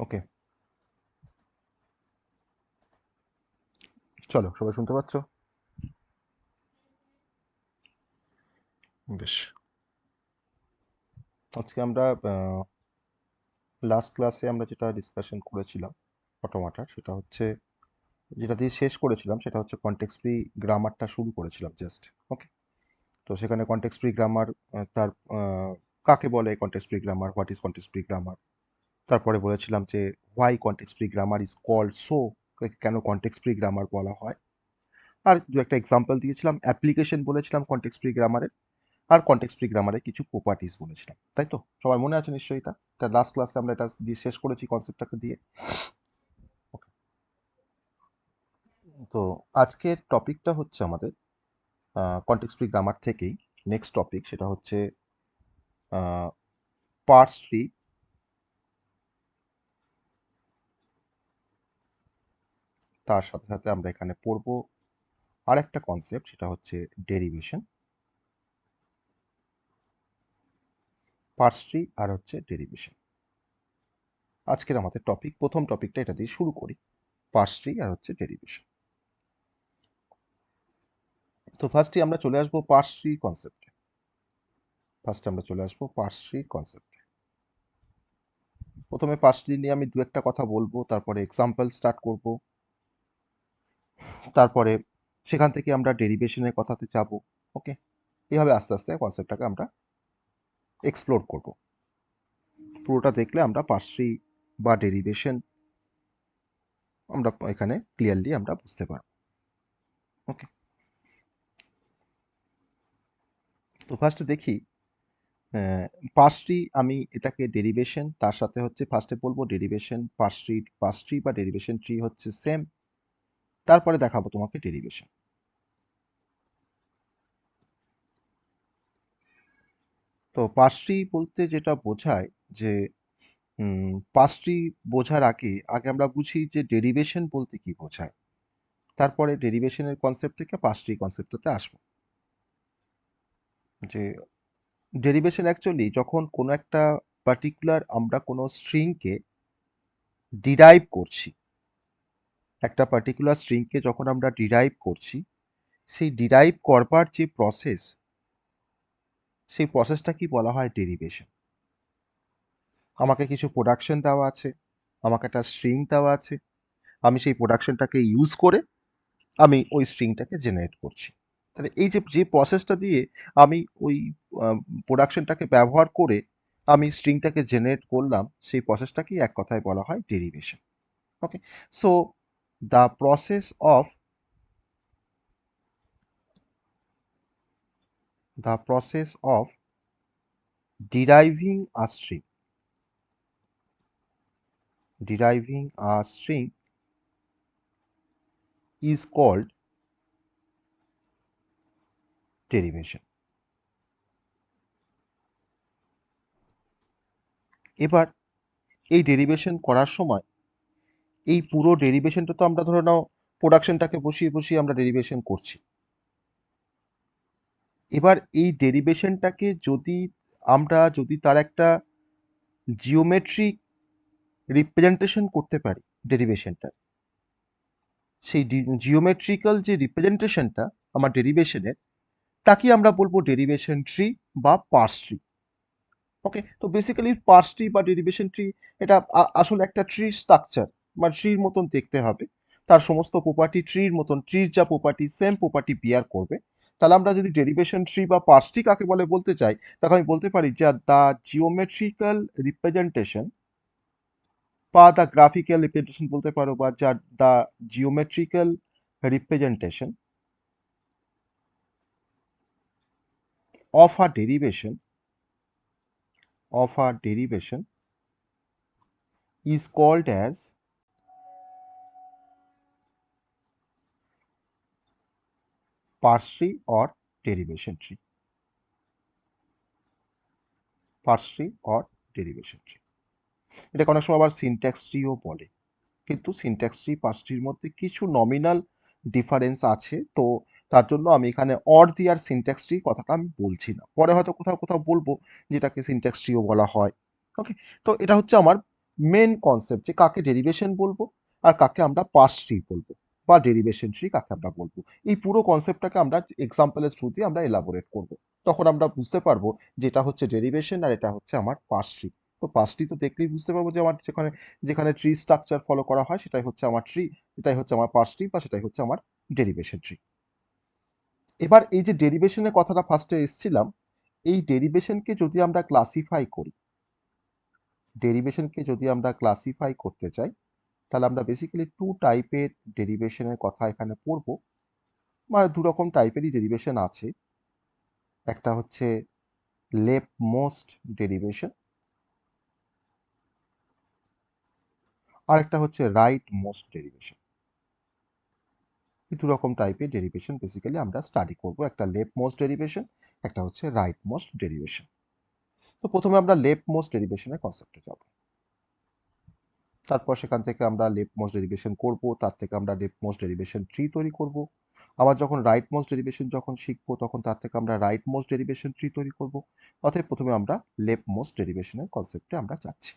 ওকে, চলো সবাই শুনতে পাচ্ছ? বেশ। আজকে আমরা লাস্ট ক্লাসে আমরা যেটা ডিসকাশন করেছিলাম অটোমাটার, সেটা হচ্ছে যেটা দিয়ে শেষ করেছিলাম সেটা হচ্ছে কনটেক্সট ফ্রি গ্রামারটা শুরু করেছিলাম জাস্ট। ওকে, তো সেখানে কনটেক্সট ফ্রি গ্রামার, তার কাকে বলে context free grammar, what is context free grammar, তারপরে বলেছিলাম যে why context free grammar is called so, কেন কনটেক্সট ফ্রি গ্রামার বলা হয়, আর দু একটা এক্সাম্পল দিয়েছিলাম, অ্যাপ্লিকেশন বলেছিলাম কনটেক্সট ফ্রি গ্রামারের, আর কনটেক্সট ফ্রি গ্রামারের কিছু প্রপার্টিস বলেছিলাম। তাই তো সবার মনে আছে নিশ্চয়ই? এটা লাস্ট ক্লাসে আমরা এটা দিয়ে শেষ করেছি কনসেপ্টটাকে দিয়ে। ওকে, তো আজকের টপিকটা হচ্ছে আমাদের কনটেক্সট ফ্রি গ্রামার থেকেই নেক্সট টপিক, সেটা হচ্ছে পার্স ট্রি। তার সাথে সাথে আমরা এখানে পড়বো আর একটা কনসেপ্ট, সেটা হচ্ছে ডেরিভেশন। পার্স ট্রি আর হচ্ছে ডেরিভেশন আজকের আমাদের টপিক। প্রথম টপিকটা এটা দিয়ে শুরু করি, পার্স ট্রি আর হচ্ছে ডেরিভেশন। তো ফার্স্টে আমরা চলে আসবো পার্স ট্রি কনসেপ্টে। প্রথমে পার্স ট্রি নিয়ে আমি দু একটা কথা বলবো, তারপরে এক্সাম্পল স্টার্ট করব, তারপরে সেখান থেকে আমরা ডেরিভেশনের কথাতে যাব। ওকে, এইভাবে আস্তে আস্তে কনসেপ্টটাকে আমরা এক্সপ্লোর করব। পুরোটা দেখলে আমরা পার্স ট্রি বা ডেরিভেশন আমরা এখানে ক্লিয়ারলি আমরা বুঝতে পারব। ওকে, তো ফার্স্টে দেখি পার্স ট্রি, আমি এটাকে ডেরিভেশন, তার সাথে হচ্ছে ফার্স্টে বলবো ডেরিভেশন পার্স ট্রি বা ডেরিভেশন ট্রি হচ্ছে সেম, তারপরে দেখাবো তোমাকে ডেরিভেশন। তো পার্স ট্রি বলতে যেটা বোঝায় যে পার্স ট্রি বোঝার আগে আগে আমরা বুঝি যে ডেরিভেশন বলতে কি বোঝায়, তারপরে ডেরিভেশনের কনসেপ্ট থেকে পার্স ট্রি কনসেপ্টটাতে আসবো। যে ডেরিভেশন অ্যাকচুয়ালি যখন কোনো একটা পার্টিকুলার আমরা কোনো স্ট্রিংকে ডিরাইভ করছি, একটা পার্টিকুলার স্ট্রিংকে যখন আমরা ডিরাইভ করছি, সেই ডিরাইভ করবার যে প্রসেস, সেই প্রসেসটা কি বলা হয় ডেরিভেশন। আমাকে কিছু প্রোডাকশন দেওয়া আছে, আমাকে একটা স্ট্রিং দেওয়া আছে, আমি সেই প্রোডাকশনটাকে ইউজ করে আমি ওই স্ট্রিংটাকে জেনারেট করছি। তাহলে এই যে যে প্রসেসটা দিয়ে আমি ওই প্রোডাকশনটাকে ব্যবহার করে আমি স্ট্রিংটাকে জেনারেট করলাম, সেই প্রসেসটাকেই এক কথায় বলা হয় derivation. Okay, so the process of the process of deriving a string is called derivation. এবার এই ডেরিভেশন করার সময় এই পুরো ডেরিভেশনটা তো আমরা ধরে নাও প্রোডাকশনটাকে বসিয়ে বসিয়ে আমরা ডেরিভেশন করছি। এবার এই ডেরিভেশনটাকে যদি তার একটা জিওমেট্রিক রিপ্রেজেন্টেশন করতে পারি ডেরিভেশনটা, সেই জিওমেট্রিক্যাল যে রিপ্রেজেন্টেশনটা আমার ডেরিভেশনের, তাকে আমরা বলবো ডেরিভেশন ট্রি বা পার্স ট্রি। ওকে, তো বেসিক্যালি পার্স ট্রি বা ডেরিভেশন ট্রি এটা আসলে একটা ট্রি স্ট্রাকচার বা ট্রির মতন দেখতে হবে। তার সমস্ত প্রপার্টি ট্রির মতন, ট্রির যা প্রপার্টি সেম প্রপার্টি বিয়ার করবে। তাহলে আমরা যদি ডেরিভেশন ট্রি বা পার্স ট্রি কাকে বলে বলতে চাই, তখন আমি বলতে পারি যে দ্য জিওমেট্রিক্যাল রিপ্রেজেন্টেশন বা দ্য গ্রাফিক্যাল রিপ্রেজেন্টেশন বলতে পারো, বা যা the geometrical representation of a derivation is called as parse tree or derivation tree. Parse tree or derivation tree, এটাকে অনেক সময় আবার সিনট্যাক্স ট্রিও বলে, কিন্তু সিনট্যাক্স ট্রি পার্স ট্রির মধ্যে কিছু নমিনাল ডিফারেন্স আছে। তো তার জন্য আমি এখানে অর দি আর সিনট্যাক্স ট্রি কথাটা আমি বলছি না, পরে হয়তো কোথাও কোথাও বলবো যেটাকে সিনট্যাক্স ট্রিও বলা হয়। ওকে, তো এটা হচ্ছে আমার মেন কনসেপ্ট যে কাকে ডেরিভেশন বলবো আর কাকে আমরা পার্স ট্রি বলবো বা ডেরিভেশন ট্রি কাকে আমরা বলবো, এই পুরো কনসেপ্টটাকে আমরা এক্সাম্পলের থ্রু দিয়ে আমরা এলাবোরেট করব। তখন আমরা বুঝতে পারবো যে এটা হচ্ছে ডেরিভেশন আর এটা হচ্ছে আমার পার্স ট্রি। তো পার্স ট্রি তো দেখলেই বুঝতে পারবো যে আমার যেখানে যেখানে ট্রি স্ট্রাকচার ফলো করা হয় সেটাই হচ্ছে আমার ট্রি, সেটাই হচ্ছে আমার পার্স ট্রি বা সেটাই হচ্ছে আমার ডেরিভেশন ট্রি। এবার এই যে ডেরিভেশনের কথাটা ফার্স্টে এসেছিলাম, এই ডেরিভেশনকে যদি আমরা ক্লাসিফাই করি, ডেরিভেশনকে যদি আমরা ক্লাসিফাই করতে চাই, তাহলে আমরা বেসিক্যালি টু টাইপের ডেরিভেশনের কথা এখানে পড়বো। মানে দু রকম টাইপেরই ডেরিভেশন আছে। একটা হচ্ছে লেফট মোস্ট ডেরিভেশন, আর একটা হচ্ছে রাইট মোস্ট ডেরিভেশন। এই দু রকম টাইপের ডেরিভেশন বেসিক্যালি আমরা স্টাডি করব, একটা লেফট মোস্ট ডেরিভেশন, একটা হচ্ছে রাইট মোস্ট ডেরিভেশন। তো প্রথমে আমরা লেফট মোস্ট ডেরিভেশনের কনসেপ্টে যাব, তারপর সেখান থেকে আমরা লেফট মোস্ট ডেরিভেশন করব, তার থেকে আমরা লেফট মোস্ট ডেরিভেশন ট্রি তৈরি করব। আবার যখন রাইট মোস্ট ডেরিভেশন যখন শিখবো তখন তার থেকে আমরা রাইট মোস্ট ডেরিভেশন ট্রি তৈরি করব। অতএব প্রথমে আমরা লেফট মোস্ট ডেরিভেশনের কনসেপ্টে আমরা যাচ্ছি।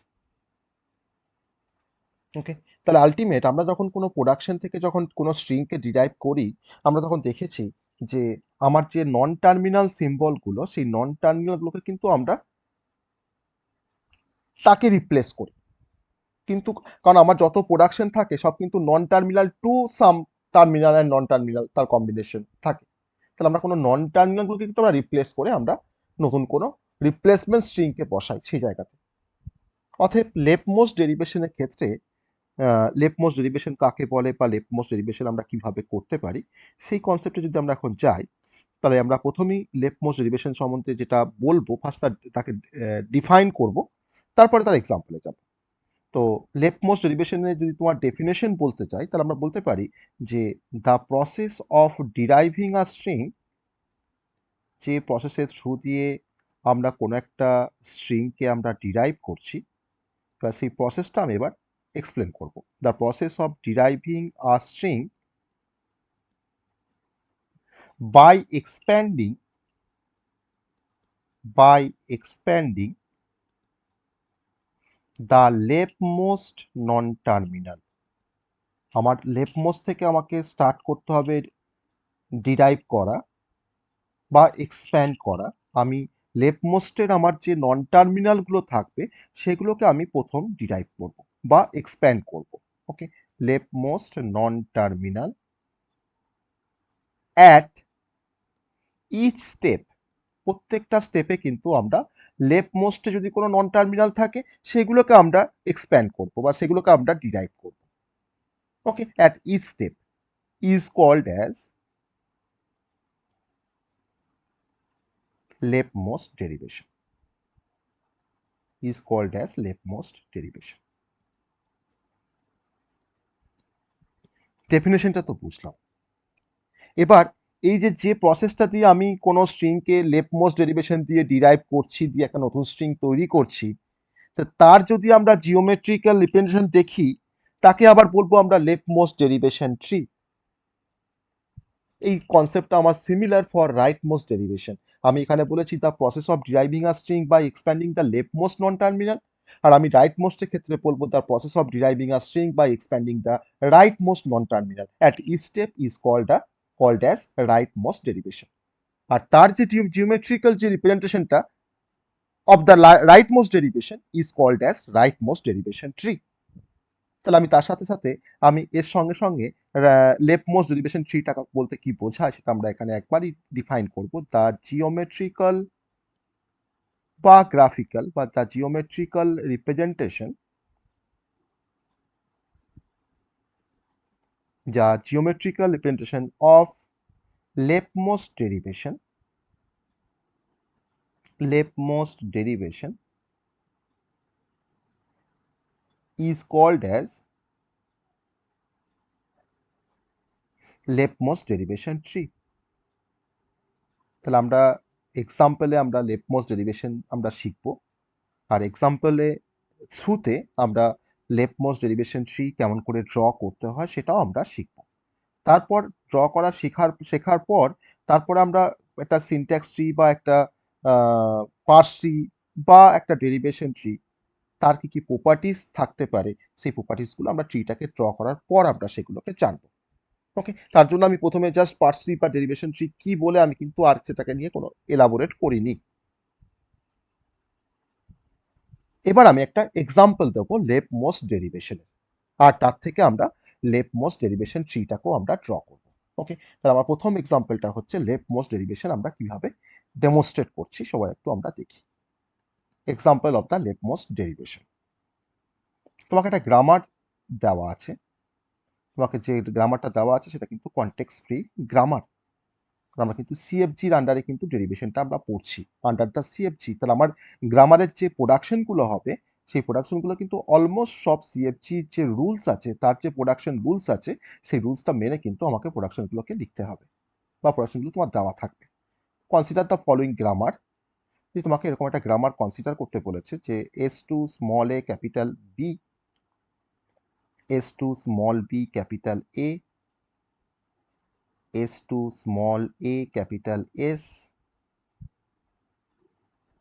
ওকে, তাহলে আলটিমেট আমরা যখন কোনো প্রোডাকশন থেকে যখন কোনো স্ট্রিংকে ডিরাইভ করি, আমরা তখন দেখেছি যে আমার যে নন টার্মিনাল সিম্বলগুলো, সেই নন টার্মিনালগুলোকে কিন্তু আমরা তাকে রিপ্লেস করি। কিন্তু কারণ আমার যত প্রোডাকশন থাকে সব কিন্তু non terminal to some terminal and non terminal তার কম্বিনেশন থাকে। তাহলে আমরা কোনো নন টার্মিনালগুলোকে কিন্তু আমরা রিপ্লেস করে আমরা নতুন কোনো রিপ্লেসমেন্ট স্ট্রিংকে বসাই সেই জায়গাতে। অতএব লেফট মোস্ট ডেরিভেশনের ক্ষেত্রে লেফট মোস্ট ডেরিভেশন কাকে বলে বা লেফট মোস্ট ডেরিভেশন আমরা কিভাবে করতে পারি, সেই কনসেপ্টে যদি আমরা এখন যাই, তাহলে আমরা প্রথমেই লেফট মোস্ট ডেরিভেশন সম্বন্ধে যেটা বলবো ফার্স্ট তাকে ডিফাইন করব, তারপরে তার এক্সাম্পলে যাব। তো লেফট মোস্ট ডেরিভেশনে যদি তোমার ডেফিনেশন বলতে চাই, তাহলে আমরা বলতে পারি যে the process of deriving a string, যে প্রসেসের থ্রু দিয়ে আমরা কোনো একটা স্ট্রিংকে আমরা ডিরাইভ করছি, বা সেই প্রসেসটা আমি এবার এক্সপ্লেন করব। The process of deriving a string by expanding the left most non terminal. আমার লেফট মোস্ট থেকে আমাকে স্টার্ট করতে হবে ডিরাইভ করা বা এক্সপ্যান্ড করা। আমি লেফট মোস্টের আমার যে নন টার্মিনালগুলো থাকবে সেগুলোকে আমি প্রথম ডিরাইভ করব বা এক্সপ্যান্ড করব। Okay, left most non terminal at each step, প্রত্যেকটা স্টেপে কিন্তু আমরা লেফট মোস্টে যদি কোনো নন টার্মিনাল থাকে সেগুলোকে আমরা এক্সপ্যান্ড করব বা সেগুলোকে আমরা ডিরাইভ করব। Okay, at each step is called as leftmost derivation, is called as leftmost derivation. ডেফিনেশনটা তো বুঝলাম। এবার এই যে যে প্রসেসটা দিয়ে আমি কোনো স্ট্রিংকে লেফটমোস্ট ডেরিভেশন দিয়ে ডিরাইভ করছি, দিয়ে একটা নতুন স্ট্রিং তৈরি করছি, তো তার যদি আমরা জিওমেট্রিক্যাল রিপ্রেজেন্টেশন দেখি, তাকে আবার বলবো আমরা লেফটমোস্ট ডেরিভেশন ট্রি। এই কনসেপ্টটা আমার similar for right most derivation. আমি এখানে বলেছি the process of deriving a string by expanding the left most non terminal, আর আমি রাইট মোস্টের ক্ষেত্রে বলবো the process of deriving a string by expanding the rightmost non terminal at each step is called as right most derivation. আর তার যে geometrical যে রিপ্রেজেন্টেশনটা of the right most derivation is called as right most derivation tree. তাহলে আমি তার সাথে সাথে আমি এর সঙ্গে সঙ্গে লেফট মোস্ট ডেরিভেশন ট্রিটা বলতে কি বোঝায় সেটা আমরা এখানে একবারই ডিফাইন করব। দ্য জিওমেট্রিক্যাল বা গ্রাফিক্যাল বা দ্য জিওমেট্রিক্যাল রিপ্রেজেন্টেশন, যা geometrical representation of leftmost derivation is called as leftmost derivation tree. তাহলে আমরা এক্সাম্পলে আমরা লেফটমোস্ট ডেরিভেশন আমরা শিখবো, আর এক্সাম্পলে থ্রুতে আমরা লেফটমোস্ট ডেরিভেশন ট্রি কেমন করে ড্র করতে হয় সেটাও আমরা শিখবো। তারপর ড্র করা শেখার পর তারপরে আমরা একটা সিনট্যাক্স ট্রি বা একটা পার্স ট্রি বা একটা ডেরিভেশন ট্রি, তার কি কি প্রপার্টিস থাকতে পারে, সেই প্রপার্টিসগুলো আমরা ট্রিটাকে ড্র করার পর আমরা সেগুলোকে জানবো। ওকে, তার জন্য আমি প্রথমে জাস্ট পার্স ট্রি বা ডেরিভেশন ট্রি কি বলে আমি কিন্তু আর সেটাকে নিয়ে কোনো এলাবোরেট করিনি। এবার আমি একটা এক্সাম্পল দেবো লেফট মোস্ট ডেরিভেশনের, আর তার থেকে আমরা লেফট মোস্ট ডেরিভেশন ট্রিটাকেও আমরা ড্র করবো। ওকে, তাহলে আমার প্রথম এক্সাম্পলটা হচ্ছে লেফট মোস্ট ডেরিভেশন আমরা কিভাবে ডেমনস্ট্রেট করছি সবাই একটু আমরা দেখি। Example of the left most derivation. তোমাকে একটা গ্রামার দেওয়া আছে, তোমাকে যে গ্রামারটা দেওয়া আছে সেটা কিন্তু কনটেক্সট ফ্রি গ্রামার। আমরা কিন্তু সিএফজির আন্ডারে কিন্তু ডেরিভেশনটা আমরা পড়ছি, আন্ডার দ্য সিএফজি। তাহলে আমার গ্রামারের যে প্রোডাকশনগুলো হবে সেই প্রোডাকশনগুলো কিন্তু অলমোস্ট সব সিএফজির যে রুলস আছে, তার যে প্রোডাকশন রুলস আছে সেই রুলসটা মেনে কিন্তু আমাকে প্রোডাকশনগুলোকে লিখতে হবে বা প্রোডাকশনগুলো তোমার দেওয়া থাকবে। Consider the following grammar. যে তোমাকে এরকম একটা গ্রামার কনসিডার করতে বলেছে যে S to small A capital B, S to small B capital A, S2 small a capital S,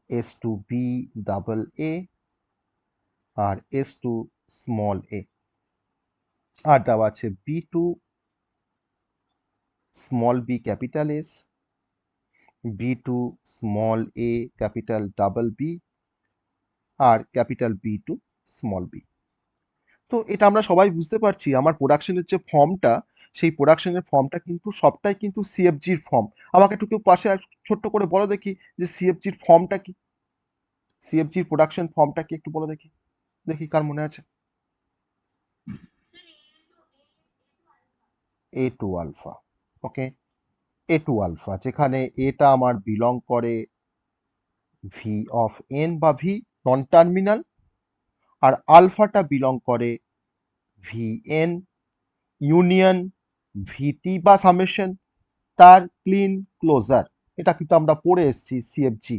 S2B double A আর S2 small a। আর দেওয়া আছে B2 small b capital S, B2 small a capital double B আর capital B2 small b। তো এটা আমরা সবাই বুঝতে পারছি আমার প্রোডাকশনের যে ফর্মটা, সেই প্রোডাকশনের ফর্মটা কিন্তু সবটাই কিন্তু সিএফজির ফর্ম। আমাকে একটু কেউ পাশে ছোট্ট করে বলো দেখি যে সিএফজির ফর্মটা কি, সিএফজির প্রোডাকশন ফর্মটা কি একটু বলো দেখি, দেখি কার মনে আছে। এ টু আলফা। ওকে, এ টু আলফা, যেখানে এটা আমার বিলং করে ভি অফ এন বা ভি নন টার্মিনাল, আর আলফাটা বিলং করে ভি এন ইউনিয়ন ভিটি বা সামেশন তার ক্লিন ক্লোজার। এটা কিন্তু আমরা পড়ে এসেছি সিএফজি,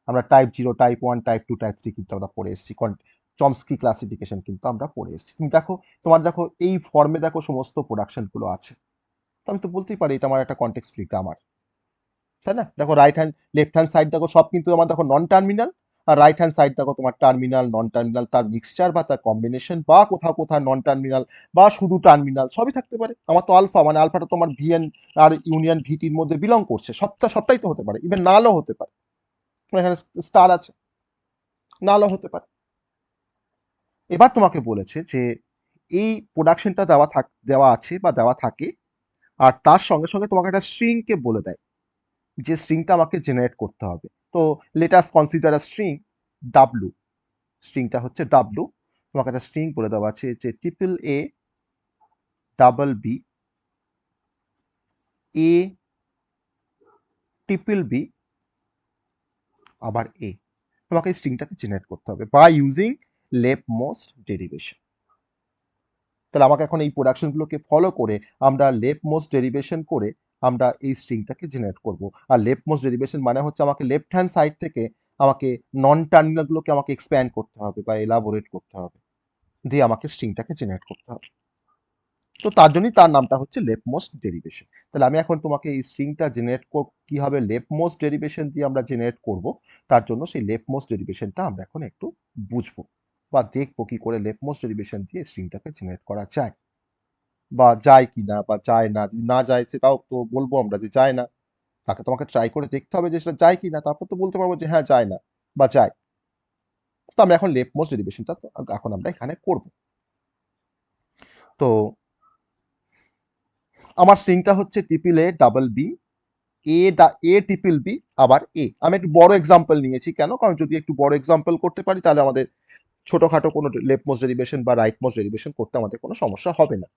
আমরা টাইপ 0, টাইপ 1, টাইপ 2, টাইপ 3 কিন্তু আমরা পড়ে এসেছি, চমস্কি ক্লাসিফিকেশন কিন্তু আমরা পড়ে এসেছি। তুমি দেখো, তোমার দেখো এই ফর্মে দেখো সমস্ত প্রোডাকশনগুলো আছে। তো আমি তো বলতেই পারি এটা আমার একটা কনটেক্সট ফ্রি গ্রামার, তাই না? দেখো right hand left hand side দেখো সব কিন্তু আমার দেখো নন টার্মিনাল, আর রাইট হ্যান্ড সাইড দেখো তোমার টার্মিনাল নন টার্মিনাল তার মিক্সচার বা তার কম্বিনেশন, বা কোথাও কোথাও নন টার্মিনাল বা শুধু টার্মিনাল সবই থাকতে পারে। আমার তো আলফা মানে আলফাটা তোমার ভিএন আর ইউনিয়ন ভিটির মধ্যে বিলং করছে, সবটাই তো হতে পারে, ইভেন নালও হতে পারে। এখানে স্টার আছে, নালও হতে পারে। এবার তোমাকে বলেছে যে এই প্রোডাকশনটা দেওয়া আছে বা দেওয়া থাকে, আর তার সঙ্গে সঙ্গে তোমাকে একটা স্ট্রিংকে বলে দেয় যে স্ট্রিংটা আমাকে জেনারেট করতে হবে। তো let us consider a string W, স্ট্রিংটা হচ্ছে ডাব্লু। তোমাকে একটা স্ট্রিং বলে দেওয়া আছে যে triple A double B A triple B আবার এ। তোমাকে এই স্ট্রিংটাকে জেনারেট করতে হবে by using left most derivation. তাহলে আমাকে এখন এই প্রোডাকশনগুলোকে ফলো করে আমরা লেফট মোস্ট ডেরিভেশন করে আমরা এই স্ট্রিংটাকে জেনারেট করব। আর লেফট মোস্ট ডেরিভেশন মানে হচ্ছে আমাকে লেফট হ্যান্ড সাইড থেকে আমাকে নন টার্মিনালগুলোকে আমাকে এক্সপ্যান্ড করতে হবে বা এলাবোরেট করতে হবে, দিয়ে আমাকে স্ট্রিংটাকে জেনারেট করতে হবে। তো তার জন্যই তার নামটা হচ্ছে লেফট মোস্ট ডেরিভেশন। তাহলে আমি এখন তোমাকে এই স্ট্রিংটা জেনারেট কিভাবে লেফট মোস্ট ডেরিভেশন দিয়ে আমরা জেনারেট করব, তার জন্য সেই লেফট মোস্ট ডেরিভেশনটা আমরা এখন একটু বুঝবো বা দেখবো কি করে লেফট মোস্ট ডেরিভেশন দিয়ে স্ট্রিংটাকে জেনারেট করা যায়, বা যায় কি না বা যায় না। যদি না যায় সেটাও তো বলবো আমরা যে যায় না, তাকে তোমাকে ট্রাই করে দেখতে হবে যে সেটা যায় কি না, তারপর তো বলতে পারবো যে হ্যাঁ যায় না বা যায়। তো আমরা এখন লেফট মোস্ট ডেরিভেশনটা এখন আমরা এখানে করব। তো আমার স্ট্রিংটা হচ্ছে triple A double B A triple B আবার এ। আমি একটু বড় এক্সাম্পল নিয়েছি কেন, কারণ যদি একটু বড় এক্সাম্পল করতে পারি তাহলে আমাদের ছোটখাটো কোনো লেফট মোস্ট ডেরিভেশন বা রাইট মোস্ট ডেরিভেশন করতে আমাদের কোনো সমস্যা হবে না।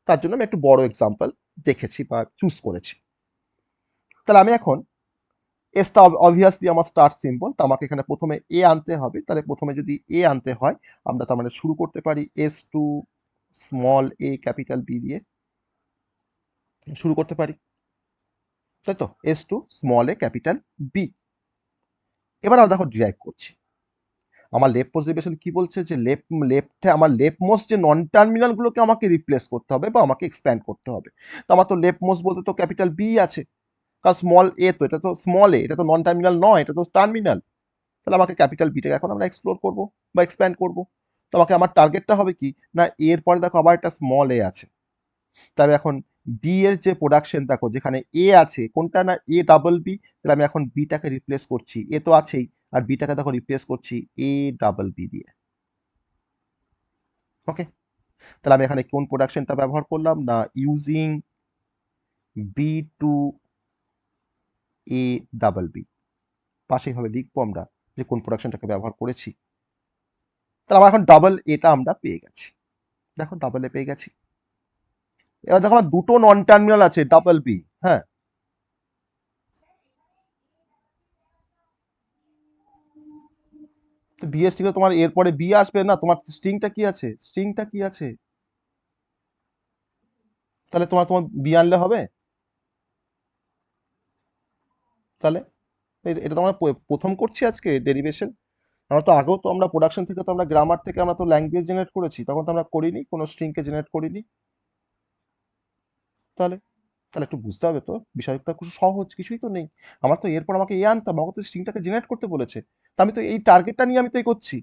তার জন্য আমি একটু বড় এক্সাম্পল দেখেছি বা চুজ করেছি। তাহলে আমি এখন এসটা অবভিয়াসলি আমার স্টার্ট সিম্বল, তো আমাকে এখানে প্রথমে এ আনতে হবে। তাহলে প্রথমে যদি এ আনতে হয় আমরা তার মানে শুরু করতে পারি S to small A capital B দিয়ে শুরু করতে পারি, তাই তো? S to small A capital B. এবার আমরা দেখো ডিরাইভ করছি। আমার লেফট মোস্ট ডেরিভেশন কি বলছে যে লেফটে আমার লেফট মোস্ট যে নন টার্মিনাল গুলোকে আমাকে রিপ্লেস করতে হবে বা আমাকে এক্সপ্যান্ড করতে হবে। তো আমার তো লেফট মোস্ট বলতে তো ক্যাপিটাল বি আছে, কারণ স্মল এ তো এটা তো স্মল এ, এটা তো নন টার্মিনাল নয়, এটা তো টার্মিনাল। তাহলে আমাকে ক্যাপিটাল বিটাকে এখন আমরা এক্সপ্লোর করব বা এক্সপ্যান্ড করব। তো আমাকে আমার টার্গেটটা হবে কি না, এর পরে দেখো আবার একটা স্মল এ আছে, তাহলে এখন বি এর যে প্রোডাকশন দেখো যেখানে এ আছে কোনটা না এ ডাবল বি, তাহলে আমি এখন বিটাকে রিপ্লেস করছি, এ তো আছেই, আর বিটাকে দেখো রিপ্লেস করছি এ ডাবল বি দিয়ে। ওকে, তাহলে আমি এখানে কোন প্রোডাকশনটা ব্যবহার করলাম না, using B to A double B, পাশে এইভাবে লিখবো আমরা যে কোন প্রোডাকশনটাকে ব্যবহার করেছি। তাহলে আমার এখন ডাবল এটা আমরা পেয়ে গেছি, দেখো ডাবল এ পেয়ে গেছি। এবার দেখো আমার দুটো নন টার্মিনাল আছে ডাবল বি, হ্যাঁ, তো বিএসটি তোমার এরপরে বি আসবে না, তোমার স্ট্রিংটা কি আছে, স্ট্রিংটা কি আছে, তাহলে তোমার তোমার বি আনলে হবে। তাহলে এটা তো আমরা প্রথম করছি আজকে ডেরিভেশন, আমরা তো আগেও তো আমরা প্রোডাকশন থেকে তো আমরা গ্রামার থেকে আমরা তো ল্যাঙ্গুয়েজ জেনারেট করেছি, তখন তো আমরা করিনি কোনো স্ট্রিংকে জেনারেট করিনি। তাহলে তাহলে একটু বুঝতে হবে তো, বিষয়টা খুব সহজ, কিছুই তো নেই। আমার তো এরপর আমাকে এ আনতাম, আমাকে তো স্ট্রিংটাকে জেনারেট করতে বলেছে, তো আমি তো এই টার্গেটটা নিয়ে আমি তো এই করছি,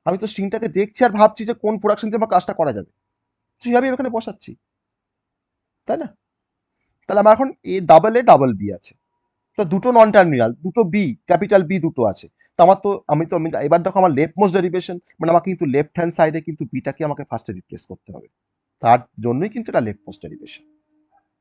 আমি তো স্ট্রিংটাকে দেখছি আর ভাবছি যে কোন প্রোডাকশন দিয়ে আমার কাজটা করা যাবে, সেইভাবেই এখানে বসাচ্ছি, তাই না? তাহলে আমার এখন এ ডাবল বি আছে, তো দুটো নন টার্মিনাল, দুটো বি, ক্যাপিটাল বি দুটো আছে। তো আমার তো আমি এবার দেখো আমার লেফট মোস্ট ডেরিভেশন, মানে আমাকে কিন্তু লেফট হ্যান্ড সাইডে কিন্তু বিটাকে আমাকে ফার্স্টে রিপ্লেস করতে হবে, তার জন্যই কিন্তু এটা লেফট মোস্ট ডেরিভেশন।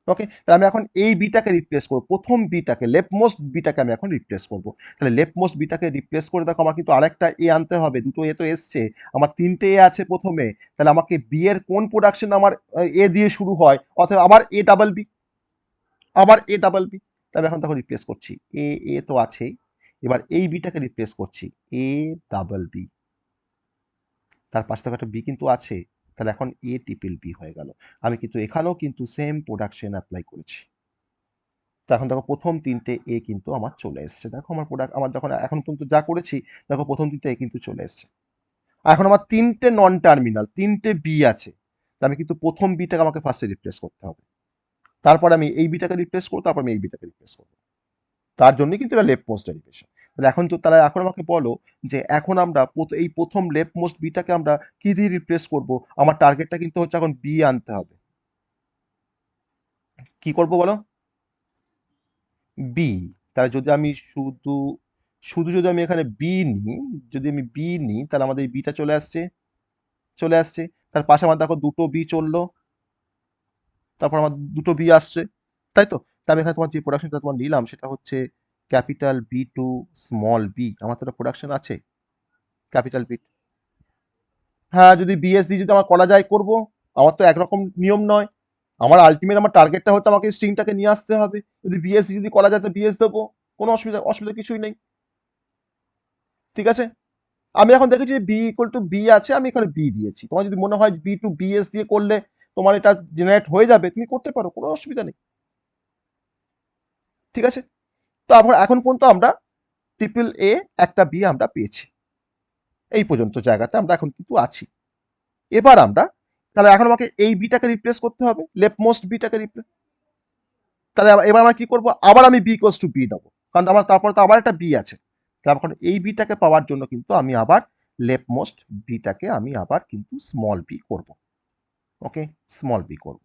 ওকে, তাহলে আমি এখন এই বিটাকে রিপ্লেস করবো, প্রথম বিটাকে লেফট মোস্ট বিটাকে আমি এখন রিপ্লেস করবো। তাহলে লেফট মোস্ট বিটাকে রিপ্লেস করে দেখো আমার কিন্তু আরেকটা এ আনতে হবে, দুটো এ তো এসছে, আমার তিনটে এ আছে প্রথমে, তাহলে আমাকে বি এর কোন প্রোডাকশন আমার এ দিয়ে শুরু হয়, অথবা আবার এ ডাবল বি, আবার এ ডাবল বি, তাহলে এখন দেখো রিপ্লেস করছি, এ এ তো আছেই, এবার এই বিটাকে রিপ্লেস করছি এ ডাবল বি, তার পাশে দেখো একটা বি কিন্তু আছে, তাহলে এখন এ ট্রিপল বি হয়ে গেল। আমি কিন্তু এখানেও কিন্তু সেম প্রোডাকশন অ্যাপ্লাই করেছি। তো এখন দেখো প্রথম তিনটে এ কিন্তু আমার চলে এসছে, দেখো আমার প্রোডাক্ট আমার যখন এখন পর্যন্ত যা করেছি, দেখো প্রথম তিনটে এ কিন্তু চলে এসছে। আর এখন আমার তিনটে নন টার্মিনাল, তিনটে বি আছে, তো আমি কিন্তু প্রথম বিটাকে আমাকে ফার্স্টে রিপ্লেস করতে হবে, তারপর আমি এই বিটাকে রিপ্লেস করবো, তারপর আমি এই বিটাকে রিপ্লেস করবো, তার জন্যই কিন্তু এটা লেফট মোস্ট ডেরিভেশন। তাহলে এখন তো তাহলে এখন আমাকে বলো যে এখন আমরা এই প্রথম লেফট মোস্ট বিটাকে আমরা কি দিয়ে রিপ্লেস করব, আমার টার্গেটটা কিন্তু হচ্ছে এখন বি আনতে হবে, কি করব বলো, বি। তাহলে যদি আমি শুধু শুধু যদি আমি এখানে বি নিই, যদি আমি বি নিই তাহলে আমাদের বিটা চলে আসছে, চলে আসছে, তার পাশে আমার দেখো দুটো বি চললো, তারপর আমার দুটো বি আসছে, তাই তো? তা আমি এখানে তোমার যে প্রোডাকশনটা তোমার নিলাম সেটা হচ্ছে capital B to small B, আমার তো একটা প্রোডাকশন আছে ক্যাপিটাল বি। হ্যাঁ, যদি বিএসডি যদি আমার করা যায় করব, আমার তো একরকম নিয়ম নয়, আমার আলটিমেট আমার টার্গেটটা হচ্ছে আমাকে স্ট্রিংটাকে নিয়ে আসতে হবে, যদি বিএসডি যদি করা যায় তো বিএস দেবো, কোনো অসুবিধা অসুবিধা কিছুই নেই, ঠিক আছে? আমি এখন দেখেছি বি ইকুয়াল টু বি আছে, আমি এখানে বি দিয়েছি, তোমার যদি মনে হয় বি টু বিএস দিয়ে করলে তোমার এটা জেনারেট হয়ে যাবে, তুমি করতে পারো, কোনো অসুবিধা নেই, ঠিক আছে? তো এখন এখন পর্যন্ত আমরা ট্রিপল এ একটা বি আমরা পেয়েছি, এই পর্যন্ত জায়গাতে আমরা এখন কিন্তু আছি। এবার আমরা তাহলে এখন আমাকে এই বিটাকে রিপ্লেস করতে হবে, লেফট মোস্ট বিটাকে রিপ্লেস, তাহলে এবার আমরা কি করবো, আবার আমি বি ইকুয়ালস টু বি নেবো, কারণ আমার তারপরে তো আবার একটা বি আছে, তাহলে এখন এই বিটাকে পাওয়ার জন্য কিন্তু আমি আবার লেফট মোস্ট বিটাকে আমি আবার কিন্তু স্মল বি করব। ওকে, স্মল বি করব,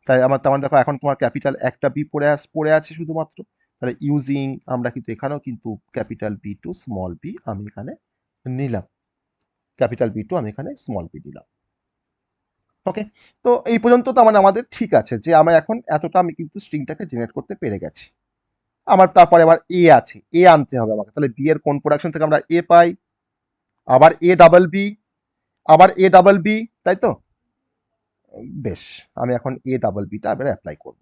তাই আমার তেমন দেখো এখন তোমার ক্যাপিটাল একটা বি পড়ে আছে শুধুমাত্র, তাহলে ইউজিং আমরা কিন্তু এখানেও কিন্তু capital B to small B আমি এখানে নিলাম, ক্যাপিটাল বি টু আমি এখানে স্মল বি দিলাম। ওকে, তো এই পর্যন্ত তো মানে আমাদের ঠিক আছে যে আমরা এখন এতটা আমি কিন্তু স্ট্রিংটাকে জেনারেট করতে পেরে গেছি। আমার তারপরে আবার এ আছে, এ আনতে হবে আমাকে, তাহলে বি এর কোন প্রোডাকশন থেকে আমরা এ পাই, আবার এ ডাবল বি, আবার এ ডাবল বি, তাই তো? বেশ, আমি এখন এ ডাবল বিটা এবারে অ্যাপ্লাই করব।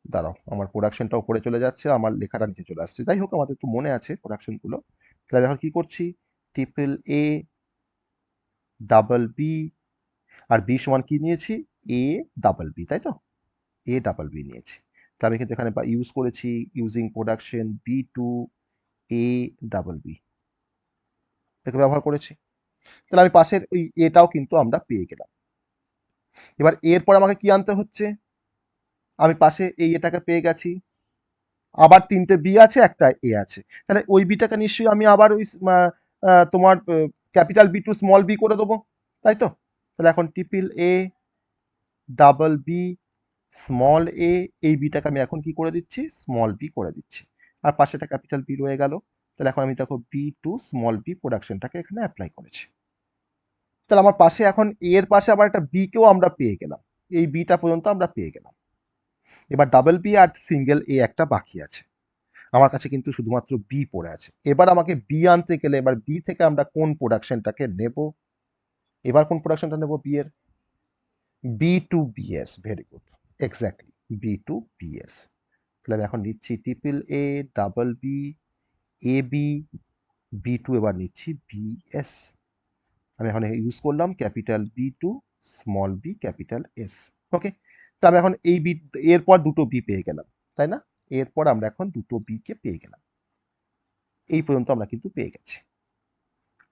দাঁড়াও, আমার প্রোডাকশনটা উপরে চলে যাচ্ছে, আমার লেখাটা নিচে চলে আসছে, যাই হোক আমাদের তো মনে আছে প্রোডাকশনগুলো। তাহলে এখন কি করছি, ট্রিপল এ ডাবল বি, আর বি সমান কি নিয়েছি, এ ডাবল বি, তাই তো? এ ডাবল বি নিয়েছি, তা আমি কিন্তু এখানে ইউজ করেছি using production B to A double B, এটাকে ব্যবহার করেছি, তাহলে আমি পাশের ওই এটাও কিন্তু আমরা পেয়ে গেলাম। এবার এরপর আমাকে কি আনতে হচ্ছে, আমি পাশে এই এটাকে পেয়ে গেছি, আবার তিনটে বি আছে, একটা এ আছে, তাহলে ওই বিটাকে নিশ্চয়ই আমি আবার ওই তোমার capital B to small B করে দেবো, তাই তো? তাহলে এখন triple A double B small A, এই বিটাকে আমি এখন কি করে দিচ্ছি, স্মল বি করে দিচ্ছি, আর পাশে একটা ক্যাপিটাল বি রয়ে গেল। তাহলে এখন আমি দেখো বি টু স্মল বি প্রোডাকশনটাকে এখানে অ্যাপ্লাই করেছি। তাহলে আমার পাশে এখন এ এর পাশে আবার একটা বি কেও আমরা পেয়ে গেলাম, এই বিটা পর্যন্ত আমরা পেয়ে গেলাম। এবার ডাবল বি আর সিঙ্গেল এ একটা বাকি আছে, আমার কাছে কিন্তু শুধুমাত্র বি পড়ে আছে। এবার আমাকে বি আনতে গেলে এবার বি থেকে আমরা কোন প্রোডাকশনটাকে নেব, এবার কোন প্রোডাকশনটা নেব বি এর, B to B S, very good, exactly B to B S. তাহলে আমি এখন নিচ্ছি triple A double B A B, B to এবার নিচ্ছি বিএস। আমি এখন ইউজ করলাম capital B to small B capital S. Okay, তো আমি এখন এই বি, এরপর দুটো বি পেয়ে গেলাম, তাই না? এরপর আমরা এখন দুটো বি কে পেয়ে গেলাম, এই পর্যন্ত আমরা কিন্তু পেয়ে গেছি,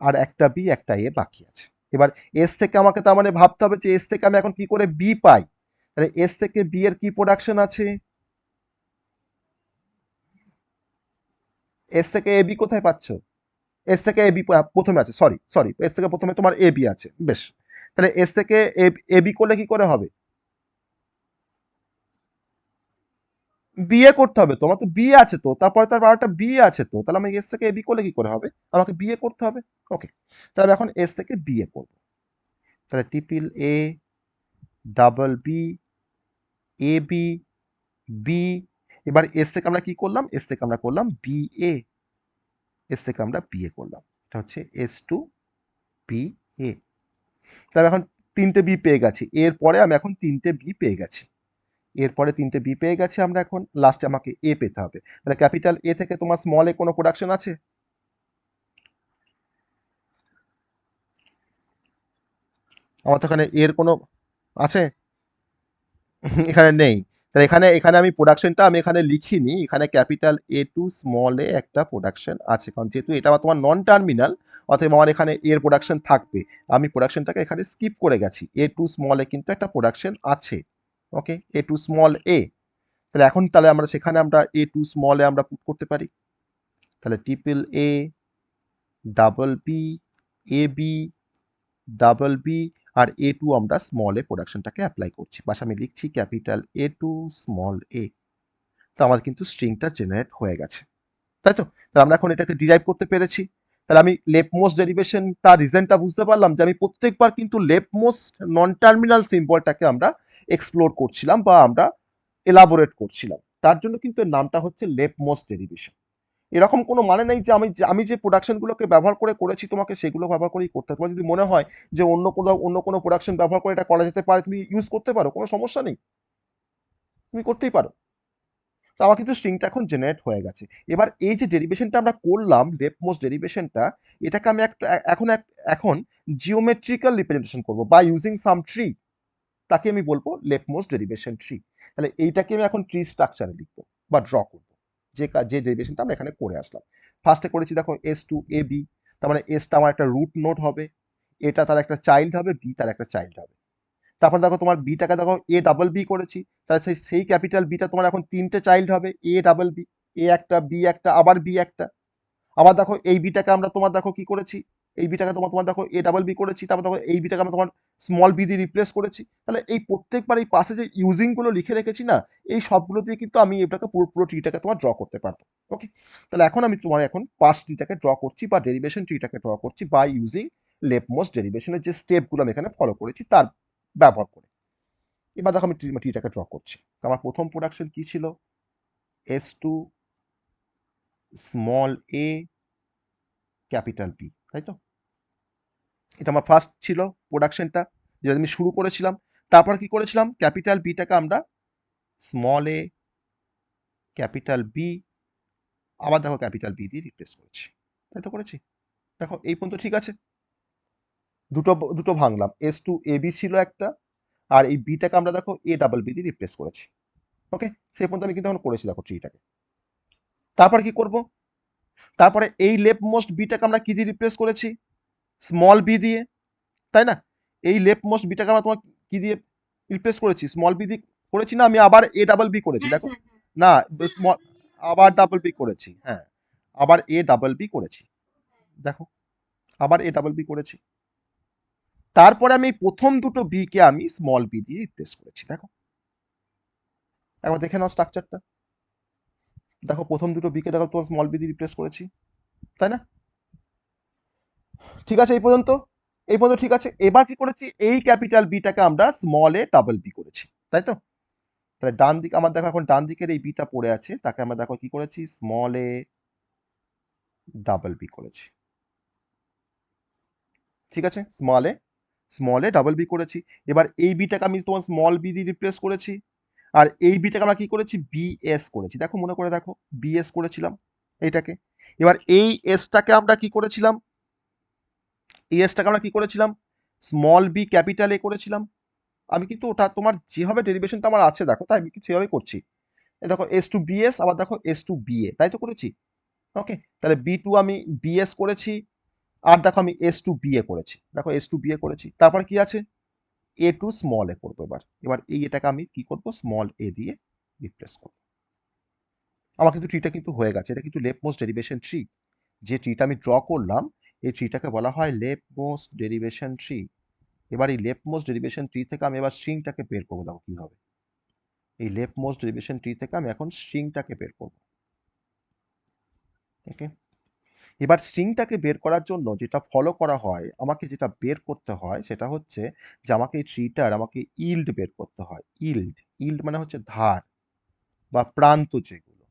আর একটা বি একটা এ বাকি আছে। এবার এস থেকে আমাকে তার মানে ভাবতে হবে যে এস থেকে আমি এখন কি করে বি পাই, তাহলে এস থেকে বি এর কি প্রোডাকশন আছে, এস থেকে এ বি কোথায় পাচ্ছ, এস থেকে এ বি প্রথমে আছে, সরি সরি, এস থেকে প্রথমে তোমার এ বি আছে, বেশ। তাহলে এস থেকে এ বি করলে কি করে হবে, বিএ করতে হবে, তোমার তো বিএ আছে তো, তারপরে তার একটা বিএ আছে তো, তাহলে আমি এস থেকে এবি করলে কি করে হবে, আমাকে বিএ করতে হবে। ওকে, তাহলে আমি এখন এস থেকে বিএ করব। তাহলে triple A double B A B B, এবার এস থেকে আমরা কি করলাম, এস থেকে আমরা করলাম বি এ, এস থেকে আমরা বিএ করলাম, এটা হচ্ছে এস টু বি এ। তাহলে এখন তিনটে বি পেয়ে গেছি, এরপরে আমি এখন তিনটে বি পেয়ে গেছি, এরপরে তিনটে বি পেয়ে গেছি আমরা, এখন লাস্টে আমাকে এ পেতে হবে। তাহলে ক্যাপিটাল এ থেকে তোমার স্মল এ কোনো প্রোডাকশন আছে, আমার তো এখানে এর কোনো আছে, এখানে নেই। তাহলে এখানে এখানে আমি প্রোডাকশনটা আমি এখানে লিখিনি, এখানে ক্যাপিটাল এ টু স্মল এ একটা প্রোডাকশন আছে, কারণ যেহেতু এটা তোমার নন টার্মিনাল, অতএব আমার এখানে এর প্রোডাকশন থাকবে, আমি প্রোডাকশনটাকে এখানে স্কিপ করে গেছি, এ টু স্মল এ কিন্তু একটা প্রোডাকশন আছে। ওকে, এ টু স্মল এ, তাহলে এখন তাহলে আমরা সেখানে আমরা এ টু স্মল এ আমরা পুট করতে পারি। তাহলে triple A double B A B double B আর এ টু আমরা স্মল এ প্রোডাকশনটাকে অ্যাপ্লাই করছি, পাশে আমি লিখছি capital A to small A. তো আমার কিন্তু স্ট্রিংটা জেনারেট হয়ে গেছে, তাই তো? তাহলে আমরা এখন এটাকে ডিরাইভ করতে পেরেছি। তাহলে আমি লেফটমোস্ট ডেরিভেশন তার রিজনটা বুঝতে পারলাম যে আমি প্রত্যেকবার কিন্তু লেফটমোস্ট নন টার্মিনাল সিম্বলটাকে আমরা এক্সপ্লোর করছিলাম বা আমরা এলাবোরেট করছিলাম, তার জন্য কিন্তু এর নামটা হচ্ছে লেফটমোস্ট ডেরিভেশন। এরকম কোনো মানে নেই যে আমি যে প্রোডাকশনগুলোকে ব্যবহার করে করেছি তোমাকে সেগুলো ব্যবহার করেই করতে হবে, তোমার যদি মনে হয় যে অন্য কোনো প্রোডাকশন ব্যবহার করে এটা করা যেতে পারে, তুমি ইউজ করতে পারো, কোনো সমস্যা নেই, তুমি করতেই পারো। তো আমার কিন্তু স্ট্রিংটা এখন জেনারেট হয়ে গেছে। এবার এই যে ডেরিভেশনটা আমরা করলাম, লেফটমোস্ট ডেরিভেশনটা, এটাকে আমি একটা এখন জিওমেট্রিক্যাল রিপ্রেজেন্টেশন করব বাই ইউজিং সাম ট্রি, তাকে আমি বলবো লেফটমোস্ট ডেরিভেশন ট্রি। তাহলে এইটাকে আমি এখন ট্রি স্ট্রাকচারে লিখবো বা ড্র করবো, যে ডেরিভেশনটা আমরা এখানে করে আসলাম। ফার্স্টে করেছি দেখো এস টু এ বি, তার মানে এসটা আমার একটা রুট নোড হবে, এটা তার একটা চাইল্ড হবে, বি তার একটা চাইল্ড হবে। তারপর দেখো তোমার বিটাকে দেখো এ ডাবল বি করেছি, তাহলে সেই ক্যাপিটাল বিটা তোমার এখন তিনটে চাইল্ড হবে, এ ডাবল বি, এ একটা বি একটা আবার বি একটা। আবার দেখো এই বিটাকে আমরা তোমার দেখো কি করেছি, এই বিটাকে তোমার তোমার দেখো এ ডাবল বি করেছি, তারপর দেখো এই বিটাকে আমরা তোমার স্মল বি দিয়ে রিপ্লেস করেছি। তাহলে এই প্রত্যেকবার এই পাশে যে ইউজিং গুলো লিখে রেখেছি না, এই সবগুলো দিয়ে কিন্তু আমি এটাকে পুরো পুরো ট্রিটাকে তোমার ড্র করতে পারবো। ওকে, তাহলে এখন আমি তোমার এখন পাস ট্রিটাকে ড্র করছি বা ডেরিভেশন ট্রিটাকে ড্র করছি বাই ইউজিং লেফটমোস্ট ডেরিভেশনের যে স্টেপগুলো আমি এখানে ফলো করেছি তার ব্যবহার করে। এবার দেখো আমি ট্রিটাকে ড্র করছি। তো আমার প্রথম প্রোডাকশন কি ছিল, S to small A capital B, তাই তো? এটা আমার ফার্স্ট ছিল প্রোডাকশনটা, যেটা আমি শুরু করেছিলাম। তারপর কি করেছিলাম, ক্যাপিটাল বিটাকে আমরা স্মল এ ক্যাপিটাল বি, আবার দেখো ক্যাপিটাল বি দিয়ে রিপ্লেস করেছি, তাই তো করেছি? দেখো এই পর্যন্ত ঠিক আছে, দুটো দুটো ভাঙলাম, এস টু এ বি ছিল একটা, আর এই বিটাকে আমরা দেখো এ ডাবল বি দিয়ে রিপ্লেস করেছি। ওকে, সেই পর্যন্ত আমি কিন্তু এখন করেছি দেখো ট্রিটাকে। তারপর কি করব, তারপরে এই লেফট মোস্ট বিটাকে আমরা কি দিয়ে রিপ্লেস করেছি, স্মল বি দিয়ে, তাই না? এই লেফট মোস্ট বিটাকে আমরা তোমার কি দিয়ে রিপ্লেস করেছি, স্মল বি দিয়ে করেছি না, আমি আবার এ ডাবল বি করেছি হ্যাঁ দেখো, স্যার, হ্যাঁ না স্যার, স্মল, আবার ডাবল বি করেছি, হ্যাঁ, আবার এ ডাবল বি করেছি, দেখো আবার এ ডাবল বি করেছি। তারপরে আমি প্রথম দুটো বি কে আমি স্মল বি দিয়ে রিপ্লেস করেছি, দেখো একবার দেখে নাও স্ট্রাকচারটা। দেখো প্রথম দুটো বি কে দেখো তোমার স্মল বি দিয়ে রিপ্লেস করেছি, তাই না? ঠিক আছে এই পর্যন্ত, এই পর্যন্ত ঠিক আছে। এবার কি করেছি, এই ক্যাপিটাল বিটাকে আমরা স্মল এ ডাবল বি করেছি, তাই তো? তাহলে ডান দিকে আমার দেখো এখন ডান দিকের এই বিটা পড়ে আছে, তাকে আমরা দেখো কি করেছি, স্মল এ ডাবল বি করেছি, ঠিক আছে? স্মল এ ডাবল বি করেছি। এবার এই বিটাকে আমি তোমার স্মল বি দিয়ে রিপ্লেস করেছি, আর এই বিটাকে আমরা কি করেছি, বিএস করেছি, দেখো মনে করে দেখো, বিএস করেছিলাম এইটাকে। এবার এই এসটাকে আমরা কি করেছিলাম, এই এসটাকে আমরা কি করেছিলাম, স্মল বি ক্যাপিটাল এ করেছিলাম। আমি কিন্তু ওটা তোমার যেভাবে ডেরিভেশনটা আমার আছে দেখো, তাই আমি কিন্তু সেভাবে করছি। এই দেখো এস টু বিএস, আবার দেখো এস টু বিএ, তাই তো করেছি? ওকে, তাহলে বি টু আমি বিএস করেছি, আর দেখো আমি এস টু বিএ করেছি, দেখো এস টু বিএ করেছি। তারপরে কি আছে, এ টু স্মল এ করবো। এবার এবার এই এটাকে আমি কি করব, স্মল এ দিয়ে রিপ্লেস করবো। আমার কিন্তু ট্রিটা কিন্তু হয়ে গেছে, এটা কিন্তু লেফট মোস্ট ডেরিভেশন ট্রি। যে ট্রিটা আমি ড্র করলাম, এই ট্রিটাকে বলা হয় লেফট মোস্ট ডেরিভেশন ট্রি। এবার এই লেফট মোস্ট ডেরিভেশন ট্রি থেকে আমি এবার স্ট্রিংটাকে বের করবো, দেখো কি হবে। এই লেফট মোস্ট ডেরিভেশন ট্রি থেকে আমি এখন স্ট্রিংটাকে বের করবো, ওকে? এবার স্ট্রিংটাকে বের করার জন্য যেটা ফলো করা হয়, আমাকে যেটা বের করতে হয় সেটা হচ্ছে যে আমাকে এই ট্রিটার আমাকে ইল্ড বের করতে হয়। ইল্ড, ইল্ড মানে হচ্ছে ধার বা প্রান্ত যেগুলো।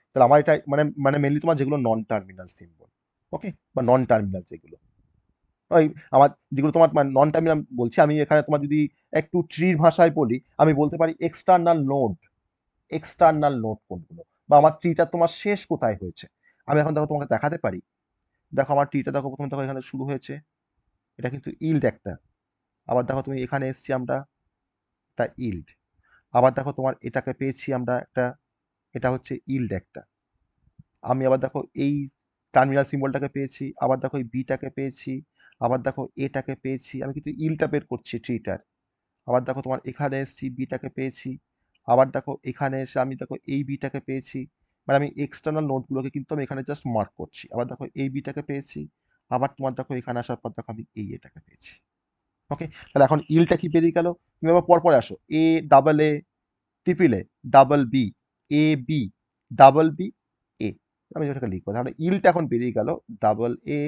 তাহলে আমার এটা মানে মানে মেনলি তোমার যেগুলো নন টার্মিনাল সিম্বল, ওকে, বা নন টার্মিনাল যেগুলো, ওই আমার যেগুলো তোমার মানে নন টার্মিনাল বলছি আমি এখানে, তোমার যদি একটু ট্রির ভাষায় বলি, আমি বলতে পারি এক্সটার্নাল নোড। এক্সটার্নাল নোড কোনগুলো, বা আমার ট্রিটা তোমার শেষ কোথায় হয়েছে, আমি এখন দেখো তোমাকে দেখাতে পারি। দেখো আমার ট্রিটা দেখো, প্রথমে দেখো এখানে শুরু হয়েছে, এটা কিন্তু ইল্ড একটা। আবার দেখো তুমি এখানে এসছি আমরা, একটা ইল্ড। আবার দেখো তোমার এটাকে পেয়েছি আমরা একটা, এটা হচ্ছে ইল্ড একটা। আমি আবার দেখো এই টার্মিনাল সিম্বলটাকে পেয়েছি, আবার দেখো এই বিটাকে পেয়েছি, আবার দেখো এটাকে পেয়েছি, আমি কিন্তু ইলটা বের করছি ট্রিটার। আবার দেখো তোমার এখানে এসছি, বিটাকে পেয়েছি, আবার দেখো এখানে এসে আমি দেখো এই বিটাকে পেয়েছি। মানে আমি এক্সটার্নাল নোটগুলোকে কিন্তু আমি এখানে জাস্ট মার্ক করছি। আবার দেখো এই বিটাকে পেয়েছি, আবার তোমার দেখো এখানে আসার পর দেখো আমি এই এটাকে পেয়েছি, ওকে? তাহলে এখন ইলটা কি বেরিয়ে গেল, তুমি আবার পরপরে আসো, A double A, triple A, double B, A B, double B, A. আমি যেটাকে লিখবো তাহলে ইলটা এখন বেরিয়ে গেল, double A,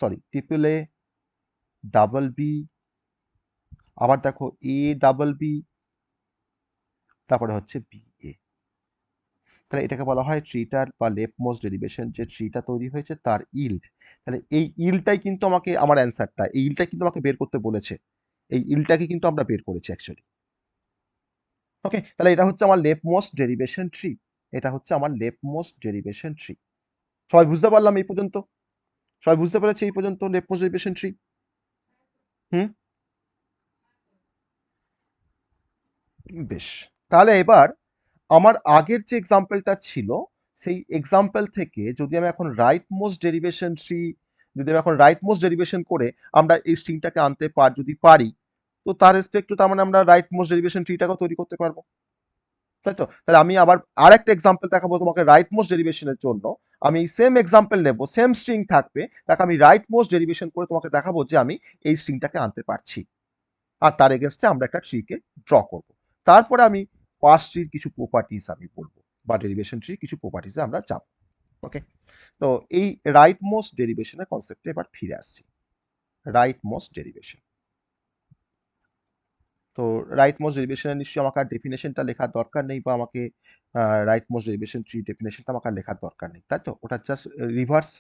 sorry triple A, double B, আবার দেখো এ ডাবল বি, তারপরে হচ্ছে বি এ। তাহলে এটাকে বলা হয় ট্রিটার বা লেফট মোস্ট ডেরিভেশন, যে ট্রিটা তৈরি হয়েছে তার ইল্ড। তাহলে এই ইল্ডটাই কিন্তু আমাকে, আমার অ্যান্সারটা এই ইল্ডটা কিন্তু আমাকে বের করতে বলেছে, এই ইল্ডটাকে কিন্তু আমরা বের করেছি অ্যাকচুয়ালি, ওকে? তাহলে এটা হচ্ছে আমার লেফট মোস্ট ডেরিভেশন ট্রি, এটা হচ্ছে আমার লেফট মোস্ট ডেরিভেশন ট্রি। সবাই বুঝতে পারলাম এই পর্যন্ত? সবাই বুঝতে পেরেছে এই পর্যন্ত লেফট মোস্ট ডেরিভেশন ট্রি? হুম, বেশ। তাহলে এবার আমার আগের যে এক্সাম্পলটা ছিল, সেই এক্সাম্পল থেকে যদি আমি এখন রাইট মোস্ট ডেরিভেশন ট্রি, যদি আমি এখন রাইট মোস্ট ডেরিভেশন করে আমরা এই স্ট্রিংটাকে আনতে যদি পারি, তো তার রেসপেক্ট তার মানে আমরা রাইট মোস্ট ডেরিভেশন ট্রিটাকেও তৈরি করতে পারবো, তাই তো? তাহলে আমি আবার আরেকটা এক্সাম্পল দেখাবো তোমাকে রাইট মোস্ট ডেরিভেশনের জন্য। আমি সেম এক্সাম্পল নেব, সেম স্ট্রিং থাকবে, তাকে আমি রাইট মোস্ট ডেরিভেশন করে তোমাকে দেখাবো যে আমি এই স্ট্রিংটাকে আনতে পারছি। আর তার এগেনস্টে আমরা একটা ট্রিকে ড্র করব। তারপরে আমি পার্স ট্রির কিছু প্রপার্টিজ আমি বলবো, বা ডেরিভেশন ট্রির কিছু প্রপার্টিজে আমরা যাব, ওকে? তো এই রাইট মোস্ট ডেরিভেশনের কনসেপ্টে এবার ফিরে আসছি। রাইট মোস্ট ডেরিভেশন, তো রাইট মোস্ট ডেরিভেশনের নিশ্চয়ই আমাকে আর ডেফিনেশনটা লেখার দরকার নেই, বা আমাকে রাইট মোস্ট ডেরিভেশন ট্রি ডেফিনেশনটা আমাকে আর লেখার দরকার নেই, তাই তো? ওটা জাস্ট রিভার্স।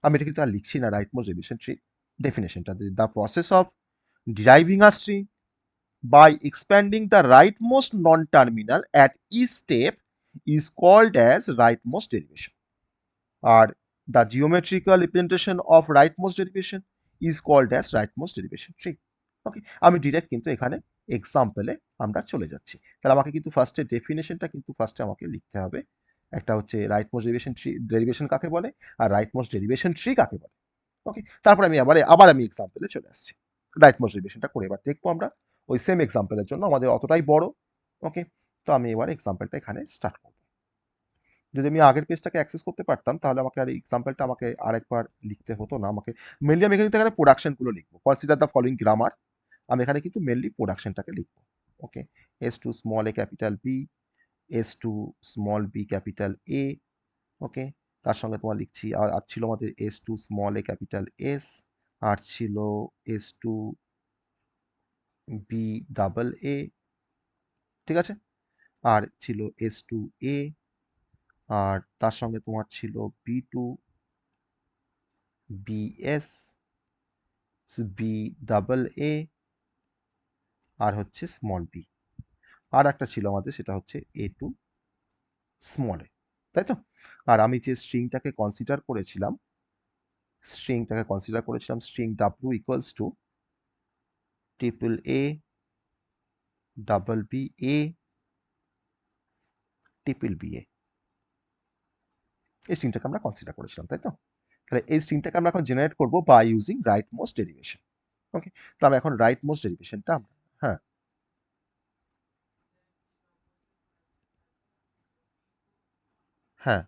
আমি এটা কিন্তু আর লিখছি না, রাইট মোস্ট ডেরিভেশন ট্রি ডেফিনেশনটা, the process of deriving a string by expanding the rightmost non-terminal at each step is called as rightmost derivation. আর the geometrical representation of rightmost derivation is called as rightmost derivation tree. ওকে, আমি direct কিন্তু এখানে এক্সাম্পলে আমরা চলে যাচ্ছি। তাহলে আমাকে কিন্তু ফার্স্টে ডেফিনেশনটা কিন্তু ফার্স্টে আমাকে লিখতে হবে। একটা হচ্ছে রাইটমোস্ট ডেরিভেশন ট্রি, ডেরিভেশন কাকে বলে, আর রাইটমোস্ট ডেরিভেশন ট্রি কাকে বলে, ওকে? তারপর আমি আবার আমি এক্সাম্পলে চলে আসছি, রাইটমোস্ট ডেরিভেশনটা করে এবার দেখবো আমরা ওই সেম এক্সাম্পলের জন্য আমাদের অতটাই বড়, ওকে? তো আমি এবার এক্সাম্পলটা এখানে স্টার্ট করব। যদি আমি আগের পেজটাকে অ্যাক্সেস করতে পারতাম তাহলে আমাকে আর এই এক্সাম্পলটা আমাকে আরেকবার লিখতে হতো না আমাকে। মেনলি আমি এখানে প্রোডাকশনগুলো লিখবো, কনসিডার দ্য ফলোইং গ্রামার। আমি এখানে কিন্তু মেনলি প্রোডাকশনটাকে লিখবো। Okay, S to small A capital B, S to small B capital A. Okay, তার সঙ্গে তোমার লিখছি আর ছিল আমাদের S to small A capital S, আর ছিল S to B double A, ঠিক আছে, আর ছিল এস টু এ, আর তার সঙ্গে তোমার ছিল B to B S, B double A, আর হচ্ছে স্মল বি। আর একটা ছিল আমাদের, সেটা হচ্ছে এ টু স্মল এ, তাই তো। আর আমি যে স্ট্রিংটাকে কনসিডার করেছিলাম string W equals to triple A double B A triple B A, এই স্ট্রিংটাকে আমরা কনসিডার করেছিলাম, তাই তো। তাহলে এই স্ট্রিংটাকে আমরা এখন জেনারেট করবো by using right most derivation. Okay, তো আমরা এখন রাইট মোস্ট ডেরিভেশনটা আমরা, হ্যাঁ হ্যাঁ,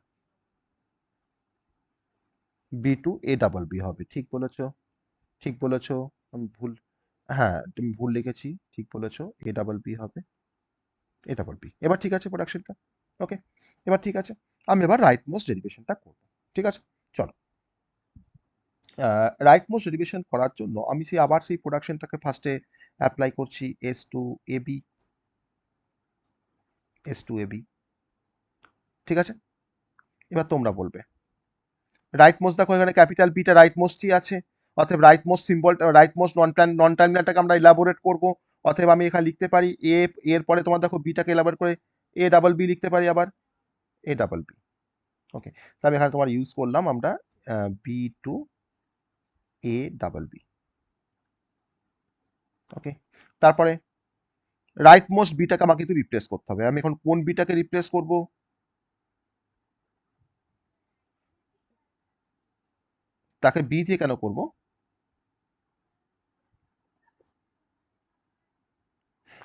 B to A double B হবে, ঠিক বলেছো, ঠিক বলেছো। আমি ভুল, হ্যাঁ তুমি ভুল লিখেছি, ঠিক বলেছো, এ ডাবল বি হবে, এ ডাবল বি। এবার ঠিক আছে প্রোডাকশনটা। ওকে, এবার ঠিক আছে, আমি এবার রাইট মোস্ট ডেরিভেশনটা করবো, ঠিক আছে। চলো, রাইট মোস্ট ডেরিভেশন করার জন্য আমি আবার সেই প্রোডাকশনটাকে ফার্স্টে অ্যাপ্লাই করছি, S two A B, S two A B, ঠিক আছে। এবার তোমরা বলবে রাইট মোস্ট, দেখো এখানে ক্যাপিটাল বিটা রাইট মোস্টই আছে, অতএব রাইট মোস্ট সিম্বলটা, রাইট মোস্ট নন টার্মিনালটাকে আমরা ইলাবোরেট করবো। অতএব আমি এখানে লিখতে পারি এ, এর পরে তোমার দেখো বিটাকে ইলাবোরেট করে এ ডাবল বি লিখতে পারি, আবার এ ডাবল বি। ওকে, তো আমি এখানে তোমার ইউজ করলাম আমরা B to A double B. Okay, তারপরে রাইট মোস্ট বিটাকে আমাকে কিন্তু রিপ্লেস করতে হবে। আমি এখন কোন বিটাকে রিপ্লেস করব? তাকে বি দিয়ে কেন করব?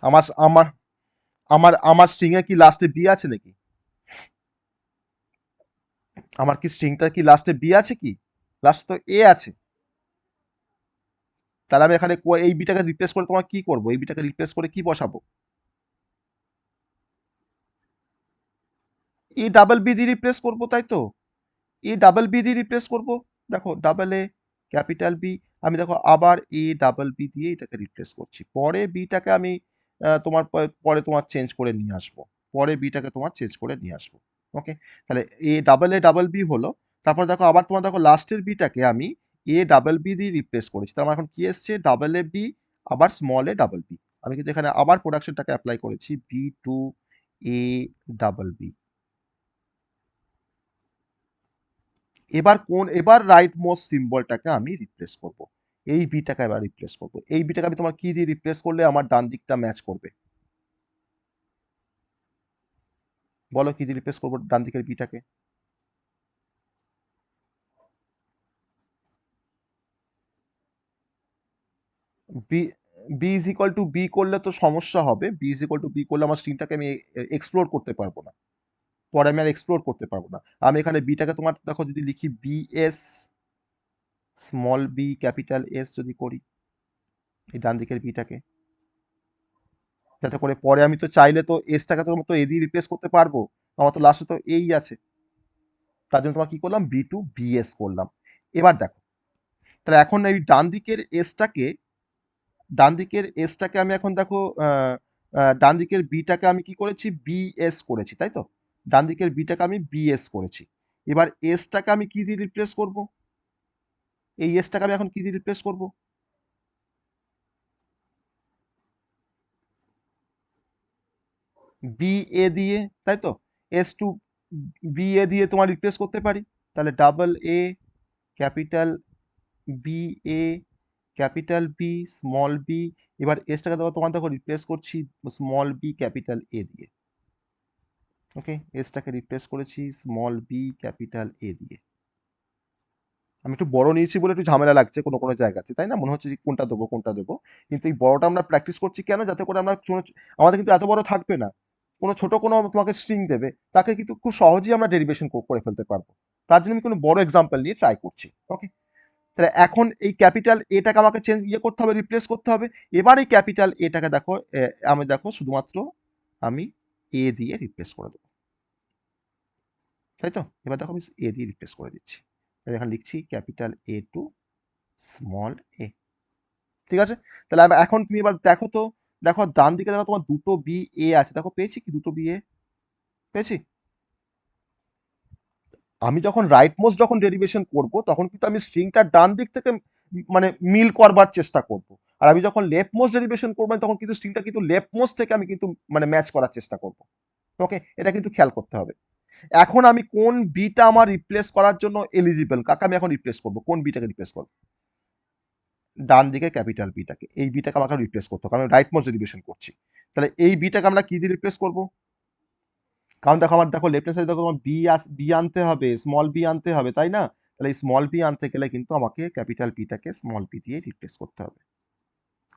আমার আমার আমার স্ট্রিং এ কি লাস্টে বি আছে নাকি? আমার কি স্ট্রিংটার কি লাস্টে বি আছে কি? লাস্ট তো এ আছে। তাহলে আমি এখানে এই বিটাকে রিপ্লেস করে তোমার কি করব? এই বিটাকে রিপ্লেস করে কি বসাবো? ই ডাবল বি দিয়ে রিপ্লেস করবো, তাই তো। ই ডাবল বি দিয়ে রিপ্লেস করব। দেখো ডাবল এ ক্যাপিটাল বি, আমি দেখো আবার এ ডাবল বি দিয়ে এটাকে রিপ্লেস করছি। পরে বিটাকে আমি তোমার পরে তোমার চেঞ্জ করে নিয়ে আসবো, পরে বিটাকে তোমার চেঞ্জ করে নিয়ে আসবো। ওকে, তাহলে এ ডাবল বি হলো। তারপর দেখো আবার তোমার দেখো লাস্টের বিটাকে আমি এ ডাবল বি দিয়ে রিপ্লেস করেছি, তার মানে এখন কি এসছে, ডাবল এ বি আবার স্মল এ ডাবল বি। আমি কিন্তু এখানে আবার প্রোডাকশনটাকে অ্যাপ্লাই করেছি, B to A double B. এবার রাইট মোস্ট সিম্বলটাকে আমি রিপ্লেস করব, এই বিটাকে এবার রিপ্লেস করব। এই বিটাকে আমি তোমার কি দিয়ে রিপ্লেস করলে আমার ডান দিকটা ম্যাচ করবে? বলো কি দিয়ে রিপ্লেস করবো ডান দিকের বিটাকে? B B is equal to B করলে তো সমস্যা হবে, B is equal to B করলে আমার স্ট্রিংটাকে আমি এক্সপ্লোর করতে পারবো না, পরে আমি আর এক্সপ্লোর করতে পারবো না। আমি এখানে বিটাকে তোমার দেখো যদি লিখি B S small B capital S যদি করি এই ডান দিকের বিটাকে, যাতে করে পরে আমি তো চাইলে তো এসটাকে তো এ দিয়ে রিপ্লেস করতে পারবো, আমার তো লাস্টে তো এই আছে। তার জন্য তোমার কি করলাম, বি টু বিএস করলাম। এবার দেখো, তাহলে এখন এই ডান দিকের এসটাকে আমি এখন দেখো ডান দিকের বিটাকে আমি কি করেছি, বিএস করেছি, তাই তো। ডান দিকের বিটাকে আমি বিএস করেছি। এবার এসটাকে আমি কি দিয়ে রিপ্লেস করব? এই এসটাকে আমি এখন কি দিয়ে রিপ্লেস করব? বি এ দিয়ে, তাই তো। এস টু বি এ দিয়ে তোমার রিপ্লেস করতে পারি। তাহলে double A capital B A capital B small B. এবার এসটাকে দেখো তোমার দেখো রিপ্লেস করছি স্মল বি ক্যাপিটাল এ দিয়ে। ওকে, এসটাকে রিপ্লেস করেছি স্মল বি ক্যাপিটাল এ দিয়ে। আমি একটু বড় নিয়েছি বলে একটু ঝামেলা লাগছে কোনো কোনো জায়গাতে, তাই না, মনে হচ্ছে যে কোনটা দেবো। কিন্তু এই বড়টা আমরা প্র্যাকটিস করছি কেন, যাতে করে আমরা আমাদের কিন্তু এত বড় থাকবে না, কোনো ছোট কোনো তোমাকে স্ট্রিং দেবে, তাকে কিন্তু খুব সহজেই আমরা ডেরিভেশন করে ফেলতে পারবো। তার জন্য আমি কোনো বড় এক্সাম্পল নিয়ে ট্রাই করছি। ওকে, তাহলে এখন এই ক্যাপিটাল এটাকে আমাকে করতে হবে, রিপ্লেস করতে হবে। এবার এই ক্যাপিটাল এটাকে দেখো, আমি দেখো শুধুমাত্র আমি এ দিয়ে রিপ্লেস করে দেবো, তাই তো? এবার দেখো আমি এ দিয়ে রিপ্লেস করে দিচ্ছি। এখানে লিখছি ক্যাপিটাল এ টু স্মল এ। ঠিক আছে, তাহলে এখন তুমি এবার দেখো তো, দেখো ডান দিকে দেখো তোমার দুটো বি এ আছে, দেখো পেয়েছি কি দুটো বি এ পেয়েছি? আমি যখন রাইট মোস্ট যখন ডেরিভেশন করব তখন কিন্তু আমি স্ট্রিংটার ডান দিক থেকে মানে মিল করবার চেষ্টা করব। আর আমি যখন লেফট মোস্ট ডেরিভেশন করবো তখন কিন্তু স্ট্রিংটা কিন্তু লেফট মোস্ট থেকে আমি কিন্তু মানে ম্যাচ করার চেষ্টা করব। ওকে, এটা কিন্তু খেয়াল করতে হবে। এখন আমি কোন বিটা আমার রিপ্লেস করার জন্য এলিজিবল, কাকে আমি এখন রিপ্লেস করব, কোন বিটাকে রিপ্লেস করব? ডান দিকে ক্যাপিটাল বিটাকে, এই বিটাকে আমাকে রিপ্লেস করতে হবে, কারণ রাইট মোস্ট ডেরিভেশন করছি। তাহলে এই বিটাকে আমরা কি দিয়ে রিপ্লেস করব? কারণ দেখো আমার দেখো লেফট হ্যান্ড সাইডে দেখো আমার বি আনতে হবে, স্মল বি আনতে হবে, তাই না? তাহলে এই স্মল বি আনতে গেলে কিন্তু আমাকে ক্যাপিটাল বিটাকে স্মল বি দিয়ে রিপ্লেস করতে হবে।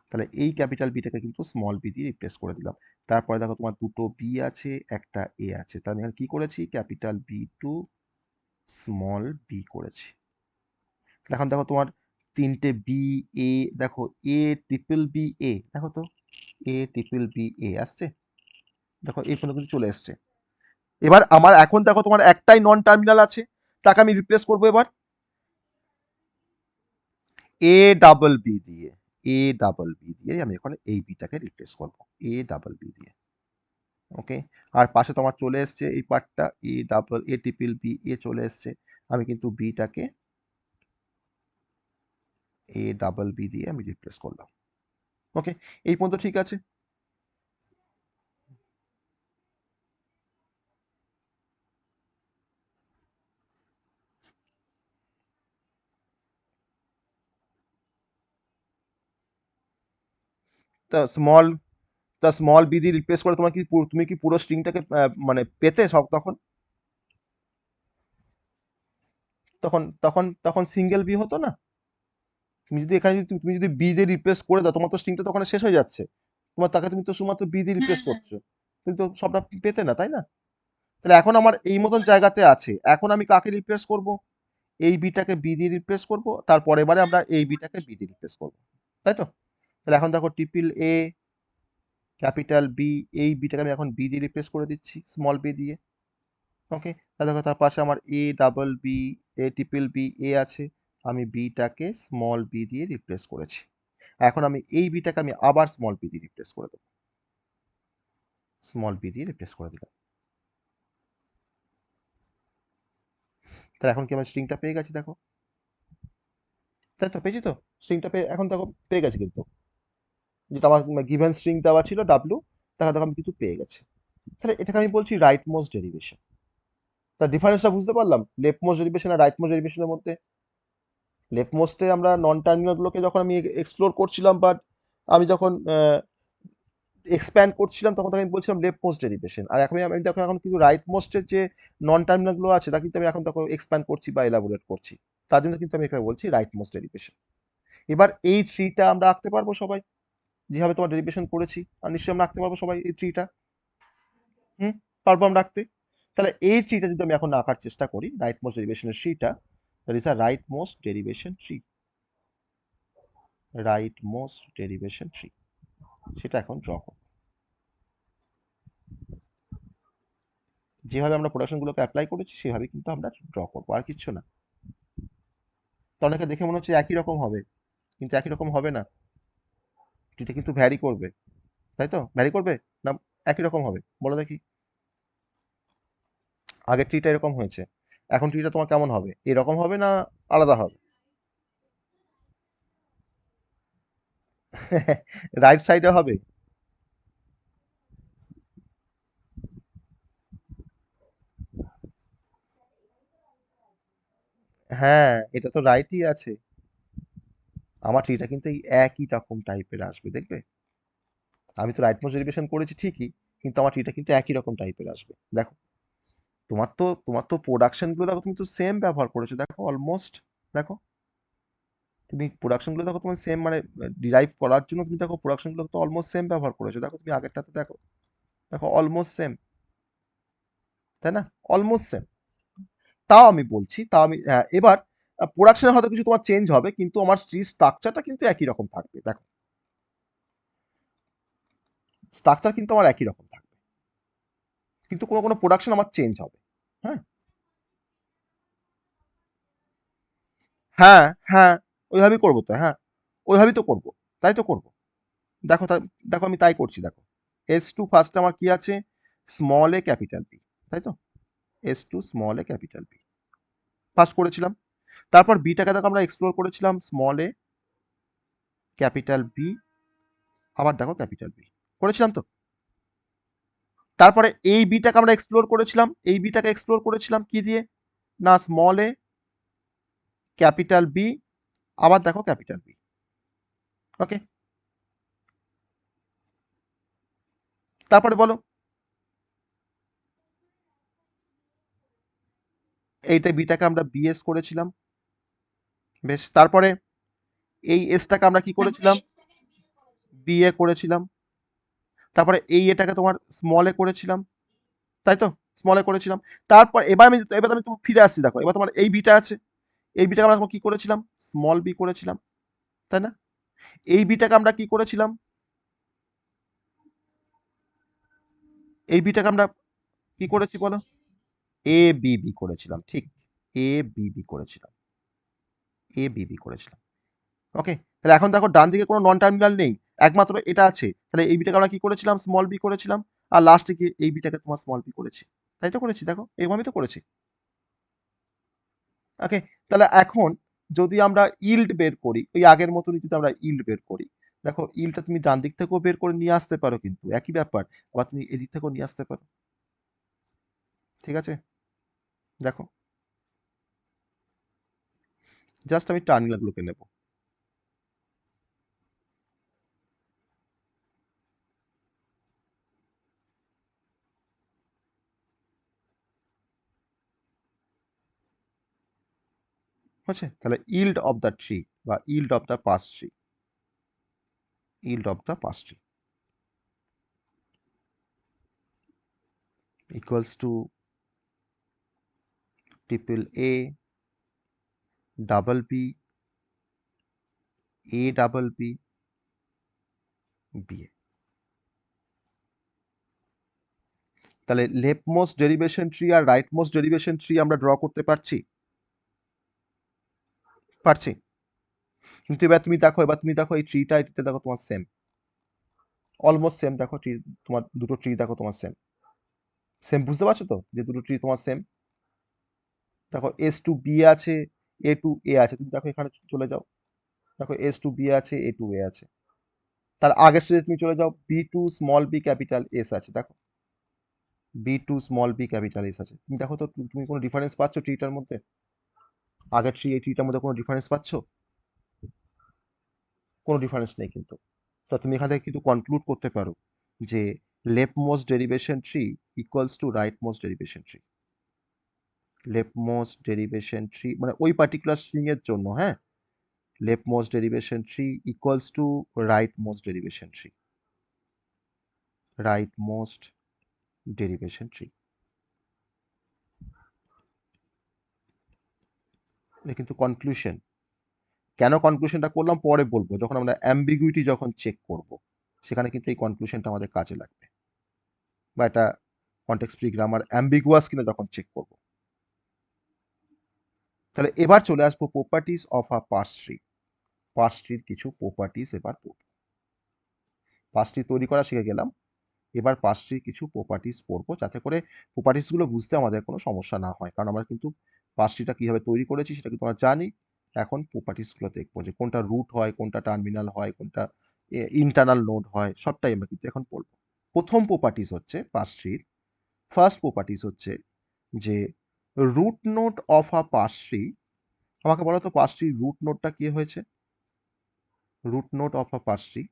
তাহলে এই ক্যাপিটাল বিটাকে কিন্তু স্মল বি দিয়ে রিপ্লেস করে দিলাম। তারপরে দেখো তোমার দুটো বি আছে, একটা এ আছে, তাহলে আমি কি করেছি, capital B to small B করেছি। এখন দেখো তোমার তিনটে বি এ, দেখো এ ট্রিপল বি এ, দেখো তো এ ট্রিপল বি এ আসছে, দেখো এই পর্যন্ত কিন্তু চলে এসছে। এবার আমার এখন দেখো তোমার একটাই নন টার্মিনাল আছে, তাকে আমি রিপ্লেস করবো এবার এ ডাবল বি দিয়ে, এ ডাবল বি দিয়ে আমি এখন এই বিটাকে রিপ্লেস করবো এ ডাবল বি দিয়ে। ওকে, আর পাশে তোমার চলে এসছে এই পার্টটা, এ ট্রিপল বি এ চলে এসছে, আমি কিন্তু বিটাকে এ ডাবল বি দিয়ে আমি রিপ্লেস করলাম। ওকে, এই পর্যন্ত ঠিক আছে। তা স্মল বি দিয়ে রিপ্লেস করে তোমার কি তুমি কি পুরো স্ট্রিংটাকে মানে পেতে সব তখন, তখন তখন তখন সিঙ্গেল বি হতো না? তুমি যদি এখানে তুমি যদি বি দিয়ে রিপ্লেস করে দাও, তোমার তো স্ট্রিংটা তখন শেষ হয়ে যাচ্ছে। তুমি তো শুধুমাত্র বি দিয়ে রিপ্লেস করছো, তুমি তো সবটা পেতে না, তাই না? তাহলে এখন আমার এই মতন জায়গাতে আছে, এখন আমি কাকে রিপ্লেস করব? এই বিটাকে বি দিয়ে রিপ্লেস করব, তারপরে এবারে আমরা এই বিটাকে বি দিয়ে রিপ্লেস করব, তাই তো? তাহলে এখন দেখো ট্রিপল এ ক্যাপিটাল বি, এই বিটাকে আমি এখন বি দিয়ে রিপ্লেস করে দিচ্ছি স্মল বি দিয়ে। ওকে, তাহলে দেখো তার পাশে আমার A double B, A triple B A আছে, আমি বিটাকে স্মল বি দিয়ে রিপ্লেস করেছি। এখন আমি এই বিটাকে আমি আবার স্মল বি দিয়ে রিপ্লেস করে দেবো, স্মল বি দিয়ে রিপ্লেস করে দিলাম। তাহলে এখন কি আমার স্ট্রিংটা পেয়ে গেছি দেখো, তাই তো? পেয়েছি তো স্ট্রিংটা পেয়ে, এখন দেখো পেয়ে গেছি কিন্তু, যেটা আমার গিভেন স্ট্রিং দেওয়া ছিল ডাব্লু, তাহলে দেখো আমি কিছু পেয়ে গেছি। তাহলে এটাকে আমি বলছি রাইট মোস্ট ডেরিভেশন। তার ডিফারেন্সটা বুঝতে পারলাম লেফট মোস্ট ডেরিভেশন আর রাইট মোস্ট ডেরিভেশনের মধ্যে। লেফট মোস্টে আমরা নন টার্মিনালগুলোকে যখন আমি এক্সপ্লোর করছিলাম, বাট আমি যখন এক্সপ্যান্ড করছিলাম তখন তাকে আমি বলছিলাম লেফট মোস্ট ডেরিভেশন। আর এখন আমি দেখো এখন কিন্তু রাইট মোস্টের যে নন টার্মিনালগুলো আছে তা কিন্তু আমি এখন দেখো এক্সপ্যান্ড করছি বা এলাবোরেট করছি, তার জন্য কিন্তু আমি এখানে বলছি রাইট মোস্ট ডেরিভেশন। এবার এই ট্রিটা আমরা আঁকতে পারবো সবাই, যেভাবে তোমার ডেরিভেশন করেছি, আর নিশ্চয়ই আমরা আঁকতে পারবো সবাই এই ট্রিটা। হুম, পারবো আমরা আঁকতে। তাহলে এই ট্রিটা যদি আমি এখন আঁকার চেষ্টা করি, রাইট মোস্ট ডেরিভেশনের ট্রিটা, that is a right most derivation tree, right most derivation tree, সেটা এখন ড্র করব। যেভাবে আমরা প্রোডাকশনগুলোকে অ্যাপ্লাই করেছি সেভাবে কিন্তু আমরা ড্র করবো, আর কিচ্ছু না। তো অনেকে দেখে মনে হচ্ছে একই রকম হবে, কিন্তু একই রকম হবে না, ট্রিটা কিন্তু ভ্যারি করবে, তাই তো? ভ্যারি করবে না একই রকম হবে, বলো দেখি। আগের ট্রিটা এরকম হয়েছে, এখন ট্রিটা তোমার কেমন হবে, এরকম হবে না আলাদা হবে? রাইট সাইডে হবে। হ্যাঁ, এটা তো রাইটই আছে। আমার ট্রিটা কিন্তু এই একই রকম টাইপের আসবে, দেখবে? আমি তো রাইট মোস্ট ডেরিভেশন করেছি ঠিকই, কিন্তু আমার ট্রিটা কিন্তু একই রকম টাইপের আসবে, দেখো। তোমার তো প্রোডাকশন গুলো দেখো, তুমি তো সেম ব্যবহার করেছো, দেখো অলমোস্ট। দেখো তুমি প্রোডাকশন গুলো দেখো, তুমি সেম মানে ডিরাইভ করার জন্য তুমি দেখো প্রোডাকশন গুলো তো অলমোস্ট সেম ব্যবহার করেছো, দেখো তুমি আগেরটাতে দেখো। দেখো অলমোস্ট সেম, তাই না? Almost same. তাও আমি বলছি, তাও আমি এবার প্রোডাকশনে হয়তো কিছু তোমার চেঞ্জ হবে, কিন্তু আমার স্ট্রাকচারটা কিন্তু একই রকম থাকবে। দেখো স্ট্রাকচার কিন্তু আমার একই রকম থাকবে, কিন্তু কোনো কোনো প্রোডাকশন আমার চেঞ্জ হবে। হ্যাঁ, হ্যাঁ, হ্যাঁ, ওইভাবেই করবো তো, হ্যাঁ, ওইভাবেই তো করবো, তাই তো করবো। দেখো দেখো আমি তাই করছি, দেখো S2 ফার্স্ট আমার কি আছে, স্মল এ ক্যাপিটাল বি, তাই তো, S2 small A capital B first করেছিলাম। তারপর বিটাকে দেখো আমরা এক্সপ্লোর করেছিলাম, স্মল এ ক্যাপিটাল বি, আবার দেখো ক্যাপিটাল বি করেছিলাম তো। তারপরে এই বিটাকে আমরা এক্সপ্লোর করেছিলাম, এই বিটাকে এক্সপ্লোর করেছিলাম কি দিয়ে, না স্মল এ ক্যাপিটাল বি, আবার দেখো ক্যাপিটাল বি। ওকে, তারপরে বলো, এইটা বিটাকে আমরা বিএস করেছিলাম, বেশ। তারপরে এই এসটাকে আমরা কি করেছিলাম, বিএ করেছিলাম। তারপরে এই এটাকে তোমার স্মল এ করেছিলাম, তাই তো, স্মল এ করেছিলাম। তারপর এবার আমি তোমার ফিরে আসছি, দেখো এবার তোমার এই বিটা আছে, এই বিটাকে আমরা কি করেছিলাম, স্মল বি করেছিলাম, তাই না? এই বিটাকে আমরা কি করেছিলাম, এই বিটাকে আমরা কি করেছি বলো, এ বি বি করেছিলাম, ঠিক, এ বি বি করেছিলাম, এ বি বি করেছিলাম। ওকে, তাহলে এখন দেখো ডান দিকে কোনো নন টার্মিনাল নেই, একমাত্র এটা আছে, তাহলে এই বিটাকে আমরা কি করেছিলাম, স্মল বি করেছিলাম, আর লাস্টে কি এই বিটাকে তোমার স্মল বি করেছি, তাই তো করেছি, দেখো এইভাবেই তো করেছি। ওকে, তাহলে এখন যদি আমরা ইল্ড বের করি, ওই আগের মতনই যদি আমরা ইল্ড বের করি, দেখো ইল্ডটা তুমি ডান দিক থেকেও বের করে নিয়ে আসতে পারো, কিন্তু একই ব্যাপার, আবার তুমি এদিক থেকেও নিয়ে আসতে পারো, ঠিক আছে? দেখো জাস্ট আমি টার্মিনালগুলোকে নেব। হচ্ছে, তাহলে ইল্ড অফ দ্য ট্রি বা yield of the parse tree, yield of the parse tree equals to triple A double B, A double B, B. তাহলে লেফট মোস্ট ডেরিভেশন ট্রি আর রাইট মোস্ট ডেরিভেশন ট্রি আমরা draw করতে পারছি, পারছি। কিন্তু এবার তুমি দেখো, এবার তুমি দেখো এই ট্রিটা, এটাতে দেখো তোমার সেম, অলমোস্ট সেম। দেখো ট্রি, তোমার দুটো ট্রি দেখো তোমার সেম, সেম, বুঝতে পারছো তো যে দুটো ট্রি তোমার সেম। দেখো S2 B আছে, A2 A আছে, তুমি দেখো এখানে চলে যাও, দেখো S2 B আছে, A2 A আছে। তার আগের স্টেজে তুমি চলে যাও, B2 small B capital S আছে, দেখো B2 small B capital S আছে। তুমি দেখো তো তুমি কোনো ডিফারেন্স পাচ্ছ ট্রিটার মধ্যে, আগের ট্রি এই ট্রিটার মধ্যে কোনো ডিফারেন্স পাচ্ছ? কোনো ডিফারেন্স নেই কিন্তু। তো তুমি এখান থেকে কিন্তু কনক্লুড করতে পারো যে left most derivation tree equals two right most derivation tree. Left most derivation tree মানে ওই পার্টিকুলার স্ট্রিং এর জন্য, হ্যাঁ, left most derivation tree equals two right most derivation tree, right most derivation tree. এটা কিন্তু কনক্লুশন। কেন কনক্লুশনটা করলাম পরে বলবো, যখন আমরা অ্যাম্বিগুইটি যখন চেক করব, সেখানে কিন্তু এই কনক্লুশনটা আমাদের কাজে লাগবে, বা এটা কনটেক্সট ফ্রি গ্রামার অ্যাম্বিগুয়াস কিনা যখন চেক করব। তাহলে এবার চলে আসবো properties of a parse tree. Parse ট্রির কিছু প্রপার্টিস এবার পড়ব। পার্স ট্রি তৈরি করা শিখে গেলাম, এবার পার্স ট্রির কিছু প্রপার্টিস পড়বো, যাতে করে প্রপার্টিসগুলো বুঝতে আমাদের কোনো সমস্যা না হয়, কারণ আমরা কিন্তু পার্স ট্রিটা কীভাবে তৈরি করেছি সেটা কিন্তু আমরা জানি। এখন প্রপার্টিসগুলো দেখবো যে কোনটা রুট হয়, কোনটা টার্মিনাল হয়, কোনটা ইন্টারনাল নোড হয়, সবটাই আমরা কিন্তু এখন পড়বো। প্রথম প্রপার্টিস হচ্ছে পার্স ট্রির, ফার্স্ট প্রপার্টিস হচ্ছে যে root node of a parse tree. আমাকে বলো তো পার্স ট্রির রুট নোডটা কি হয়েছে, root node of a parse tree.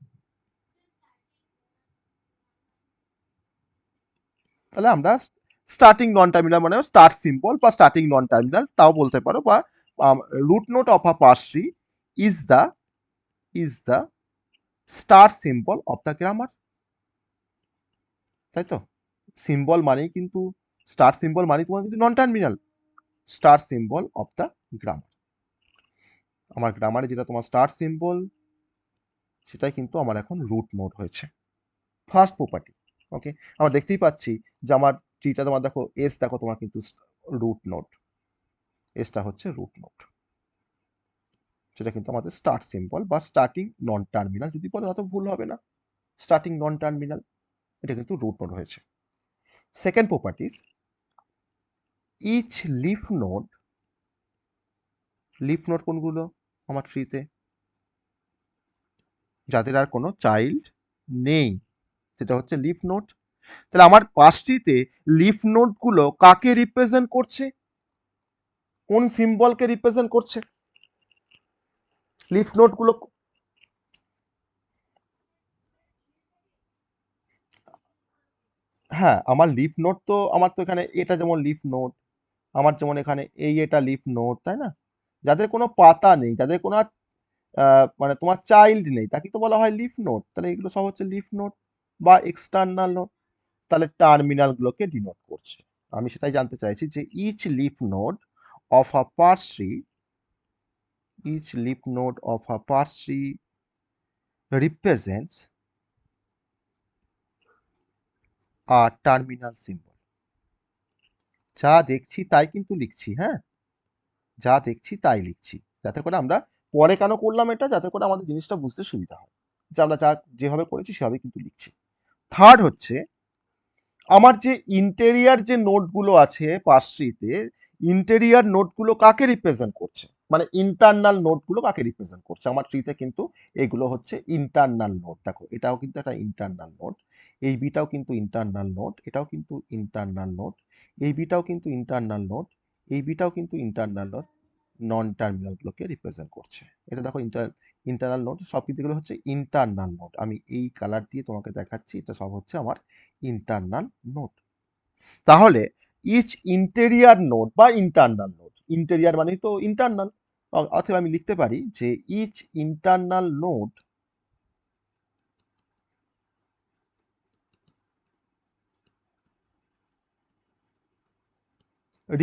তাহলে আমরা স্টার্টিং নন টার্মিনাল মানে স্টার্ট সিম্বল বা স্টার্টিং নন টার্মিনাল তাও বলতে পারো, বা root node of a parse tree is the is the start symbol of the grammar. তাই তো? সিম্বল মানেই কিন্তু, স্টার সিম্বল মানেই তোমার কিন্তু non terminal, star symbol of the grammar. আমার গ্রামারে যেটা তোমার স্টার সিম্বল, সেটাই কিন্তু আমার এখন রুট নোড হয়েছে, ফার্স্ট প্রপার্টি। ওকে, আমরা দেখতেই পাচ্ছি যে আমার ট্রিটা তোমার দেখো এস, দেখো তোমার কিন্তু রুট নোড, এসটা হচ্ছে রুট নোড, সেটা কিন্তু আমাদের স্টার্ট সিম্বল বা স্টার্টিং নন টার্মিনাল যদি বলো অত ভুল হবে না, স্টার্টিং নন টার্মিনাল, এটা কিন্তু রুট নোড হয়েছে। Second properties, each leaf node, leaf node কোনগুলো আমার ট্রিতে? যাদের আর কোনো চাইল্ড নেই, সেটা হচ্ছে লিফ নোড। তাহলে আমার পাঁচটিতে লিফ নোডগুলো কাকে রিপ্রেজেন্ট করছে, কোন সিম্বলকে রিপ্রেজেন্ট করছে লিফ নোডগুলো? হ্যাঁ, আমার লিফ নোড তো, আমার তো এখানে এটা যেমন লিফ নোড, আমার যেমন এখানে এই এটা লিফ নোড, তাই না? যাদের কোনো পাতা নেই, যাদের কোনো মানে তোমার চাইল্ড নেই, তাকে তো বলা হয় লিফ নোড। তাহলে এগুলো সব হচ্ছে লিফ নোড বা এক্সটার্নাল নোড, তাহলে টার্মিনাল গুলোকে ডিনোট করছে। আমি সেটাই জানতে চাইছি যে each leaf node of a parse tree, each leaf node of a parse tree represents a terminal symbol. যা দেখছি তাই কিন্তু লিখছি, হ্যাঁ, যা দেখছি তাই লিখছি, যাতে করে আমরা পরে কেন করলাম এটা, যাতে করে আমাদের জিনিসটা বুঝতে সুবিধা হয়, যে আমরা যা যেভাবে করেছি সেভাবে কিন্তু লিখছি। থার্ড হচ্ছে, আমার যে ইন্টেরিয়ার যে নোটগুলো আছে পার্সট্রিতে, ইন্টেরিয়ার নোটগুলো কাকে রিপ্রেজেন্ট করছে, মানে ইন্টারনাল নোটগুলো কাকে রিপ্রেজেন্ট করছে আমার ট্রিতে? কিন্তু এগুলো হচ্ছে ইন্টারনাল নোট। দেখো এটাও কিন্তু একটা ইন্টারনাল নোট, এই বিটাও কিন্তু ইন্টারনাল নোট, এটাও কিন্তু ইন্টারনাল নোট, এই বিটাও কিন্তু ইন্টারনাল নোট, এই বিটাও কিন্তু ইন্টারনাল নোট, নন টার্মিনালগুলোকে রিপ্রেজেন্ট করছে। এটা দেখো ইন্টারনাল নোট, সব কিন্তু এগুলো হচ্ছে ইন্টারনাল নোট। আমি এই কালার দিয়ে তোমাকে দেখাচ্ছি, এটা সব হচ্ছে আমার ইন্টারনাল নোট। তাহলে ইচ ইন্টেরিয়ার নোট বা ইন্টারনাল নোট, ইন্টেরিয়ার মানেই তো ইন্টারনাল, অথবা আমি লিখতে পারি যে each internal node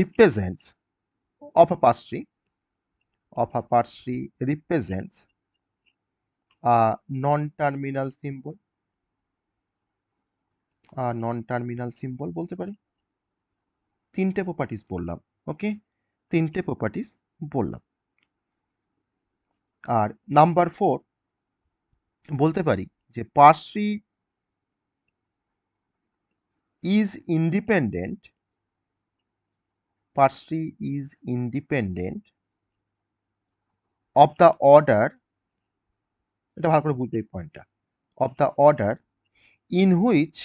represents of a pass tree, of a pass tree represents a non-terminal symbol, a non-terminal symbol বলতে পারি। তিনটে প্রপার্টিস বললাম, ওকে, তিনটে প্রপার্টিস বললাম। আর নাম্বার 4 বলতে পারি যে pass tree is independent, pass tree is independent of the order, এটা ভালো করে বুঝবে এই পয়েন্টটা, of the order in which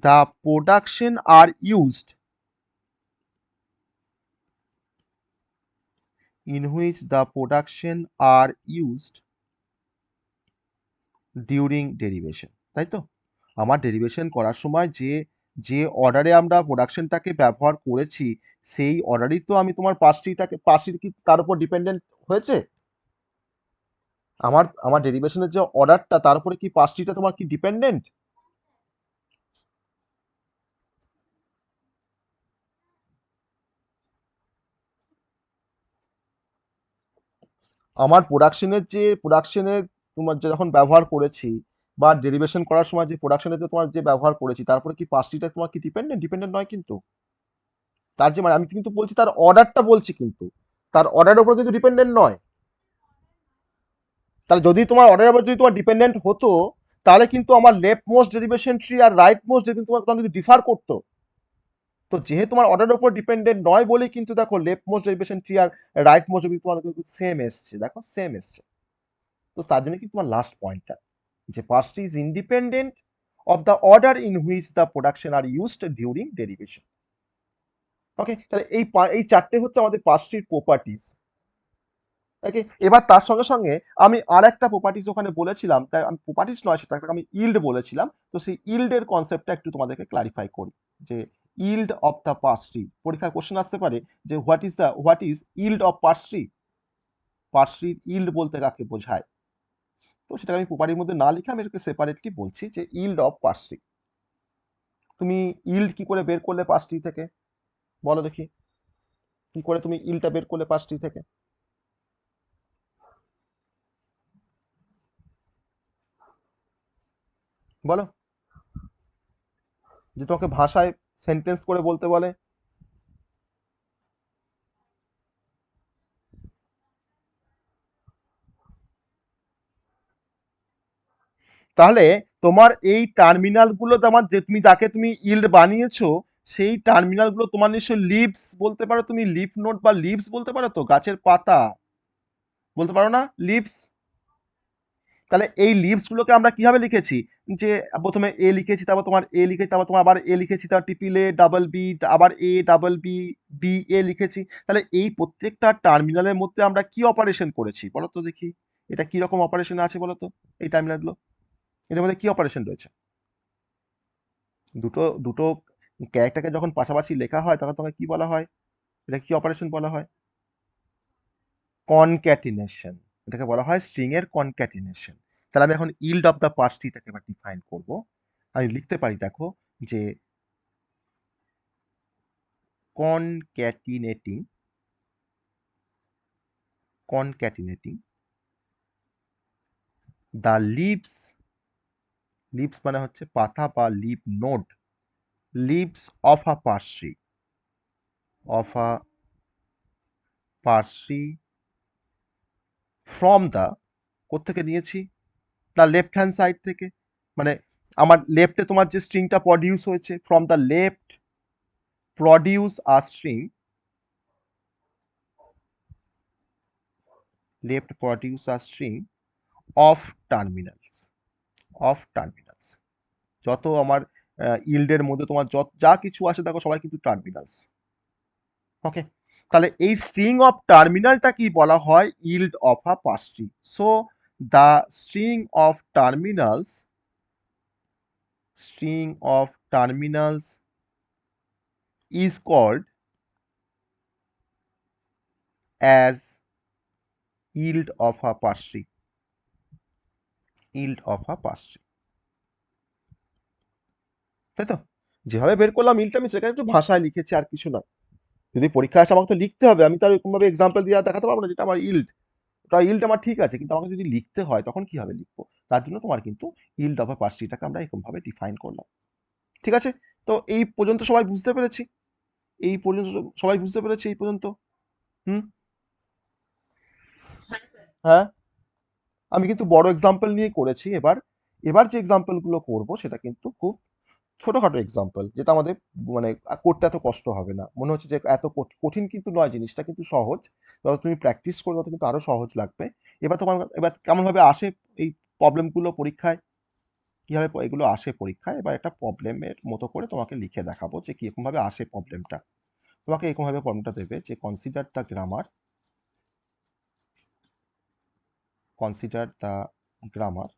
the production are used, in which the production are used during derivation, তাই তো? আমার ডেরিভেশন করার সময় যে যে অর্ডারে আমরা প্রোডাকশনটাকে ব্যবহার করেছি, সেই অর্ডারই তো আমি তোমার পাঁচটিটাকে, পাঁচটি কি তার উপর ডিপেন্ডেন্ট হয়েছে? আমার আমার ডেরিভেশনের যে অর্ডারটা, তার উপরে কি পাঁচটিটা তোমার কি ডিপেন্ডেন্ট? আমার প্রোডাকশনের তোমার যে যখন ব্যবহার করেছি, বা ডেরিভেশন করার সময় যে প্রোডাকশনের যে তোমার যে ব্যবহার করেছি, তারপরে কি পাঁচটিটা তোমার কি ডিপেন্ডেন্ট? ডিপেন্ডেন্ট নয় কিন্তু। তার যে মানে আমি কিন্তু বলছি তার অর্ডারটা বলছি, কিন্তু তার অর্ডারের উপর কিন্তু ডিপেন্ডেন্ট নয়। তাহলে যদি তোমার অর্ডারের উপর যদি তোমার ডিপেন্ডেন্ট হতো, তাহলে কিন্তু আমার লেফট মোস্ট ডেরিভেশন ট্রি আর রাইট মোস্ট ডেরিভেশন তোমার কিন্তু ডিফার করতো। তো যেহেতু তোমার অর্ডারের উপর ডিপেন্ডেন্ট নয় বলেই কিন্তু দেখো লেফট মোস্ট ডেরিভেশন ট্রি আর রাইট মোস্ট ডেরিভেশন তোমার কিন্তু সেম এসছে, দেখো সেম এসছে। তো তার জন্য কিন্তু তোমার লাস্ট পয়েন্টটা, যে পাঁচটি is independent of the order in which the production are used during derivation. Okay, তাহলে এই চারটে হচ্ছে আমাদের পাঁচটির প্রপার্টিজ। ওকে, এবার তার সঙ্গে সঙ্গে আমি আর একটা প্রপার্টিজ ওখানে বলেছিলাম, তাই আমি প্রপার্টিজ নয়, সেটাকে আমি ইল্ড বলেছিলাম। তো সেই ইল্ডের কনসেপ্টটা একটু তোমাদেরকে ক্লারিফাই করি, যে yield of the parse tree, পরীক্ষায় কোশ্চেন আসতে পারে যে what is yield of parse tree, parse ট্রির ইল্ড বলতে কাকে বোঝায়? তো সেটাকে আমি প্রপারির মধ্যে না লিখে আমি এটাকে সেপারেটলি বলছি যে ইল্ড অফ পার্স ট্রি। তুমি ইল্ড কি করে বের করলে পার্স ট্রি থেকে, বলো দেখি, কি করে তুমি ইল্ডটা বের করলে পার্স ট্রি থেকে? বলো, যে তোমাকে ভাষায় সেন্টেন্স করে বলতে বলে। তাহলে তোমার এই টার্মিনাল গুলো, তোমার যে তুমি যাকে তুমি ইল্ড বানিয়েছো, সেই টার্মিনাল গুলো তোমার নিশ্চয় লিভস বলতে পারো, তুমি লিফ নোট বা লিভস বলতে পারো, তো গাছের পাতা বলতে পারো না, লিভস? তাহলে এই লিভস গুলোকে আমরা কিভাবে লিখেছি, যে প্রথমে এ লিখেছি, তারপর তোমার এ লিখেছি, তারপর তোমার আবার এ লিখেছি, তারপর ট্রিপল এ ডাবল বি, আবার এ ডাবল বি, বি এ লিখেছি। তাহলে এই প্রত্যেকটা টার্মিনালের মধ্যে আমরা কি অপারেশন করেছি বলো তো দেখি? এটা কি রকম অপারেশন আছে বলো তো, এই টার্মিনালগুলো এদের মধ্যে কি অপারেশন রয়েছে? দুটো দুটো ক্যারেক্টারকে যখন পাশাপাশি লেখা হয় তখন তোমাকে কি বলা হয়? এটা কি অপারেশন বলা হয়? কনক্যাটিনেশন। এটাকে বলা হয় স্ট্রিং এর কনক্যাটিনেশন। তাহলে আমি এখন ইল্ড অফ দ্য পার্স ট্রিটাকে এবার ডিফাইন করব। আমি লিখতে পারি দেখো, যে concatenating, concatenating the leaves, leaves মানে হচ্ছে পাতা বা leaf node, leaves of a parse tree, of a parse tree from the, কোত্থেকে নিয়েছি, দ্য লেফট হ্যান্ড সাইড থেকে, মানে আমার লেফটে তোমার যে স্ট্রিংটা প্রডিউস হয়েছে, from the left produce a string, left produce a string of terminals, of terminals. যত আমার ইল্ডের মধ্যে তোমার যত যা কিছু আছে দেখো সবাই কিন্তু টার্মিনালস। ওকে, তাহলে এই স্ট্রিং অফ টার্মিনালটা কি বলা হয়? Yield of a parse tree. So the string of terminals, string of terminals is called as yield of a parse tree, yield of a parse tree। তাই তো, যেভাবে বের করলাম ইল্ডটা আমি সেখানে একটু ভাষায় লিখেছি, আর কিছু না। যদি পরীক্ষা আসে আমাকে তো লিখতে হবে, আমি তো আর এরকম ভাবে এক্সাম্পল দিয়ে দেখাতে পারবো না যেটা আমার ইল্ড, ওটা ইল্ড আমার ঠিক আছে, কিন্তু আমাকে যদি লিখতে হয় তখন কিভাবে লিখবো? তার জন্য তোমার কিন্তু ইল্ড অফ আ পার্স ট্রিটাকে আমরা এরকম ভাবে ডিফাইন করলাম। ঠিক আছে, তো এই পর্যন্ত সবাই বুঝতে পেরেছি? এই পর্যন্ত সবাই বুঝতে পেরেছি এই পর্যন্ত? হুম। হ্যাঁ, আমি কিন্তু বড় এক্সাম্পল নিয়ে করেছি। এবার এবার যে এক্সাম্পল গুলো করবো সেটা কিন্তু খুব ছোটখাটো এক্সাম্পল, যেটা আমাদের মানে করতে এত কষ্ট হবে না, মনে হচ্ছে যে এত কঠিন কিন্তু নয়, জিনিসটা কিন্তু সহজ। যত তুমি প্র্যাকটিস করবে তত কিন্তু আরো সহজ লাগবে। এবার তোমার এবার কেমন ভাবে আসে এই প্রবলেম গুলো পরীক্ষায়, কিভাবে এগুলো আসে পরীক্ষায়, এবার একটা প্রবলেমের মতো করে তোমাকে লিখে দেখাবো যে কিরকম ভাবে আসে প্রবলেমটা। তোমাকে এরকম ভাবে প্রবলেমটা দেবে যে consider the grammar, consider the grammar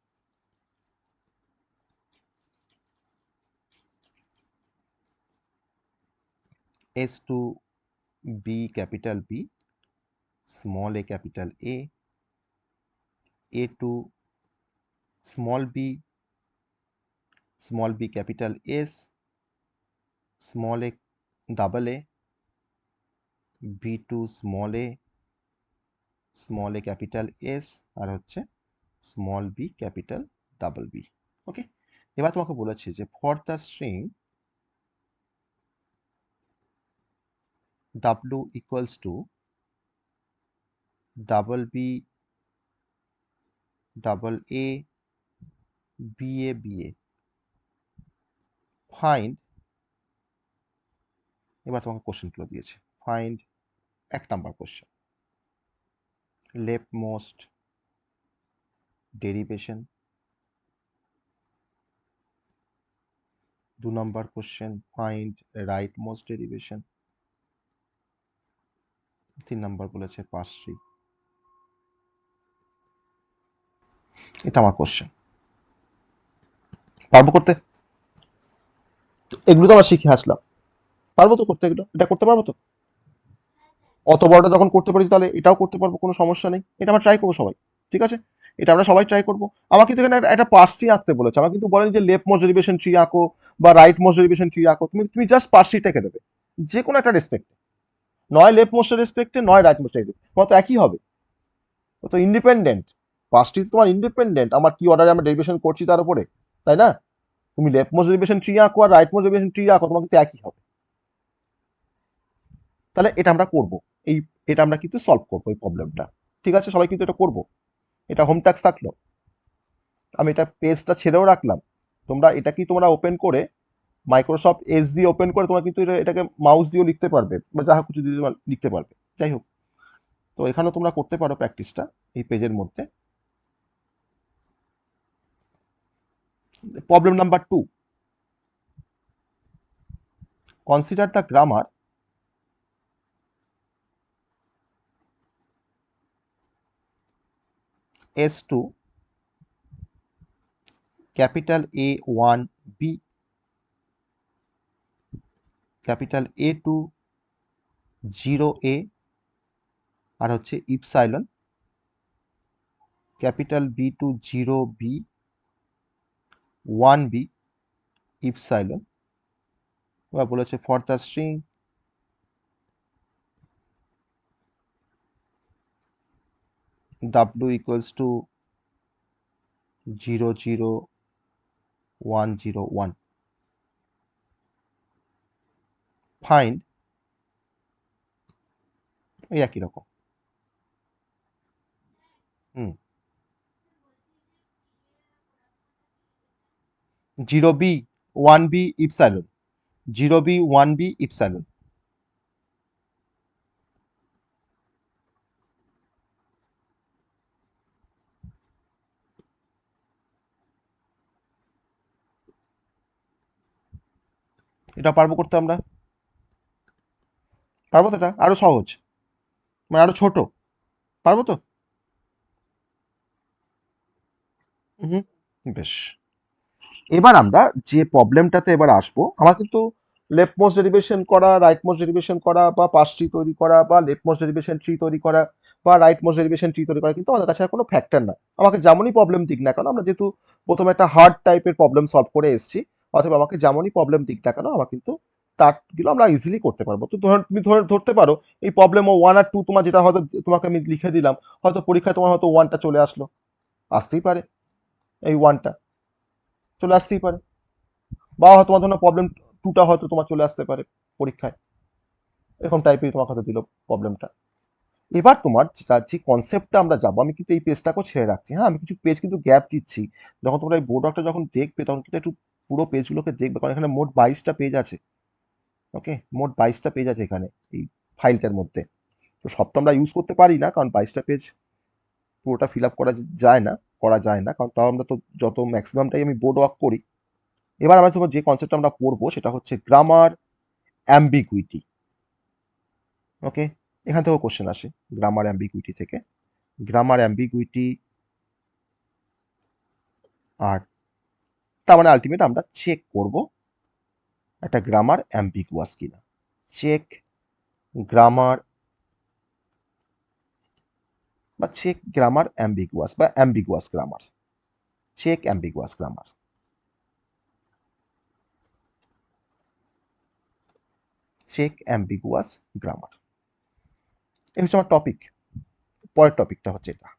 S to B capital B, small a capital A to small b capital S, small a double a, B to small a capital S, আর হচ্ছে small b capital double B। ওকে, এবার তোমাকে বলেছে যে for the string W equals to double B double A BA BA, find, এবার তোমাকে কোশ্চেনগুলো দিয়েছে, find 1 number question, leftmost derivation, 2 number question, find rightmost derivation, 3 number বলেছে পার্স ট্রি। এটা আমার কোশ্চেন, পারবো করতে? এগুলো তো আমরা শিখে আসলাম, পারবো তো করতে, এগুলো এটা করতে পারবো তো? অত বড়টা যখন করতে পারি তাহলে এটাও করতে পারবো, কোনো সমস্যা নেই। এটা আমরা ট্রাই করবো সবাই, ঠিক আছে? এটা আমরা সবাই ট্রাই করবো। আমাকে কিন্তু এখানে একটা পার্স ট্রি আঁকতে বলেছে, আমার কিন্তু বলেনি যে লেফট মোস্ট ডেরিভেশন ট্রি আঁকো বা রাইট মোস্ট ডেরিভেশন ট্রি আঁকো, তুমি তুমি জাস্ট পার্স ট্রিটা এঁকে দেবে যে কোনো একটা রেসপেক্টে, নয় লেফট মোস্টের রেসপেক্টে নয় রাইট মোস্টের রেসপেক্টে, তোমার তো একই হবে, ও তো ইন্ডিপেন্ডেন্ট, পার্স ট্রি তোমার ইন্ডিপেন্ডেন্ট আমার কি অর্ডারে আমরা ডেরিভেশন করছি তার উপরে, তাই না? তুমি লেফট মোস্ট ডেরিভেশন ট্রি আঁকো আর রাইট মোস্ট ডেরিভেশন ট্রি আঁকো, তোমার কিন্তু একই হবে। তাহলে এটা আমরা করব, এই এটা আমরা কিন্তু সলভ করবো এই প্রবলেমটা। ঠিক আছে, সবাই কিন্তু এটা করবো। এটা হোম ট্যাক্স থাকলো, আমি এটা পেজটা ছেড়েও রাখলাম, তোমরা এটা কি তোমরা ওপেন করে মাইক্রোসফট এজ দিয়ে ওপেন করে তোমরা কিন্তু এটাকে মাউস দিয়েও লিখতে পারবে বা যা কিছু দিয়ে লিখতে পারবে, যাই হোক। তো এখানেও তোমরা করতে পারো প্র্যাকটিসটা এই পেজের মধ্যে। Problem number 2, consider the grammar S2 capital A1 B capital A2 0A আর হচ্ছে epsilon capital B2 0B 1B epsilon. ওরা বলেছে for the string W equals to 00101 find, এই একই রকম। হুম, 0B 1B epsilon, 0B 1B epsilon. এটা পারবো করতে আমরা? পারবো তো? এটা আরো সহজ, মানে আরো ছোট, পারবো তো? হুম, বেশ। এবার আমরা যে প্রবলেমটাতে এবার আসবো, আমার কিন্তু লেফট মোস্ট ডেরিভেশন করা, রাইট মোস্ট ডেরিভেশন করা বা পাস ট্রি তৈরি করা বা লেফট মোস্ট ডেরিভেশন ট্রি তৈরি করা বা রাইট মোস্ট ডেরিভেশন ট্রি তৈরি করা কিন্তু আমাদের কাছে আর কোনো ফ্যাক্টর না। আমাকে যেমনই প্রবলেম দিক না কেন, আমরা যেহেতু প্রথমে একটা হার্ড টাইপের প্রবলেম সলভ করে এসেছি, অথবা আমাকে যেমনই প্রবলেম দিক না কেন আমার কিন্তু তারগুলো আমরা ইজিলি করতে পারবো। তো তুমি ধরতে পারো এই প্রবলেম 1 আর 2 তোমার যেটা হয়তো তোমাকে আমি লিখে দিলাম, হয়তো পরীক্ষায় তোমার হয়তো 1টা চলে আসলো, আসতেই পারে, এই 1টা চলে আসতেই পারে, বা হয়তো তোমার ধরো প্রবলেম 2টা হয়তো তোমার চলে আসতে পারে পরীক্ষায়, এরকম টাইপের তোমার হয়তো দিল প্রবলেমটা। এবার তোমার যে কনসেপ্টটা আমরা যাবো, আমি কিন্তু এই পেজটাকেও ছেড়ে রাখছি, হ্যাঁ আমি কিছু পেজ কিন্তু গ্যাপ দিচ্ছি, যখন তোমরা এই বোর্ড ওয়ার্কটা যখন দেখবে তখন কিন্তু একটু পুরো পেজগুলোকে দেখবে, কারণ এখানে মোট 22টা পেজ আছে। ওকে, মোট 22টা পেজ আছে এখানে এই ফাইলটার মধ্যে। তো সব তো আমরা ইউজ করতে পারি না, কারণ 22টা পেজ পুরোটা ফিল আপ করা যায় না, কারণ তাও আমরা তো যত ম্যাক্সিমামটাই আমি বোর্ড ওয়ার্ক করি। এবার আমরা তোমার যে কনসেপ্টটা আমরা পড়বো সেটা হচ্ছে গ্রামার অ্যাম্বিগুইটি। ওকে, এখান থেকেও কোশ্চেন আসে গ্রামার অ্যাম্বিগুইটি থেকে, গ্রামার অ্যাম্বিগুইটি। আর তার মানে আলটিমেট আমরা চেক করব একটা গ্রামার অ্যাম্বিগুয়াস কিনা। চেক গ্রামার বা চেক গ্রামার অ্যাম্বিগুয়াস বা ambiguous grammar, check ambiguous grammar, check ambiguous grammar. এই হচ্ছে আমার টপিক। পরের টপিকটা হচ্ছে এটা।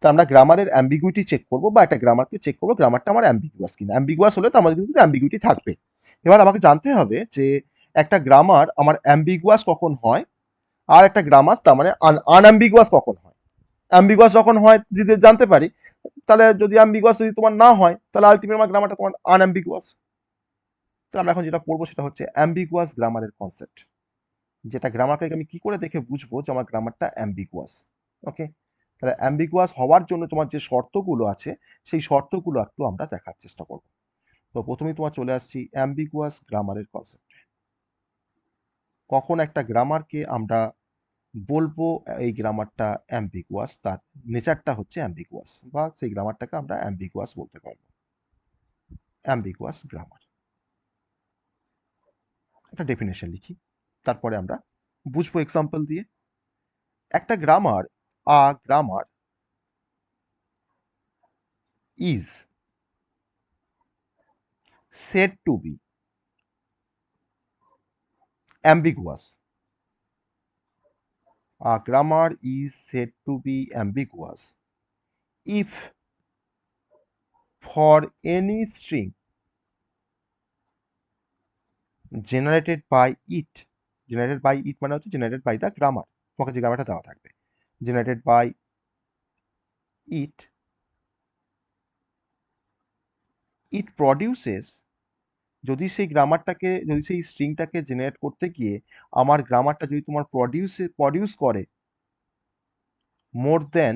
তো আমরা গ্রামারের অ্যাম্বিগুইটি চেক করবো বা একটা গ্রামারকে চেক করবো গ্রামারটা আমার অ্যাম্বিগুয়াস কিনা। অ্যাম্বিগুয়াস হলে তো আমাদের কিন্তু অ্যাম্বিগুইটি থাকবে। এবার আমাকে জানতে হবে যে একটা গ্রামার আমার অ্যাম্বিগুয়াস কখন হয় আর একটা গ্রামার তার মানে আনঅ্যাম্বিগুয়াস কখন হয়। অ্যাম্বিগুয়াস যখন হয় যদি জানতে পারি, তাহলে যদি অ্যাম্বিগুয়াস যদি তোমার না হয় তাহলে আলটিমেট আমার গ্রামারটা তোমার আনঅ্যাম্বিগুয়াস। তো আমরা এখন যেটা পড়বো সেটা হচ্ছে অ্যাম্বিগুয়াস গ্রামারের কনসেপ্ট, যেটা গ্রামারটাকে আমি কি করে দেখে বুঝবো যে আমার গ্রামারটা অ্যাম্বিগুয়াস। ওকে, তাহলে অ্যাম্বিগুয়াস হওয়ার জন্য তোমার যে শর্তগুলো আছে সেই শর্তগুলো একটু আমরা দেখার চেষ্টা করব। তো প্রথমেই তোমার চলে আসছি অ্যাম্বিগুয়াস গ্রামারের কনসেপ্ট। কখন একটা গ্রামারকে আমরা বলবো এই গ্রামারটা অ্যাম্বিগুয়াস, তার নেচারটা হচ্ছে অ্যাম্বিগুয়াস, বা সেই গ্রামারটাকে আমরা অ্যাম্বিগুয়াস বলতে পারবো। অ্যাম্বিগুয়াস গ্রামার একটা ডেফিনেশন লিখি, তারপরে আমরা বুঝবো এক্সাম্পল দিয়ে। একটা grammar, a grammar is said to be ambiguous. A grammar is said to be ambiguous if for any string generated by it, মানে হচ্ছে generated by the grammar, তোমাকে যে গ্রামারটা দেওয়া থাকবে, generated by it, it produces, যদি সেই গ্রামারটাকে, যদি সেই স্ট্রিংটাকে জেনারেট করতে গিয়ে আমার গ্রামারটা যদি তোমার প্রডিউস করে more than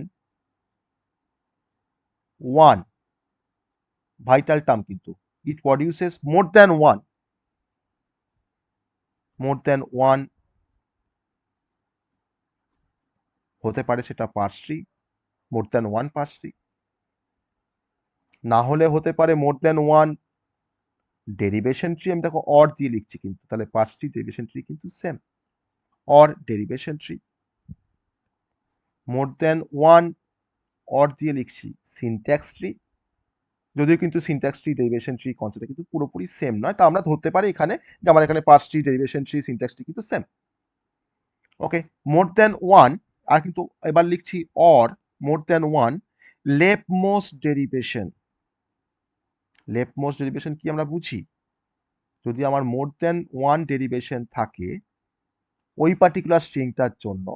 one, vital term কিন্তু, it produces more than one, হতে পারে সেটা parse tree, more than one parse tree, না হলে হতে পারে more than one derivation tree. আমি দেখো অর দিয়ে লিখছি কিন্তু, তাহলে পার্স ট্রি ডেরিভেশন ট্রি কিন্তু same, or derivation tree. More than one or দিয়ে লিখছি সিনট্যাক্স ট্রি, যদিও কিন্তু সিনট্যাক্স ট্রি ডেরিভেশন ট্রি কনসেপ্টটা কিন্তু পুরোপুরি সেম নয়, তা আমরা ধরতে পারি এখানে যে আমার এখানে parse tree derivation tree syntax tree কিন্তু same. Okay, more than one, আর কিন্তু এবার লিখছি or more than one leftmost derivation. Leftmost derivation কি আমরা বুঝি, যদি আমার মোর দেন ওয়ান ডেরিভেশন থাকে ওই পার্টিকুলার স্ট্রিংটার জন্য,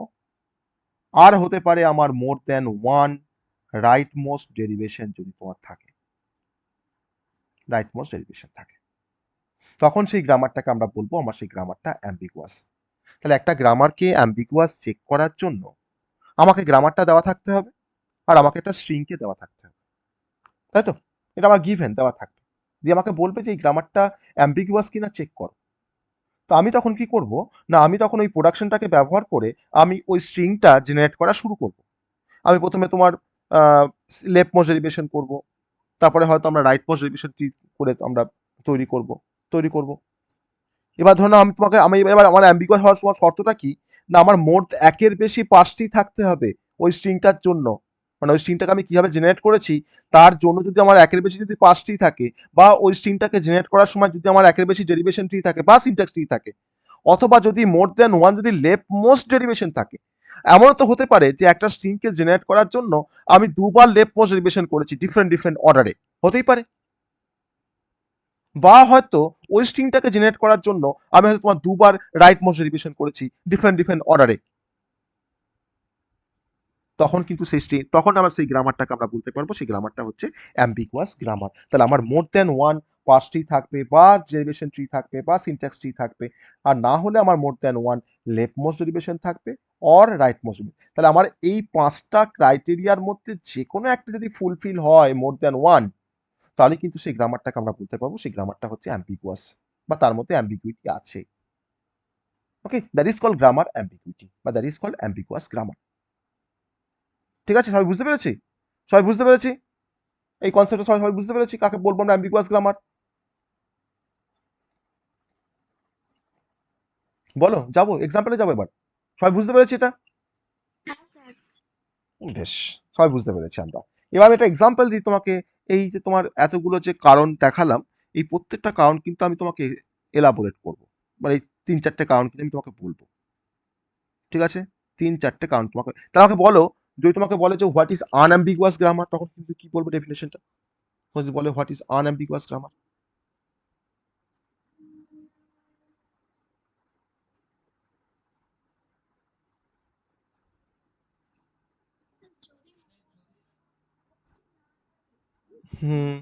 আর হতে পারে আমার মোর than one right most derivation যদি তোমার থাকে, রাইট মোস্ট ডেরিভেশন থাকে, তখন সেই গ্রামারটাকে আমরা বলবো আমার সেই গ্রামারটা অ্যাম্বিগুয়াস। তাহলে একটা গ্রামারকে অ্যাম্বিগুয়াস চেক করার জন্য আমাকে গ্রামারটা দেওয়া থাকতে হবে, আর আমাকে একটা স্ট্রিংকে দেওয়া থাকতে হবে, তাই তো? এটা আমার গিভেন দেওয়া থাকবে, দিয়ে আমাকে বলবে যে এই গ্রামারটা অ্যাম্বিগুয়াস কিনা চেক করো। তো আমি তখন কি করব, না আমি তখন ওই প্রোডাকশনটাকে ব্যবহার করে আমি ওই স্ট্রিংটা জেনারেট করা শুরু করব। আমি প্রথমে তোমার লেফট মোস্ট ডেরিভেশন করব, তারপরে হয়তো আমরা রাইট মোস্ট ডেরিভেশন করে আমরা তৈরি করব। এবার ধরো আমি তোমাকে, আমি এবার আমার অ্যাম্বিগুয়াস হওয়ার সময় শর্তটা কি, না আমার মোট একের বেশি পাঁচটি থাকতে হবে ওই স্ট্রিংটার জন্য, মানে ওই স্ট্রিংটাকে আমি কিভাবে জেনারেট করেছি তার জন্য যদি আমার একের বেশি যদি পাঁচটি থাকে, বা ওই স্ট্রিংটাকে জেনারেট করার সময় যদি আমার একের বেশি ডেরিভেশন ট্রি থাকে বা সিনট্যাক্স ট্রি থাকে, অথবা যদি মোর দেন ওয়ান যদি লেফট মোস্ট ডেরিভেশন থাকে। এমনও তো হতে পারে যে একটা স্ট্রিংকে জেনারেট করার জন্য আমি দুবার লেফট মোস্ট ডেরিভেশন করেছি ডিফারেন্ট অর্ডারে, হতেই পারে। বা হয়তো ওই স্ট্রিংটাকে জেনারেট করার জন্য আমি হয়তো তোমার দুবার রাইট মোস্ট ডেরিভেশন করেছি ডিফারেন্ট অর্ডারে, তখন কিন্তু সেই স্ট্রিং, তখন আমার সেই গ্রামারটাকে আমরা বলতে পারবো সেই গ্রামারটা হচ্ছে অ্যাম্বিগুয়াস গ্রামার। তাহলে আমার মোর দেন ওয়ান পাস ট্রি থাকবে, বা ডেরিভেশন ট্রি থাকবে, বা সিনট্যাক্স ট্রি থাকবে, আর না হলে আমার মোর than one left most derivation থাকবে অর রাইট মোস্ট। তাহলে আমার এই পাঁচটা ক্রাইটেরিয়ার মধ্যে যে কোনো একটা যদি ফুলফিল হয় মোর দেন ওয়ান, তাহলে কিন্তু সেই গ্রামারটাকে আমরা বলতে পারবো সেই গ্রামারটা হচ্ছে অ্যাম্বিগুয়াস, বা তার মধ্যে অ্যাম্বিগুইটি আছে। Okay, that is called grammar ambiguity, বা that is called ambiguous grammar. ঠিক আছে, সবাই বুঝতে পেরেছি? সবাই বুঝতে পেরেছি এই কনসেপ্টটা? সবাই সবাই বুঝতে পেরেছি কাকে বলবো আমরা অ্যাম্বিগুয়াস গ্রামার? বলো, যাবো এক্সাম্পলে যাবো এবার। সবাই বুঝতে পেরেছি এটা? বেশ, সবাই বুঝতে পেরেছি আমরা। এবার আমি একটা এক্সাম্পল দিই তোমাকে। এই যে তোমার এতগুলো যে কারণ দেখালাম, এই প্রত্যেকটা কারণ কিন্তু আমি তোমাকে এলাবোরেট করবো, মানে এই তিন চারটে কারণ কিন্তু আমি তোমাকে বলবো। ঠিক আছে, তিন চারটে কারণ তোমাকে, তা আমাকে বলো, যদি তোমাকে বলে যে হোয়াট ইজ আনঅ্যাম্বিগুয়াস গ্রামার, তখন কিন্তু কি বলবো ডেফিনেশনটা? যদি বলে what is unambiguous grammar? Hmm,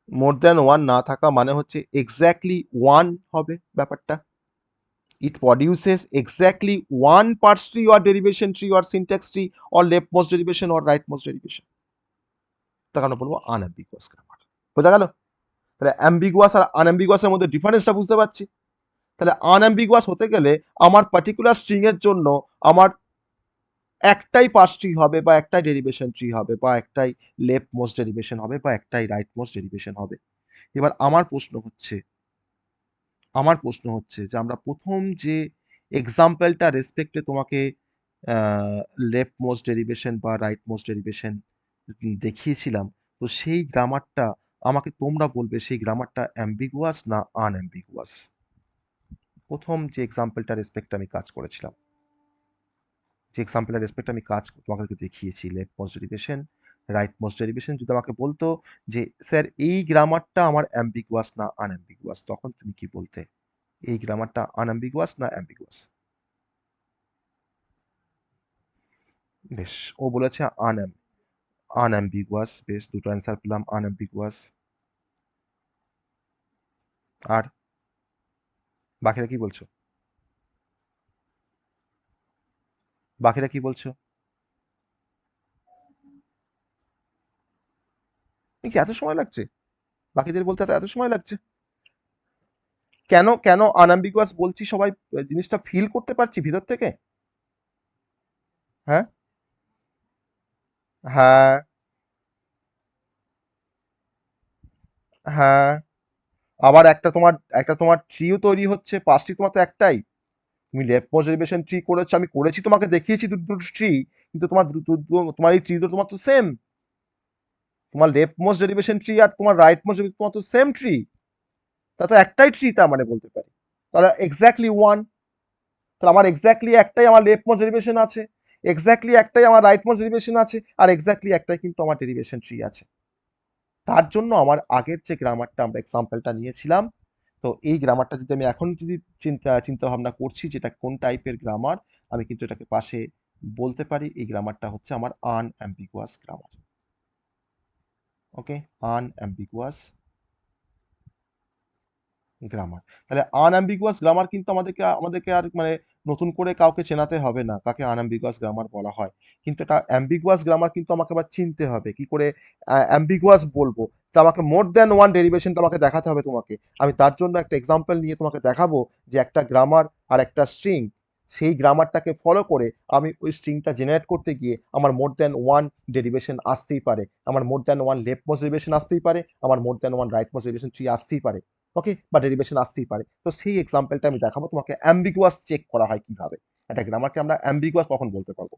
more than one না থাকা মানে হচ্ছে এক্স্যাক্টলি ওয়ান হবে ব্যাপারটা। It produces exactly one parse tree or derivation tree or syntax tree or left most derivation or right most derivation, তার কারণে বলবো আনঅ্যাম্বিগুয়াস গ্রামার। বোঝা গেল? তাহলে অ্যাম্বিগুয়াস আর আনঅ্যাম্বিগুয়াসের মধ্যে ডিফারেন্সটা বুঝতে পারছি। তাহলে আনঅ্যাম্বিগুয়াস হতে গেলে আমার পার্টিকুলার স্ট্রিং এর জন্য আমার একটাই পার্স ট্রি হবে, বা একটাই ডেরিভেশন ট্রি হবে, বা একটাই লেফট মোস্ট ডেরিভেশন হবে, বা একটাই রাইট মোস্ট ডেরিভেশন হবে। এবার আমার প্রশ্ন হচ্ছে যে আমরা প্রথম যে এক্সাম্পলটা রেসপেক্টে তোমাকে লেফট মোস্ট ডেরিভেশন বা রাইট মোস্ট ডেরিভেশন দেখিয়েছিলাম, তো সেই গ্রামারটা আমাকে তোমরা বলবে সেই গ্রামারটা অ্যাম্বিগুয়াস না আনঅ্যাম্বিগুয়াস। প্রথম যে এক্সাম্পলটার রেসপেক্টে আমি কাজ করেছিলাম, যে এক্সাম্পলের রেসপেক্টে আমি কাজ তোমাকে দেখিয়েছি, left most derivation, right most derivation, যদি আমাকে বলতো যে স্যার এই গ্রামারটা আমার অ্যাম্বিগুয়াস না আনঅ্যাম্বিগুয়াস, তখন তুমি কি বলতে? এই গ্রামারটা আনঅ্যাম্বিগুয়াস না অ্যাম্বিগুয়াস? বেশ, ও বলেছে আনঅ্যাম্বিগুয়াস। বেশ, দুটো অ্যান্সার পেলাম, আনঅ্যাম্বিগুয়াস। আর বাকিরা কি বলছো? বাকিরা কি বলছো? কি এত সময় লাগছে? বাকিদের বলতে এত এত সময় লাগছে কেন? কেন আনঅ্যাম্বিগুয়াস বলছি? সবাই জিনিসটা ফিল করতে পারছি ভিতর থেকে। হ্যাঁ, হ্যাঁ, হ্যাঁ। আবার একটা তোমার ট্রিও তৈরি হচ্ছে, পাঁচটি তোমার তো একটাই। তুমি লেফট মোস্ট ডেরিভেশন ট্রি করেছো, আমি করেছি, তোমাকে দেখিয়েছি দুটো দুটো ট্রি, কিন্তু তোমার এই ট্রি তো তোমার তো সেম। তোমার লেফট মোস্ট ডেরিভেশন ট্রি আর তোমার রাইট মোস্ট ডেরিভেশন তোমার তো সেম ট্রি। তা তো একটাই ট্রি, তার মানে বলতে পারি। তাহলে এক্স্যাক্টলি ওয়ান। তাহলে আমার এক্স্যাক্টলি একটাই আমার লেফট মোস্ট ডেরিভেশন আছে, এক্স্যাক্টলি একটাই আমার রাইট মোস্ট ডেরিভেশন আছে, আর এক্স্যাক্টলি একটাই কিন্তু আমার ডেরিভেশন ট্রি আছে। তার জন্য আমার আগের যে গ্রামারটা আমরা এক্সাম্পলটা নিয়েছিলাম, তো এই গ্রামারটা যদি আমি এখন যদি চিন্তা ভাবনা করছি যেটা কোন টাইপের গ্রামার, আমি কিন্তু এটাকে পাশে বলতে পারি এই গ্রামারটা হচ্ছে আমার আনঅ্যাম্বিগুয়াস গ্রামার। ওকে, আনঅ্যাম্বিগুয়াস গ্রামার। তাহলে আনঅ্যাম্বিগুয়াস গ্রামার কিন্তু আমাদেরকে আর মানে নতুন করে কাউকে চেনাতে হবে না কাকে আনঅ্যাম্বিগুয়াস গ্রামার বলা হয়। কিন্তু এটা অ্যাম্বিগুয়াস গ্রামার কিন্তু আমাকে আবার চিনতে হবে কি করে অ্যাম্বিগুয়াস বলবো। তো আমাকে মোর দ্যান ওয়ান ডেরিভেশন আমাকে দেখাতে হবে তোমাকে। আমি তার জন্য একটা এক্সাম্পল নিয়ে তোমাকে দেখাবো যে একটা গ্রামার আর একটা স্ট্রিং, সেই গ্রামারটাকে ফলো করে আমি ওই স্ট্রিংটা জেনারেট করতে গিয়ে আমার মোর দ্যান ওয়ান ডেরিভেশন আসতেই পারে, আমার মোর than one left most derivation আসতেই পারে, আমার মোর than one right most derivation tree আসতেই পারে। ওকে, বা ডেরিভেশন আসতেই পারে। তো সেই এক্সাম্পলটা আমি দেখাবো তোমাকে, অ্যাম্বিগুয়াস চেক করা হয় কিভাবে, একটা গ্রামারকে আমরা অ্যাম্বিগুয়াস কখন বলতে পারবো।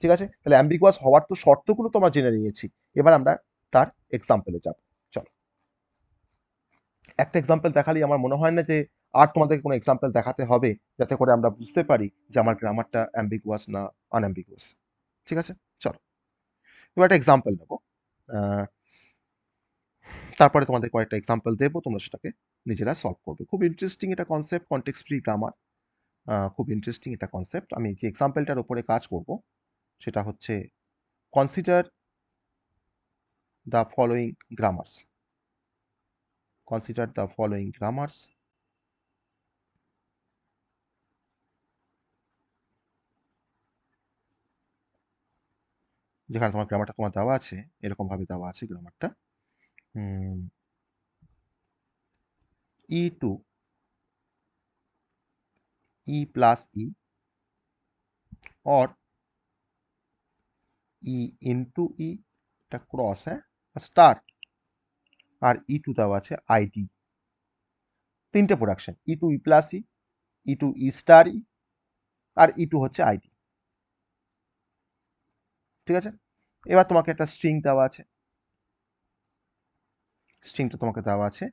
ঠিক আছে, তাহলে অ্যাম্বিগুয়াস হওয়ার তো শর্তগুলো তো আমরা জেনে নিয়েছি, এবার আমরা তার এক্সাম্পলে যাব। চলো, একটা এক্সাম্পল দেখালেই আমার মনে হয় না যে আর তোমাদেরকে কোনো এক্সাম্পল দেখাতে হবে, যাতে করে আমরা বুঝতে পারি যে আমার গ্রামারটা অ্যাম্বিগুয়াস না আনঅ্যাম্বিগুয়াস। ঠিক আছে, চলো এবার একটা এক্সাম্পল নেবো। আহ, তারপরে তোমাদের কয়েকটা এক্সাম্পল দেবো, তোমরা সেটাকে নিজেরা সলভ করবে। খুব ইন্টারেস্টিং এটা কনসেপ্ট, কনটেক্সট ফ্রি গ্রামার। খুব ইন্টারেস্টিং এটা কনসেপ্ট। আমি যে এক্সাম্পলটার উপরে কাজ করব সেটা হচ্ছে consider the following grammars. Consider the following grammars. যেখানে তোমার গ্রামারটা তোমার দেওয়া আছে, এরকম ভাবে দেওয়া আছে গ্রামারটা। E to E plus E, or E into E, এটা ক্রস, হ্যাঁ, স্টার, আর ই টু দেওয়া আছে আইডি। তিনটে production, E to E plus E to E star E, R E two হচ্ছে আইডি। ঠিক আছে, এবার তোমাকে একটা স্ট্রিং দেওয়া আছে। স্ট্রিংটা তোমাকে দেওয়া আছে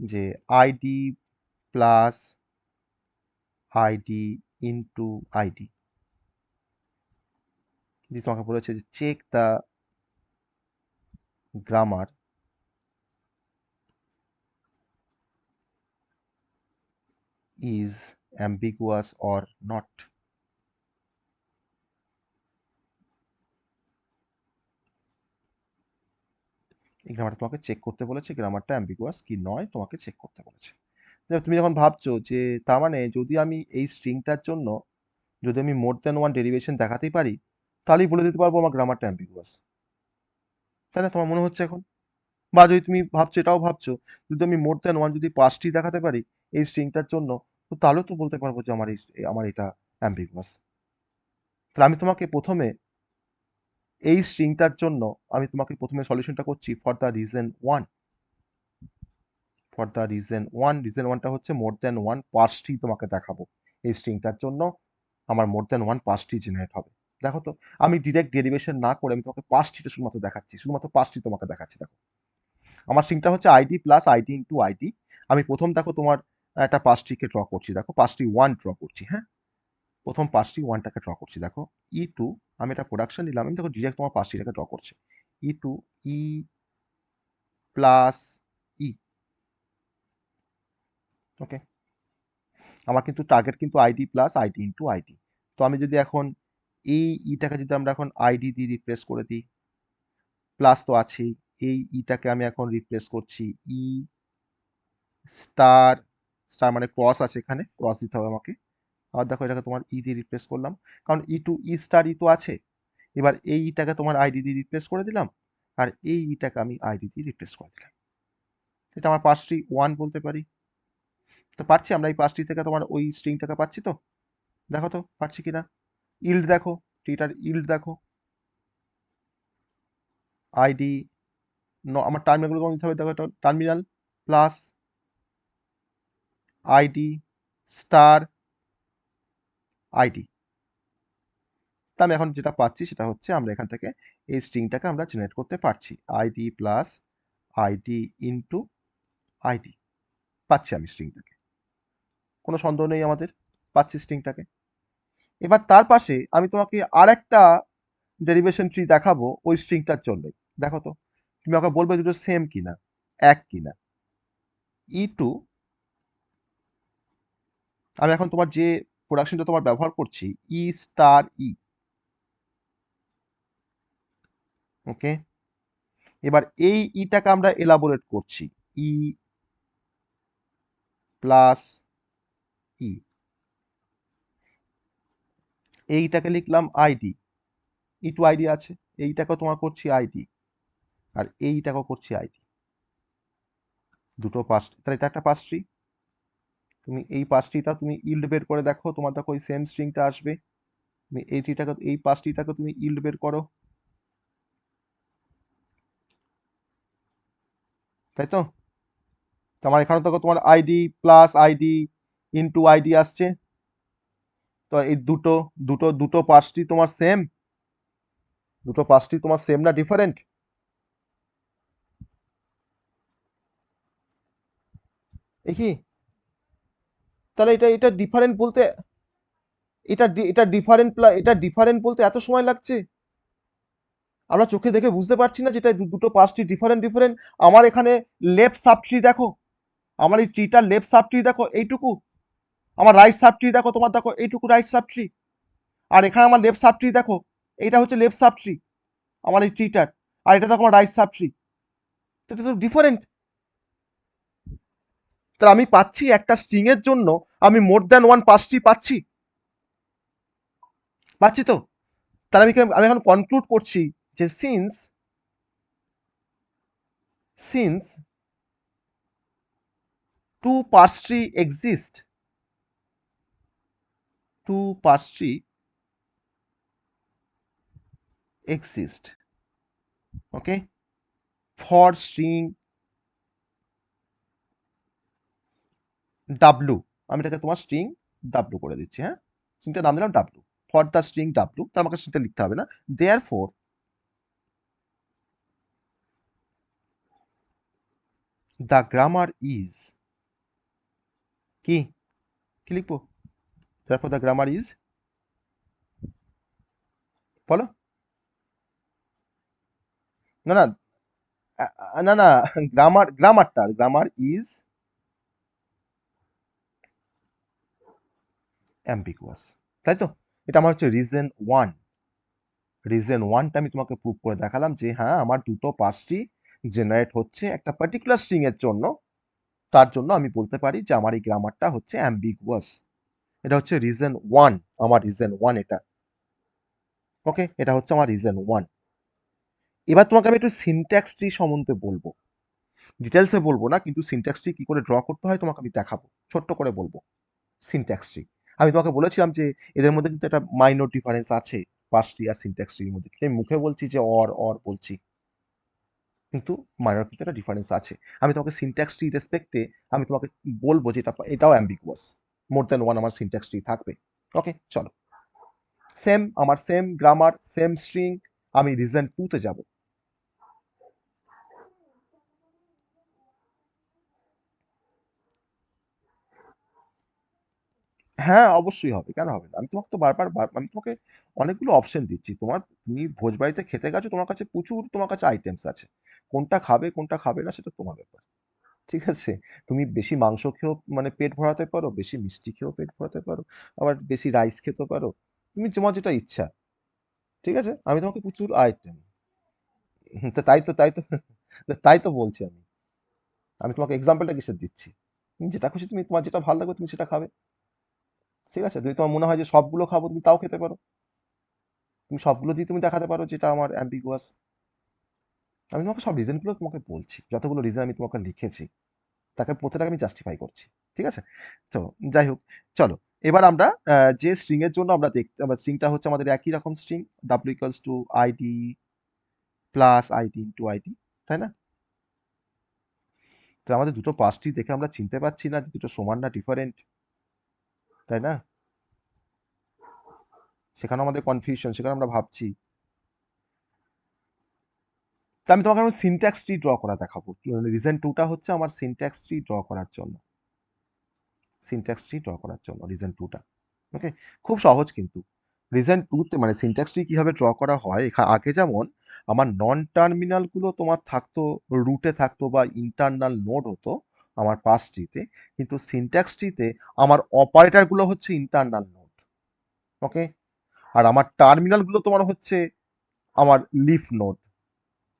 যে ID plus ID into ID. যদি তোমাকে বলেছে যে check the grammar is ambiguous or not. এই গ্রামারটা তোমাকে চেক করতে বলেছে, গ্রামারটা অ্যাম্বিগুয়াস কি নয় তোমাকে চেক করতে বলেছে। তুমি যখন ভাবছো যে তার মানে যদি আমি এই স্ট্রিংটার জন্য যদি আমি মোর দ্যান ওয়ান ডেরিভেশন দেখাতেই পারি, তাহলেই বলে দিতে পারবো আমার গ্রামারটা অ্যাম্বিগুয়াস। তাই না, তোমার মনে হচ্ছে এখন? বা যদি তুমি ভাবছো, এটাও ভাবছো, যদি আমি মোর দ্যান ওয়ান যদি পাঁচটি দেখাতে পারি এই স্ট্রিংটার জন্য, তো তাহলেও তো বলতে পারবো যে আমার এটা অ্যাম্বিগুয়াস। তাহলে আমি তোমাকে প্রথমে এই স্ট্রিংটার জন্য আমি তোমাকে প্রথমে সলিউশনটা করছি for the reason one. For the reason ওয়ানটা হচ্ছে মোর দ্যান ওয়ান পাঁচটি তোমাকে দেখাবো। এই স্ট্রিংটার জন্য আমার মোর দ্যান ওয়ান পাঁচটি জেনারেট হবে। দেখো তো, আমি ডিরেক্ট ডেরিভেশন না করে আমি তোমাকে পাস ট্রিটা শুধুমাত্র দেখাচ্ছি, শুধুমাত্র পাস ট্রি তোমাকে দেখাচ্ছি। দেখো আমার স্ট্রিংটা হচ্ছে ID plus ID into ID. আমি প্রথম দেখো তোমার একটা পাস ট্রিকে ড্র করছি, দেখো পাস ট্রি ওয়ান ড্র করছি। হ্যাঁ, প্রথম পাস ট্রি ওয়ানটাকে ড্র করছি। দেখো ই টু, আমি এটা প্রোডাকশন নিলাম, আমি দেখো ডিরেক্ট তোমার পাস ট্রিটাকে ড্র করছি। ই টু ই প্লাস ই। ওকে, আমার কিন্তু টার্গেট কিন্তু ID plus ID into ID. তো আমি যদি এখন এই ইটাকে যদি আমরা এখন আইডি দিয়ে রিপ্লেস করে দিই, প্লাস তো আছেই, এই ইটাকে আমি এখন রিপ্লেস করছি ই স্টার, স্টার মানে ক্রস আছে, এখানে ক্রস দিতে হবে আমাকে। আবার দেখো এটাকে তোমার ই দিয়ে রিপ্লেস করলাম, কারণ ই টু ই স্টার ই তো আছে। এবার এই ইটাকে তোমার আইডি দিয়ে রিপ্লেস করে দিলাম, আর এই ইটাকে আমি আইডি দিয়ে রিপ্লেস করে দিলাম। এটা আমার পাস ট্রি ওয়ান বলতে পারি। তো পাচ্ছি আমরা এই পাস ট্রি থেকে তোমার ওই স্ট্রিংটাকে পাচ্ছি তো, দেখো তো পাচ্ছি কিনা। ইল্ড দেখো, ট্রিটার ইল্ড দেখো, আইডি আমার টার্মিনালগুলো নিতে হবে। দেখো এটা terminal plus ID star ID. তা আমি এখন যেটা পাচ্ছি সেটা হচ্ছে আমরা এখান থেকে এই স্ট্রিংটাকে আমরা জেনারেট করতে পারছি, ID plus ID into ID. পাচ্ছি আমি স্ট্রিংটাকে, কোনো সন্দেহ নেই আমাদের, পাচ্ছি স্ট্রিংটাকে। এবার তার পাশে আমি তোমাকে আর একটা ডেরিভেশন ট্রি দেখাবো ওই স্ট্রিংটার জন্যই। দেখো তো, তুমি আমাকে বলবে দুটো সেম কিনা, এক কিনা। ই টু, আমি এখন তোমার যে প্রোডাকশনটা তোমার ব্যবহার করছি, ই স্টার ই। ওকে, এবার এই ইটাকে আমরা এলাবোরেট করছি, ই প্লাস ই। এইটাকে লিখলাম আইডি, ই টু আইডি আছে, এইটাকেও তোমার করছি আইডি, আর এইটাকেও করছি আইডি। দুটো পাস, তাহলে এটা একটা পাস ট্রি। তুমি এই পাস ট্রিটা তুমি ইল্ড বের করে দেখো, তোমার দেখো ওই সেম স্ট্রিংটা আসবে। তুমি এই ট্রিটাকে, এই পাস ট্রিটাকে তুমি ইল্ড বের করো, তাই তো। তোমার এখানে দেখো তোমার ID plus ID into ID আসছে। তো এই দুটো দুটো দুটো পাসটি তোমার সেম, দুটো পাসটি তোমার সেম না ডিফারেন্ট? এ কি, তাহলে এটা এটা ডিফারেন্ট বলতে, এটা ডিফারেন্ট, এটা ডিফারেন্ট বলতে এত সময় লাগছে? আমরা চোখে দেখে বুঝতে পারছি না যেটা দুটো পাসটি ডিফারেন্ট ডিফারেন্ট? আমার এখানে লেফট সাব ট্রি দেখো, আমার এই ট্রিটার লেফট সাব ট্রি দেখো এইটুকু, আমার রাইট সাব ট্রি দেখো, তোমার দেখো এইটুকু রাইট সাব ট্রি, আর এখানে আমার লেফট সাব ট্রি দেখো, এইটা হচ্ছে লেফট সাব ট্রি আমার এই ট্রিটার, আর এটা দেখো আমার রাইট সাব ট্রি। তো এটা তো ডিফারেন্ট। তাহলে আমি পাচ্ছি একটা স্ট্রিং এর জন্য আমি more than one parse tree পাচ্ছি, পাচ্ছি তো। তাহলে আমি এখন কনক্লুড করছি যে since two parse tree exist, two parse tree exist, okay, for string w, আমি এটাকে তোমার স্ট্রিং w করে দিচ্ছি। হ্যাঁ, স্ট্রিংটার নাম দিলাম w, for the string w, তার আমাকে স্ট্রিংটা লিখতে হবে না। দেয়ারফর দ্য গ্রামার ইজ, কি কি লিখবো? দেয়ারফর দ্য গ্রামার ইজ, বলো। না না, না না, গ্রামার ইজ অ্যাম্বিগুয়াস, তাই তো। এটা আমার হচ্ছে রিজন ওয়ান। রিজন ওয়ানটা আমি তোমাকে প্রুভ করে দেখালাম যে হ্যাঁ আমার দুটো পাসটি জেনারেট হচ্ছে একটা পার্টিকুলার স্ট্রিং এর জন্য, তার জন্য আমি বলতে পারি যে আমার এই গ্রামারটা হচ্ছে অ্যাম্বিগুয়াস। এটা হচ্ছে রিজন ওয়ান, আমার রিজন ওয়ান এটা। ওকে, এটা হচ্ছে আমার রিজন ওয়ান। এবার তোমাকে আমি একটু সিনট্যাক্স ট্রি সম্বন্ধে বলবো, ডিটেলসে বলবো না, কিন্তু সিনট্যাক্স ট্রি কি করে ড্র করতে হয় তোমাকে আমি দেখাবো, ছোট্ট করে বলবো। সিনট্যাক্স ট্রি, আমি তোমাকে বলেছিলাম যে এদের মধ্যে কিন্তু একটা মাইনর ডিফারেন্স আছে, পাস ট্রি আর সিনট্যাক্স ট্রির মধ্যে। আমি মুখে বলছি যে অর বলছি, কিন্তু মাইনর কিন্তু একটা ডিফারেন্স আছে। আমি তোমাকে সিনট্যাক্স ট্রি রেসপেক্টে আমি তোমাকে বলবো যে এটাও অ্যাম্বিগুয়াস, মোর দ্যান ওয়ান আমার সিনট্যাক্স ট্রি থাকবে। ওকে চলো, সেম আমার সেম গ্রামার সেম স্ট্রিং, আমি রিজন 2 তে যাব। হ্যাঁ অবশ্যই হবে, কেন হবে না? আমি তোমাকে তো আমি তোমাকে অনেকগুলো অপশন দিচ্ছি। তুমি ভোজবাড়িতে খেতে গেছো, তোমার কাছে প্রচুর তোমার কাছে আইটেমস আছে। কোনটা খাবে কোনটা খাবে না সেটা তোমার ব্যাপার। ঠিক আছে? তুমি বেশি মাংস খেয়েও মানে পেট ভরাতে পারো, বেশি মিষ্টি খেয়েও পেট ভরাতে পারো, আবার বেশি রাইস খেতে পারো। তোমার যেটা ইচ্ছা। ঠিক আছে? আমি তোমাকে প্রচুর আইটেম। তাই তো তাই তো বলছি আমি। আমি তোমাকে এক্সাম্পলটা কিসের দিচ্ছি? তুমি যেটা খুশি, তোমার যেটা ভালো লাগবে তুমি সেটা খাবে। ঠিক আছে? যদি তোমার মনে হয় যে সবগুলো খাবো, তুমি তাও খেতে পারো। তুমি সবগুলো দিয়ে তুমি দেখাতে পারো যেটা আমার অ্যাম্বিগুয়াস। আমি তোমাকে সব রিজনগুলো তোমাকে বলছি, যতগুলো রিজন আমি তোমাকে লিখেছি তাকে প্রত্যেকটাকে আমি জাস্টিফাই করছি। ঠিক আছে? তো যাই হোক, চলো এবার আমরা যে স্ট্রিং এর জন্য আমরা দেখতে, স্ট্রিংটা হচ্ছে আমাদের একই রকম string, W equals to ID plus ID into ID, তাই না? তো আমাদের দুটো পাসটি দেখে আমরা চিনতে পারছি না যে দুটো সমান না ডিফারেন্ট, তাই না? সেখানে আমাদের কনফিউশন, সেখানে আমরা ভাবছি। তা আমি তোমাকে এখন সিনট্যাক্স ট্রি ড্র করা দেখাবো। রিজন টুটা হচ্ছে আমার সিনট্যাক্স ট্রি ড্র করার জন্য, সিনট্যাক্স ট্রি ড্র করার জন্য রিজন টুটা। ওকে, খুব সহজ কিন্তু। রিজন টুতে মানে সিনট্যাক্স ট্রি কিভাবে ড্র করা হয়, আগে যেমন আমার নন টার্মিনাল গুলো তোমার থাকতো, রুটে থাকতো বা ইন্টারনাল নোড হতো আমার পাস ট্রিতে, কিন্তু সিনট্যাক্স ট্রিতে আমার অপারেটর গুলো হচ্ছে ইন্টারনাল নোড। ওকে, আর আমার টার্মিনাল গুলো তোমার হচ্ছে আমার লিফ নোড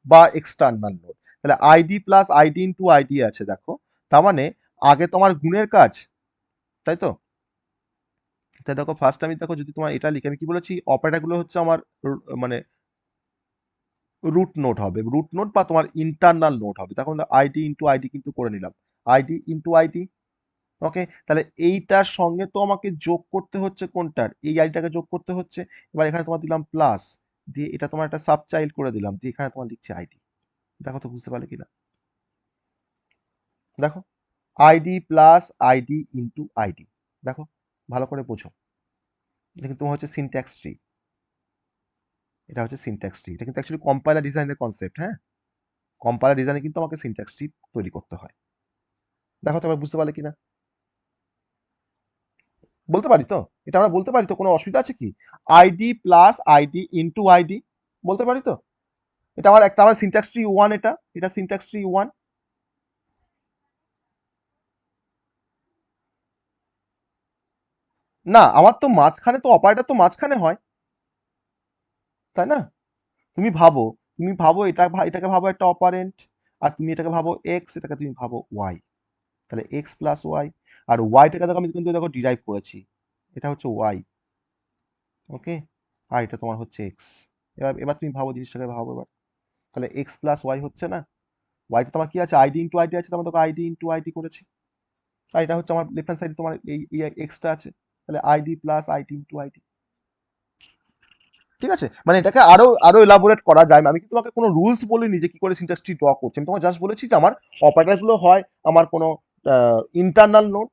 বা এক্সটার্নাল নোড। তাহলে ID plus ID into ID আছে, দেখো। তার মানে আগে তোমার গুণের কাজ, তাই তো? তাই দেখো, ফার্স্ট আমি দেখো যদি তোমার এটা লিখে, আমি কি বলেছি, অপারেটর গুলো হচ্ছে আমার মানে রুট নোড হবে, রুট নোড বা তোমার ইন্টারনাল নোড হবে। তখন আইডি ইন্টু আইডি কিন্তু করে নিলাম, আইডি ইন্টু আইডি। ওকে, তাহলে এইটার সঙ্গে তো আমাকে যোগ করতে হচ্ছে কোনটার, এই আইডিটাকে যোগ করতে হচ্ছে। এবার এখানে তোমার দিলাম প্লাস, দিয়ে এটা তোমার একটা সাব চাইল্ড করে দিলাম, দিয়ে এখানে তোমার লিখছে আইডি। দেখো তো বুঝতে পারলে কিনা? দেখো, ID plus ID into ID. দেখো, ভালো করে বোঝো। এটা কিন্তু তোমার হচ্ছে সিনট্যাক্স ট্রি। এটা হচ্ছে সিনট্যাক্স ট্রি। এটা কিন্তু অ্যাকচুয়ালি কম্পাইলার ডিজাইনের কনসেপ্ট, হ্যাঁ। কম্পাইলার ডিজাইনে কিন্তু আমাকে সিনট্যাক্স ট্রি তৈরি করতে হয়। দেখো তো এবার বুঝতে পারলে কিনা? বলতে পারি তো? এটা আমরা বলতে পারি তো, কোনো অসুবিধা আছে কি? ID plus ID into ID বলতে পারি তো? এটা আমার সিনট্যাক্স ট্রি ওয়ান, এটা সিনট্যাক্স ট্রি ওয়ান। না, আমার তো মাঝখানে তো অপারেটর তো মাঝখানে হয়, তাই না? তুমি ভাবো, এটাকে ভাবো একটা অপারেন্ট, আর তুমি এটাকে ভাবো এক্স, এটাকে তুমি ভাবো ওয়াই। তাহলে এক্স প্লাস ওয়াই, আর ওয়াইটাকে দেখো আমি কিন্তু দেখো ডিরাইভ করেছি, এটা হচ্ছে ওয়াই। ওকে, আর এটা তোমার হচ্ছে এক্স। এবার এবার তুমি ভাবো, জিনিসটাকে ভাবো এবার। তাহলে এক্স প্লাস ওয়াই হচ্ছে না? ওয়াইটা তোমার কি আছে, আইডি ইন্টু আইডি আছে, তোমার তোকে আইডি ইন্টু আইডি করেছি। আর এটা হচ্ছে আমার লেফট হ্যান্ড সাইডে তোমার এই এক্সটা আছে। তাহলে ID plus ID into ID. ঠিক আছে? মানে এটাকে আরো আরো এলাবোরেট করা যায়। আমি কিন্তু তোমাকে কোনো রুলস বলিনি যে কি করে সিনট্যাক্স ট্রি ড্র করছি। আমি তোমাকে জাস্ট বলেছি যে আমার অপারেটর গুলো হয় আমার কোনো ইন্টারনাল নোড,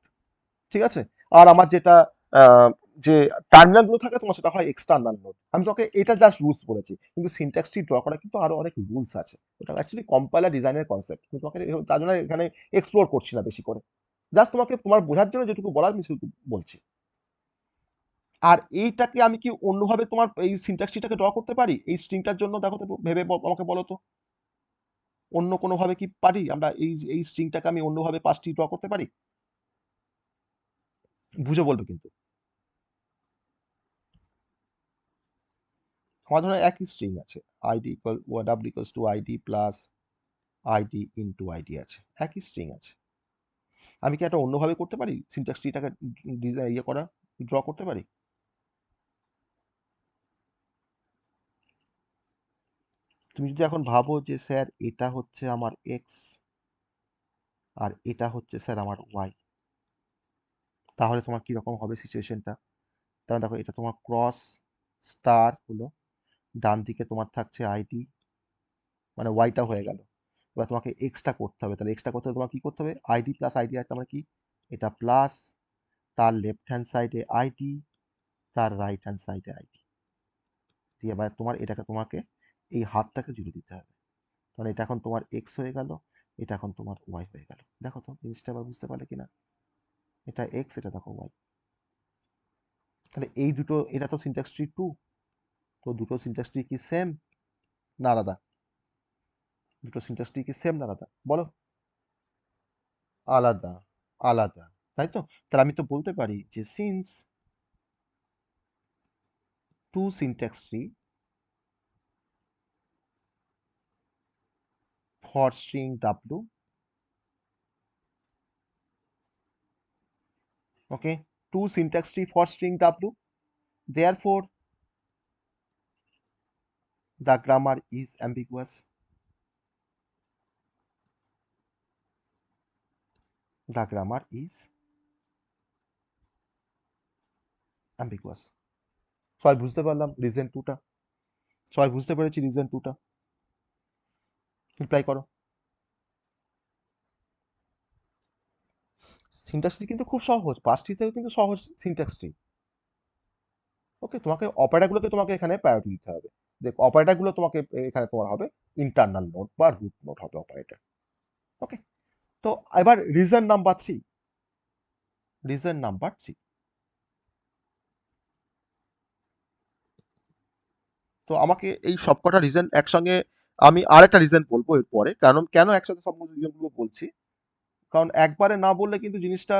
ঠিক আছে? আর আমার যেটা আহ, যে টার্মিনাল গুলো থাকে তোমার সেটা হয় এক্সটার্নাল নোড। আমি তোমাকে এটা জাস্ট রুলস বলেছি, কিন্তু সিনট্যাক্স ট্রি ড্র করা কিন্তু আরো অনেক রুলস আছে। ওটা অ্যাকচুয়ালি কম্পাইলার ডিজাইনের কনসেপ্ট, কিন্তু তোমাকে তার জন্য এখানে এক্সপ্লোর করছি না বেশি করে। জাস্ট তোমাকে তোমার বোঝার জন্য যেটুকু বলার আমি সেটুকু বলছি। আর এইটাকে আমি কি অন্যভাবে তোমার এই সিনট্যাক্স ট্রিটাকে ড্র করতে পারি এই স্ট্রিংটার জন্য? দেখো তো একটু ভেবে আমাকে বলো তো, অন্য কোনো ভাবে কি পারি আমরা এই স্ট্রিংটাকে আমি অন্যভাবে পাঁচটি ড্র করতে পারি? বুঝে বলবে কিন্তু। আমার ধরো একই স্ট্রিং আছে, ID equal W equals to ID plus ID into ID আছে, একই স্ট্রিং আছে। আমি কি একটা অন্যভাবে করতে পারি সিনট্যাক্স ট্রিটাকে, ইয়ে করা, ড্র করতে পারি? তুমি যদি এখন ভাবো যে স্যার এটা হচ্ছে আমার এক্স আর এটা হচ্ছে স্যার আমার ওয়াই, তাহলে তোমার কিরকম হবে সিচুয়েশনটা? তাহলে দেখো, এটা তোমার ক্রস স্টার হলো, ডান দিকে তোমার থাকছে আইডি, মানে ওয়াইটা হয়ে গেল। এবার তোমাকে এক্সটা করতে হবে, তাহলে এক্সটা করতে হলে তোমার কি করতে হবে, আইডি প্লাস আইডি আছে, মানে কি, এটা প্লাস, তার লেফট হ্যান্ড সাইডে আইডি, তার রাইট হ্যান্ড সাইডে আইডি। দিয়ে এবার তোমার এটাকে তোমাকে এই হাতটাকে জুড়ে দিতে হবে। কারণ এটা এখন তোমার এক্স হয়ে গেল, এটা এখন তোমার ওয়াই হয়ে গেল। দেখো তো জিনিসটা আবার বুঝতে পারলে কিনা? এটা এক্স, এটা দেখো ওয়াই। তাহলে এই দুটো, এটা তো সিনট্যাক্স ট্রি 2, তো দুটো সিনট্যাক্স ট্রি কি সেম না আলাদা? দুটো সিনট্যাক্স ট্রি কি সেম না আলাদা বলো? আলাদা, আলাদা, তাই তো? তাহলে আমি তো বলতে পারি যে since two syntax tree for string w, okay, two syntax tree for string w, therefore the grammar is ambiguous. The grammar is ambiguous. সবাই বুঝতে পারলাম রিজন টুটা? সবাই বুঝতে পেরেছি রিজন টুটা? রিপ্লাই করো। সিনট্যাক্স ট্রি কিন্তু খুব সহজ, পাঁচটি থেকে কিন্তু সহজ সিনট্যাক্স ট্রি। ওকে, তোমাকে অপারেটরগুলোকে তোমাকে এখানে প্রায়োরিটি দিতে হবে। দেখো অপারেটরগুলো তোমাকে এখানে তোমার হবে ইন্টারনাল নোড বা রুট নোড হবে অপারেটর। ওকে, তো এবার রিজন নাম্বার 3। রিজন নাম্বার 3, তো আমাকে এই সবকটা রিজন একসঙ্গে, আমি আরেকটা রিজন বলবো এরপরে, কারণ কেন একসাথে সব রিজনগুলো বলছি, কারণ একবারে না বললে কিন্তু জিনিসটা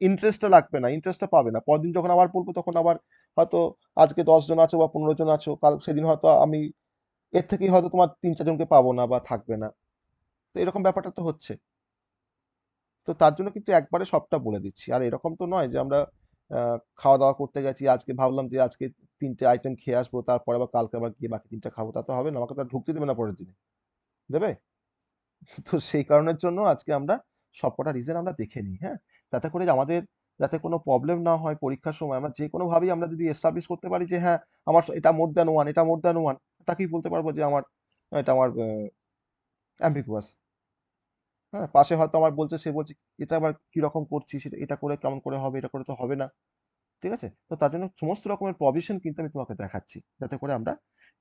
ইন্টারেস্টটা লাগবে না, ইন্টারেস্টটা পাবে না। পরদিন যখন আবার বলবো তখন আবার হয়তো আজকে 10 জন আছো বা 15 জন আছো, কাল সেদিন হয়তো আমি এর থেকেই হয়তো তোমার 3-4 জনকে পাবো না বা থাকবে না। তো এরকম ব্যাপারটা তো হচ্ছে। তো তার জন্য কিন্তু একবারে সবটা বলে দিচ্ছি। আর এরকম তো নয় যে আমরা খাওয়া দাওয়া করতে গেছি, আজকে ভাবলাম যে আজকে 3টে আইটেম খেয়ে আসবো, তারপরে আবার কালকে আবার গিয়ে বাকি 3টা খাবো, তা তো হবে না, আমাকে তো আর ঢুকতে দেবে না পরের দিনে, দেবে? তো সেই কারণের জন্য আজকে আমরা সবকটা রিজন আমরা দেখে নিই, হ্যাঁ? যাতে করে আমাদের যাতে কোনো প্রবলেম না হয় পরীক্ষার সময়, আমরা যে কোনোভাবেই আমরা যদি এস্টাবলিশ করতে পারি যে হ্যাঁ আমার এটা মোর দ্যান ওয়ান, এটা মোর দ্যান ওয়ান, তাকেই বলতে পারবো যে আমার এটা আমার অ্যাম্বিগুয়াস। হ্যাঁ, পাশে হয়তো আমার বলছে, সে বলছে এটা আবার কি রকম করছিস, সেটা এটা করে কেমন করে হবে, এটা করে তো হবে না। ঠিক আছে? তো তার জন্য সমস্ত রকমের প্রভিশন কিন্তু আমি তোমাকে দেখাচ্ছি, যাতে করে আমরা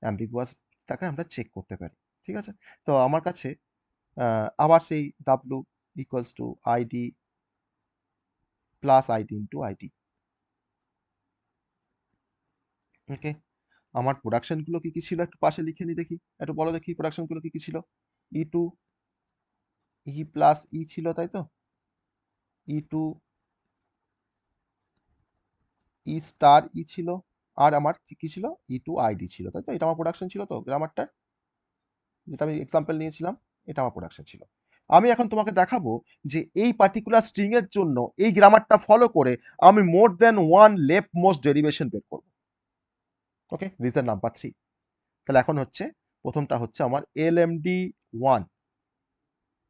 অ্যাম্বিগুয়াসটাকে আমরা চেক করতে পারি। ঠিক আছে? তো আমার কাছে আবার সেই w equals to ID plus ID into ID. Okay, আমার প্রোডাকশনগুলো কি কি ছিল একটু পাশে লিখে নি দেখি, একটু বলো দেখি প্রোডাকশনগুলো কি কি ছিল। ই2, ই প্লাস ই ছিল, তাই তো? ই2, ই স্টার ই ছিল, আর আমার কি কি ছিল, ই2 আইডি ছিল, তাই তো? এটা আমার প্রোডাকশন ছিল তো, গ্রামারটা যেটা আমি এক্সাম্পল নিয়েছিলাম, এটা আমার প্রোডাকশন ছিল। আমি এখন তোমাকে দেখাবো যে এই পার্টিকুলার স্ট্রিং এর জন্য এই গ্রামারটা ফলো করে আমি মোর than one left most derivation বের করবো। ওকে, রিজন নাম্বার 3। তাহলে এখন হচ্ছে, প্রথমটা হচ্ছে আমার এলএমডি 1,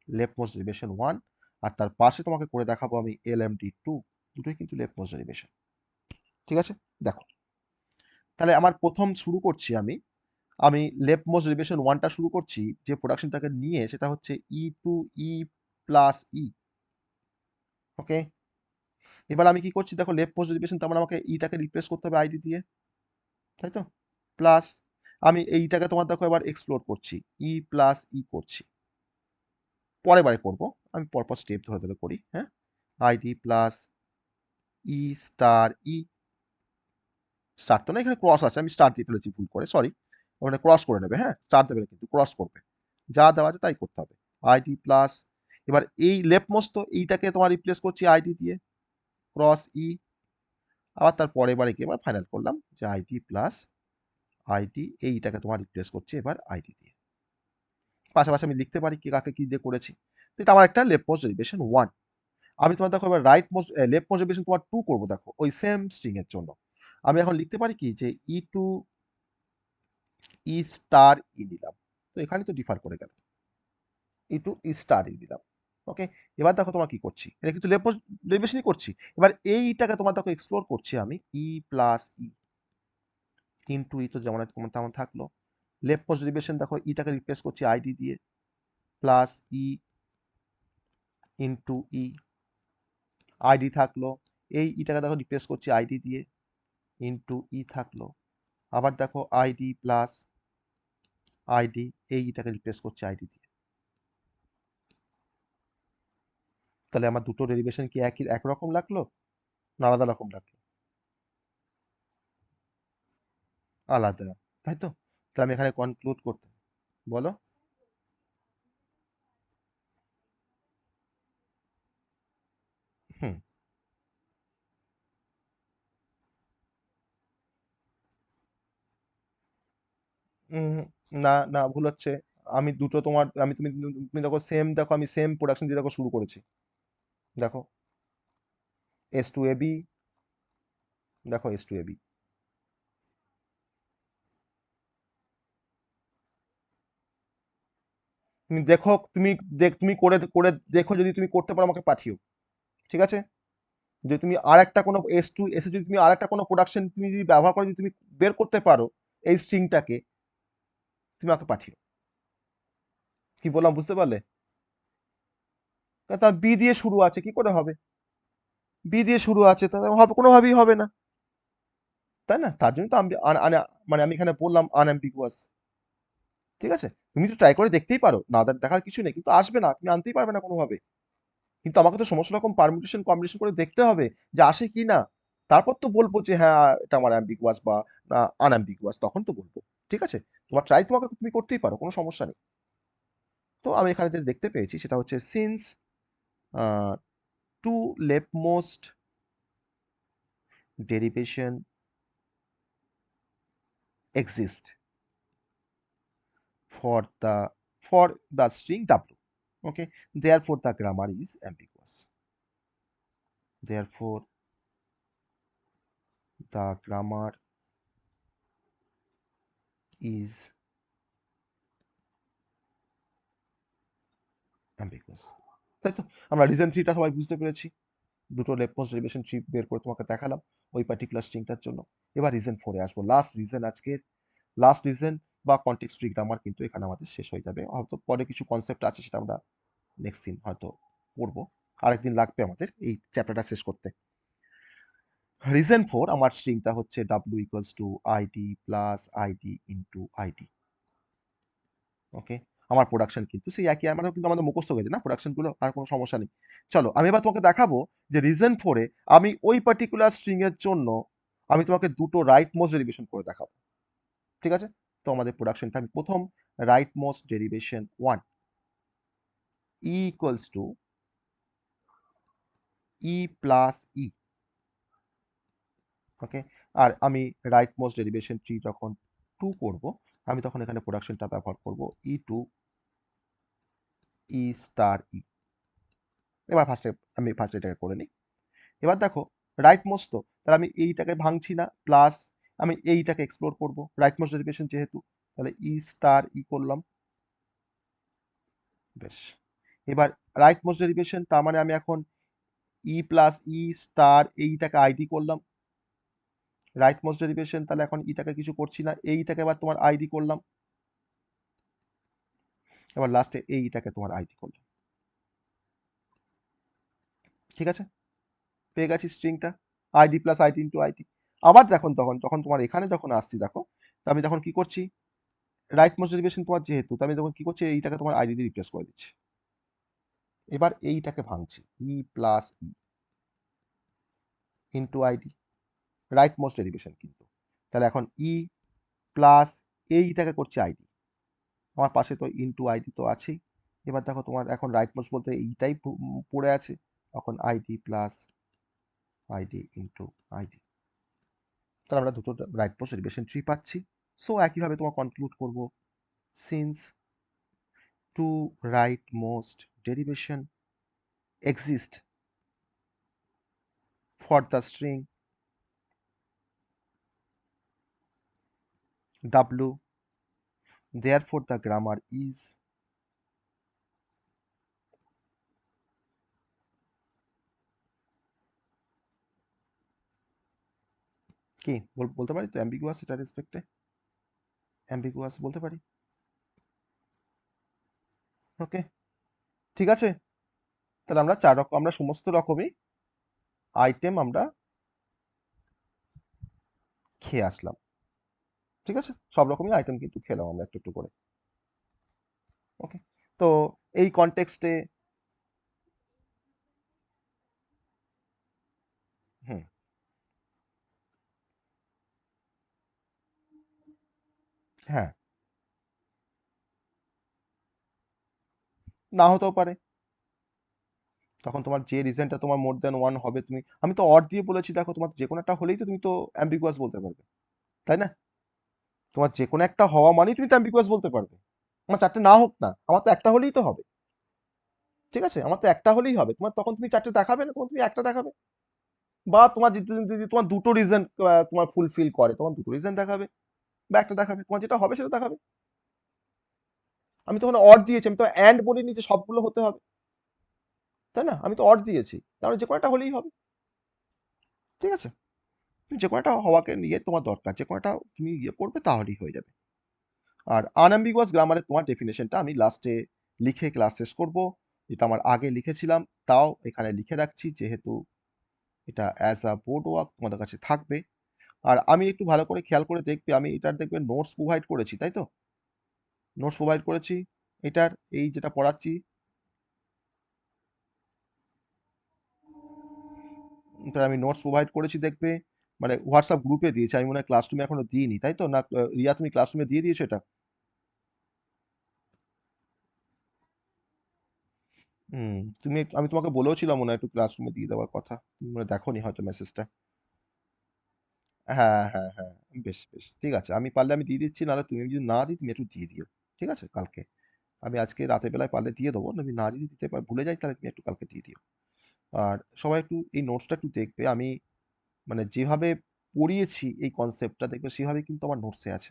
লেফট মোস্ট ডেরিভেশন 1, আর তার পাশে তোমাকে করে দেখাবো আমি এলএমডি 2, দুটোই কিন্তু লেফট মোস্ট ডেরিভেশন। ঠিক আছে? দেখো, তাহলে আমার প্রথম শুরু করছি আমি আমি লেফট মোস্ট ডেরিভেশন 1টা শুরু করছি, যে প্রোডাকশনটাকে নিয়ে, সেটা হচ্ছে ই2 ই প্লাস ই। ওকে, এবার আমি কি করছি দেখো, লেফট মোস্ট ডেরিভেশন, তার মানে আমাকে ইটাকে রিপ্লেস করতে হবে আইডি দিয়ে, তাই তো? প্লাস আমি এইটাকে তোমার দেখো এবার এক্সপ্লোর করছি, ই প্লাস ই করছি, পরে বারে করবো, আমি পরপর স্টেপ ধরে ধরে করি, হ্যাঁ? আইডি প্লাস ই স্টার ই, স্টার তো না, এখানে ক্রস আছে, আমি স্টার দিয়ে ফেলেছি ভুল করে, সরি। ওখানে ক্রস করে নেবে, হ্যাঁ, স্টার দেবে না কিন্তু ক্রস করবে, যা দেওয়া আছে তাই করতে হবে। আইডি প্লাস, এবার এই লেফট মোস্ট, তো এইটাকে তোমার রিপ্লেস করছি আইডি দিয়ে, ক্রস ই, আবার তার পরের বারে গিয়ে এবার ফাইনাল করলাম যে আইডি প্লাস আইডি, এইটাকে তোমার রিপ্লেস করছি এবার আইডি দিয়ে। পাশাপাশি আমি লিখতে পারি কি কাকে কি দিয়ে করেছি। তো এটা আমার একটা লেফট মোস্ট ডেরিভেশন 1। আমি তোমার দেখো এবার right most left most derivation তোমার 2 করবো, দেখো ওই সেম স্ট্রিং এর জন্য আমি এখন লিখতে পারি কি, যে ই2 ই স্টার ই দিলাম, তো এখানে তো ডিফার করে গেল, ই2 ই স্টার ই দিলাম। ওকে, এবার দেখো তোমার কি করছি, এটা কিন্তু লেফট মোস্ট ডেরিভেশনই করছি। এবার এইটাকে তোমার দেখো এক্সপ্লোর করছি আমি, ই প্লাস ই ইন্টু ই, তো যেমন তেমন থাকলো। লেফট মোস্ট ডেরিভেশন দেখো, ইটাকে রিপ্লেস করছি আইডি দিয়ে, প্লাস ই ইন্টু ই, আইডি থাকলো। এই ইটাকে দেখো রিপ্লেস করছি আইডি দিয়ে, ইন্টু ই থাকলো। আবার দেখো আইডি প্লাস আইডি, এইটাকে রিপ্লেস করছে আইডি দিয়ে। তাহলে আমার দুটো ডেরিভেশন কি একরকম লাগলো না আলাদা রকম লাগলো? আলাদা, তাই তো? তাহলে আমি এখানে কনক্লুড করতে, বলো। হুম। উম, না না, ভুল হচ্ছে। আমি দুটো তোমার, আমি তুমি তুমি দেখো সেম, দেখো আমি সেম প্রোডাকশন দিয়ে দেখো শুরু করেছি। দেখো S2AB, দেখো S2AB। তুমি দেখো, তুমি করে করে দেখো, যদি তুমি করতে পারো আমাকে পাঠিও, ঠিক আছে? যদি তুমি আর একটা কোনো এসে যদি তুমি আর একটা কোনো প্রোডাকশন তুমি যদি ব্যবহার করে যদি তুমি বের করতে পারো এই স্ট্রিংটাকে, তুমি আমাকে পাঠিও। কি বললাম বুঝতে পারলে? তার বি দিয়ে শুরু আছে, কি করে হবে? বি দিয়ে শুরু আছে, তাহলে হবে কোনোভাবেই হবে না, তাই না? তার জন্য তো আমি মানে আমি এখানে বললাম আনঅ্যাম্বিগুয়াস। ঠিক আছে, তুমি তো ট্রাই করে দেখতেই পারো, না দেখার কিছু নেই, কিন্তু আসবে না, তুমি আনতেই পারবে না কোনোভাবে। কিন্তু আমাকে তো সমস্ত রকম পারমিটেশন কম্বিনেশন করে দেখতে হবে যে আসে কি না, তারপর তো বলবো যে হ্যাঁ এটা আমার অ্যাম্বিগুয়াস বা আনঅ্যাম্বিগুয়াস, তখন তো বলবো। ঠিক আছে, তোমার ট্রাই তোমাকে তুমি করতেই পারো, কোনো সমস্যা নেই। তো আমি এখানে যেটা দেখতে পেয়েছি সেটা হচ্ছে since two leftmost derivation exist for the string w. Okay, therefore the grammar is ambiguous. Therefore the grammar is ambiguous. তাই তো? আমরা রিজন থ্রিটা সবাই বুঝতে পেরেছি, দুটো লেফটমোস্ট ডেরিভেশন ট্রি বের করে তোমাকে দেখালাম ওই পার্টিকুলার স্ট্রিংটার জন্য। এবার রিজন ফোরে আসবো, লাস্ট রিজন আজকের, লাস্ট রিজন বা কনটেক্সট ফ্রি গ্রামার কিন্তু এখানে আমাদের শেষ হয়ে যাবে। হয়তো পরে কিছু কনসেপ্ট আছে সেটা আমরা নেক্সট দিন হয়তো পড়বো, আরেকদিন লাগবে আমাদের এই চ্যাপ্টারটা শেষ করতে। রিজন ফোর আমার স্ট্রিংটা হচ্ছে W equals to ID plus ID into ID. Okay, আমার প্রোডাকশন কিন্তু সেই একই, আমারও কিন্তু আমাদের মুখস্থ হয়েছে না প্রোডাকশনগুলো, আর কোনো সমস্যা নেই। চলো আমি এবার তোমাকে দেখাবো যে রিজন ফোরে আমি ওই পার্টিকুলার স্ট্রিং এর জন্য আমি তোমাকে দুটো রাইট মোস্ট ডেরিভেশন করে দেখাবো। ঠিক আছে, তো আমাদের প্রোডাকশনটা আমি প্রথম right most derivation one, E equals to E plus E. Okay, আর আমি রাইট মোস্ট ডেরিভেশন ট্রি যখন টু করব, আমি তখন এখানে প্রোডাকশনটা ব্যবহার করব ই টু ই স্টার ই। এবার আমি ফার্স্টে এটাকে করে নিই। এবার দেখো রাইট মোস্ট, তো তাহলে আমি এইটাকে ভাঙছি না, প্লাস আমি এইটাকে এক্সপ্লোর করব রাইট মোস্ট ডেরিভেশন যেহেতু, তাহলে ই স্টার ই করলাম। বেশ, এবার রাইট মোস্ট ডেরিভেশন তার মানে আমি এখন ই প্লাস ই স্টার এইটাকে আইডি করলাম। রাইট মোস্ট ডেরিভেশন তাহলে এখন ইটাকে কিছু করছি না, এইটাকে এবার তোমার আইডি করলাম। এবার লাস্টে এইটাকে তোমার আইডি করলাম। ঠিক আছে, পেয়ে গেছি স্ট্রিংটা ID plus ID into ID. আবার যখন তখন যখন তোমার এখানে যখন আসছি দেখো, তো আমি তখন কি করছি, রাইট মোস্ট ডেরিভেশন তোমার যেহেতু, তো আমি তখন কি করছি, এইটাকে তোমার আইডি দিয়ে রিপ্লেস করে দিচ্ছি। এবার এইটাকে ভাঙছি, E plus E into ID, right most derivation কিন্তু। তাহলে এখন ই প্লাস এইটাকে করছি আইডি, আমার পাশে তো ইন্টু আইডি তো আছেই। এবার দেখো তোমার এখন রাইট মোস্ট বলতে এইটাই পড়ে আছে, তখন ID plus ID into ID. তাহলে আমরা দুটো রাইট মোস্ট ডেরিভেশন ট্রি পাচ্ছি। সো একইভাবে তোমার কনক্লুড করবো, since two right most derivation exist for the string w, therefore the grammar is কি বলতে পারি তো অ্যাম্বিগুয়াস, এটা রেসপেক্টে অ্যাম্বিগুয়াস বলতে পারি। ওকে, ঠিক আছে, তাহলে আমরা চার রকম, আমরা সমস্ত রকমই আইটেম আমরা খেয়ে আসলাম। ঠিক আছে, সব রকমই আইটেম কিন্তু খেলাম আমরা একটু একটু করে। ওকে, তো এই কনটেক্সটে হুম, হ্যাঁ, না হতেও পারে। তখন তোমার যে রিজনটা তোমার মোর দ্যান ওয়ান হবে, তুমি, আমি তো অড দিয়ে বলেছি, দেখো তোমার যে কোনো একটা হলেই তো তুমি তো অ্যাম্বিগুয়াস বলতে পারবে, তাই না? তোমার যে কোনো একটা হওয়া মানেই তুমি তো অ্যাম্বিগুয়াস বলতে পারবে। আমার চারটে না হোক না, আমার তো একটা হলেই তো হবে। ঠিক আছে, আমার তো একটা হলেই হবে, তোমার তখন তুমি চারটে দেখাবে না, তখন তুমি একটা দেখাবে। বা তোমার যদি যদি তোমার দুটো রিজন তোমার ফুলফিল করে, তোমার দুটো রিজন দেখাবে বা একটা দেখাবে, তোমার যেটা হবে সেটা দেখাবে। আমি তো ওখানে অড দিয়েছি, আমি তো অ্যান্ড বলিনি যে সবগুলো হতে হবে, তাই না? আমি তো অড দিয়েছি, কারণ যে কোনো একটা হলেই হবে। ঠিক আছে, তুমি যে কোনো একটা হওয়াকে নিয়ে তোমার দরকার, যে কোনো একটা তুমি ইয়ে করবে তাহলেই হয়ে যাবে। আর আনঅ্যাম্বিগুয়াস গ্রামারের তোমার ডেফিনেশনটা আমি লাস্টে লিখে ক্লাস শেষ করব, যেটা আমার আগে লিখেছিলাম, তাও এখানে লিখে রাখছি, যেহেতু এটা অ্যাজ আ বোর্ড ওয়ার্ক তোমাদের কাছে থাকবে। আর আমি একটু ভালো করে খেয়াল করে দেখবে, আমি এটার দেখবে নোটস প্রোভাইড করেছি, তাই তো? নোটস প্রোভাইড করেছি এটার, এই যেটা পড়াচ্ছি, এটার আমি নোটস প্রোভাইড করেছি দেখবে, মানে হোয়াটসঅ্যাপ গ্রুপে দিয়েছি, আমি মনে হয় ক্লাসরুমে এখনো দিইনি, তাই তো? না রিয়া, তুমি ক্লাসরুমে দিয়ে দিয়েছো এটা? হুম, তুমি, আমি তোমাকে বলেও ছিলাম মনে হয় একটু ক্লাসরুমে দিয়ে দেওয়ার কথা, তুমি মনে হয় দেখোনি হয়তো মেসেজটা। হ্যাঁ, হ্যাঁ, হ্যাঁ, বেশ বেশ, ঠিক আছে, আমি পারলে আমি দিয়ে দিচ্ছি, নাহলে তুমি যদি না দিই তুমি একটু দিয়ে দিও। ঠিক আছে, কালকে আমি আজকে রাতের বেলায় পারলে দিয়ে দেবো, আমি না যদি দিতে পার ভুলে যাই, তাহলে তুমি একটু কালকে দিয়ে দিও। আর সবাই একটু এই নোটসটা একটু দেখবে, আমি মানে যেভাবে পড়িয়েছি এই কনসেপ্টটা, দেখবে সেভাবে কিন্তু আমার নোটসে আছে।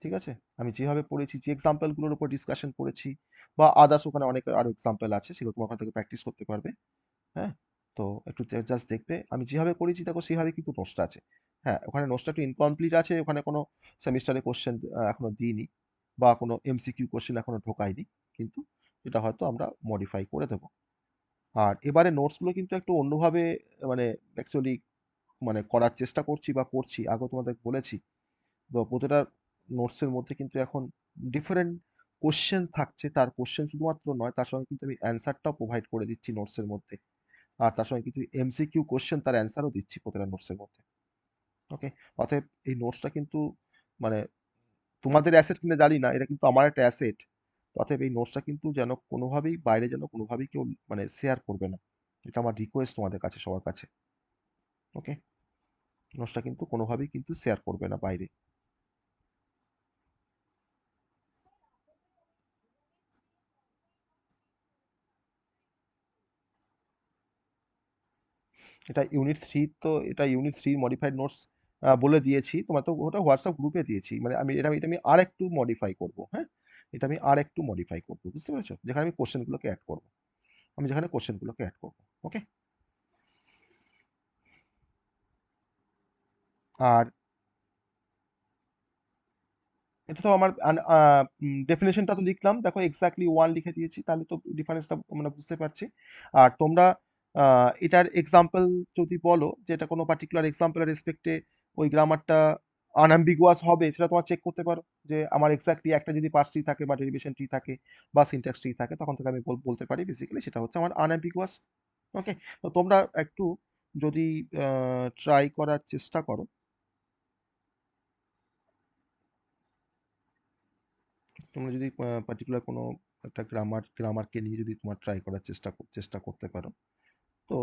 ঠিক আছে, আমি যেভাবে পড়েছি, যে এক্সাম্পলগুলোর উপর ডিসকাশন করেছি, বা আদার্স ওখানে অনেক আরো এক্সাম্পল আছে, সেগুলো তোমার ওখান থেকে প্র্যাকটিস করতে পারবে। হ্যাঁ, তো একটু জাস্ট দেখবে আমি যেভাবে করেছি, দেখো সেভাবে কিন্তু নোটসটা আছে। হ্যাঁ, ওখানে নোটসটা একটু ইনকমপ্লিট আছে, ওখানে কোনো সেমিস্টারে কোশ্চেন এখনো দিইনি, বা কোনো এমসিকিউ কোশ্চেন এখনো ঢোকাইনি, কিন্তু এটা হয়তো আমরা মডিফাই করে দেবো। আর এবারে নোটসগুলো কিন্তু একটু অন্যভাবে, মানে অ্যাকচুয়ালি মানে করার চেষ্টা করছি বা করছি, আগেও তোমাদের বলেছি। তো প্রতিটা নোটসের মধ্যে কিন্তু এখন ডিফারেন্ট কোশ্চেন থাকছে, তার কোশ্চেন শুধুমাত্র নয়, তার সঙ্গে কিন্তু আমি অ্যান্সারটাও প্রোভাইড করে দিচ্ছি নোটসের মধ্যে। আর তার সঙ্গে কিছু এমসিকিউ কোশ্চেন, তার অ্যান্সারও দিচ্ছি প্রতিটা নোটসের মধ্যে। ওকে, অতএব এই নোটসটা কিন্তু মানে তোমাদের অ্যাসেট কিনা জানি না, এটা কিন্তু আমার একটা অ্যাসেট। অতএব এই নোটসটা কিন্তু যেন কোনোভাবেই বাইরে, যেন কোনোভাবেই কেউ মানে শেয়ার করবে না, এটা আমার রিকোয়েস্ট তোমাদের কাছে, সবার কাছে। ওকে, নোটসটা কিন্তু কোনোভাবেই কিন্তু শেয়ার করবে না বাইরে। এটা ইউনিট থ্রি, তো এটা ইউনিট থ্রি মডিফাইড নোটস বলে দিয়েছি তোমার, তো ওটা হোয়াটসঅ্যাপ গ্রুপে দিয়েছি, মানে আমি এটা আমি আর একটু মডিফাই করবো। হ্যাঁ, এটা আমি আর একটু মডিফাই করবো, বুঝতে পেরেছো, যেখানে আমি কোশ্চেনগুলোকে অ্যাড করবো, আমি যেখানে কোশ্চেনগুলোকে অ্যাড করবো। ওকে, আর এটা তো আমার ডেফিনেশনটা তো লিখলাম, দেখো এক্স্যাক্টলি ওয়ান লিখে দিয়েছি, তাহলে তো ডিফারেন্সটা আমরা বুঝতে পারছি। আর তোমরা এটার এক্সাম্পল যদি বলো, যে এটা কোনো পার্টিকুলার এক্সাম্পলের রেসপেক্টে ওই গ্রামারটা আনঅ্যাম্বিগুয়াস হবে, সেটা তোমার চেক করতে পারো, যে আমার এক্স্যাক্টলি একটা যদি পার্স ট্রি থাকে বা ডেরিভেশন ট্রি থাকে বা সিনট্যাক্স ট্রি থাকে, তখন থেকে আমি বলতে পারি বেসিক্যালি সেটা হচ্ছে আমার আনঅ্যাম্বিগুয়াস। ওকে, তো তোমরা একটু যদি ট্রাই করার চেষ্টা করো, তোমরা যদি পার্টিকুলার কোনো একটা গ্রামারকে নিয়ে যদি তোমার ট্রাই করার চেষ্টা করতে পারো, তো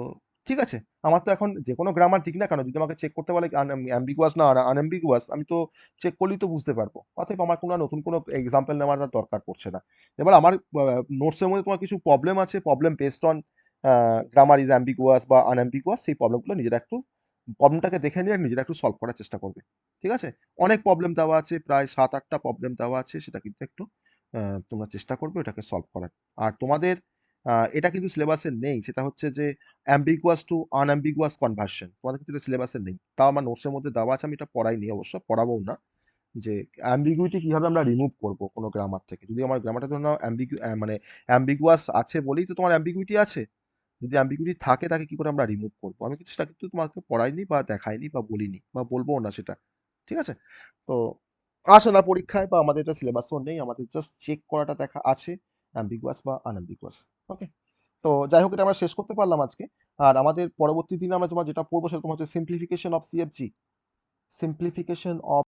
ঠিক আছে। আমার তো এখন যে কোনো গ্রামার দিক না কেন, যদি আমাকে চেক করতে বলে অ্যাম্বিগুয়াস না আনঅ্যাম্বিগুয়াস, আমি তো চেক করলেই তো বুঝতে পারবো, অতএব আমার কোনো নতুন কোনো এক্সাম্পল নেওয়ার আর দরকার পড়ছে না। এবার আমার নোটসের মধ্যে তোমার কিছু প্রবলেম আছে, problem based on grammar is ambiguous বা আনঅ্যাম্বিগুয়াস, সেই প্রবলেমগুলো নিজেরা একটু, প্রবলেমটাকে দেখে নিয়ে নিজেরা একটু সলভ করার চেষ্টা করবে। ঠিক আছে, অনেক প্রবলেম দেওয়া আছে, প্রায় 7-8টা প্রবলেম দেওয়া আছে, সেটা কিন্তু একটু তোমরা চেষ্টা করবে ওটাকে সলভ করার। আর তোমাদের এটা কিন্তু সিলেবাসে নেই, সেটা হচ্ছে যে অ্যাম্বিগুয়াস টু আনঅ্যাম্বিগুয়াস কনভার্সন, তোমাদের কিন্তু এটা সিলেবাসে নেই, তাও আমার নোটসের মধ্যে দেওয়া আছে, আমি এটা পড়াইনি, অবশ্য পড়াবো না, যে অ্যাম্বিগুইটি কিভাবে আমরা রিমুভ করব কোনো গ্রামার থেকে, যদি আমার গ্রামারটা ধরো নাও মানে অ্যাম্বিগুয়াস আছে বলেই তো তোমার অ্যাম্বিগুইটি আছে, যদি অ্যাম্বিগুইটি থাকে তাকে কি করে আমরা রিমুভ করবো, আমি কিন্তু সেটা কিন্তু তোমাকে পড়াইনি বা দেখাইনি বা বলিনি বা বলবো না সেটা। ঠিক আছে? তো আসে না পরীক্ষায়, বা আমাদের এটা সিলেবাসও নেই, আমাদের জাস্ট চেক করাটা দেখা আছে অ্যাম্বিগুয়াস বা আনঅ্যাম্বিগুয়াস। ওকে, তো যাই হোক, এটা আমরা শেষ করতে পারলাম আজকে। আর আমাদের পরবর্তী দিনে আমরা তোমার যেটা পড়বো সেটা তোমার হচ্ছে সিম্পলিফিকেশন অফ সিএফজি, সিম্পলিফিকেশন অফ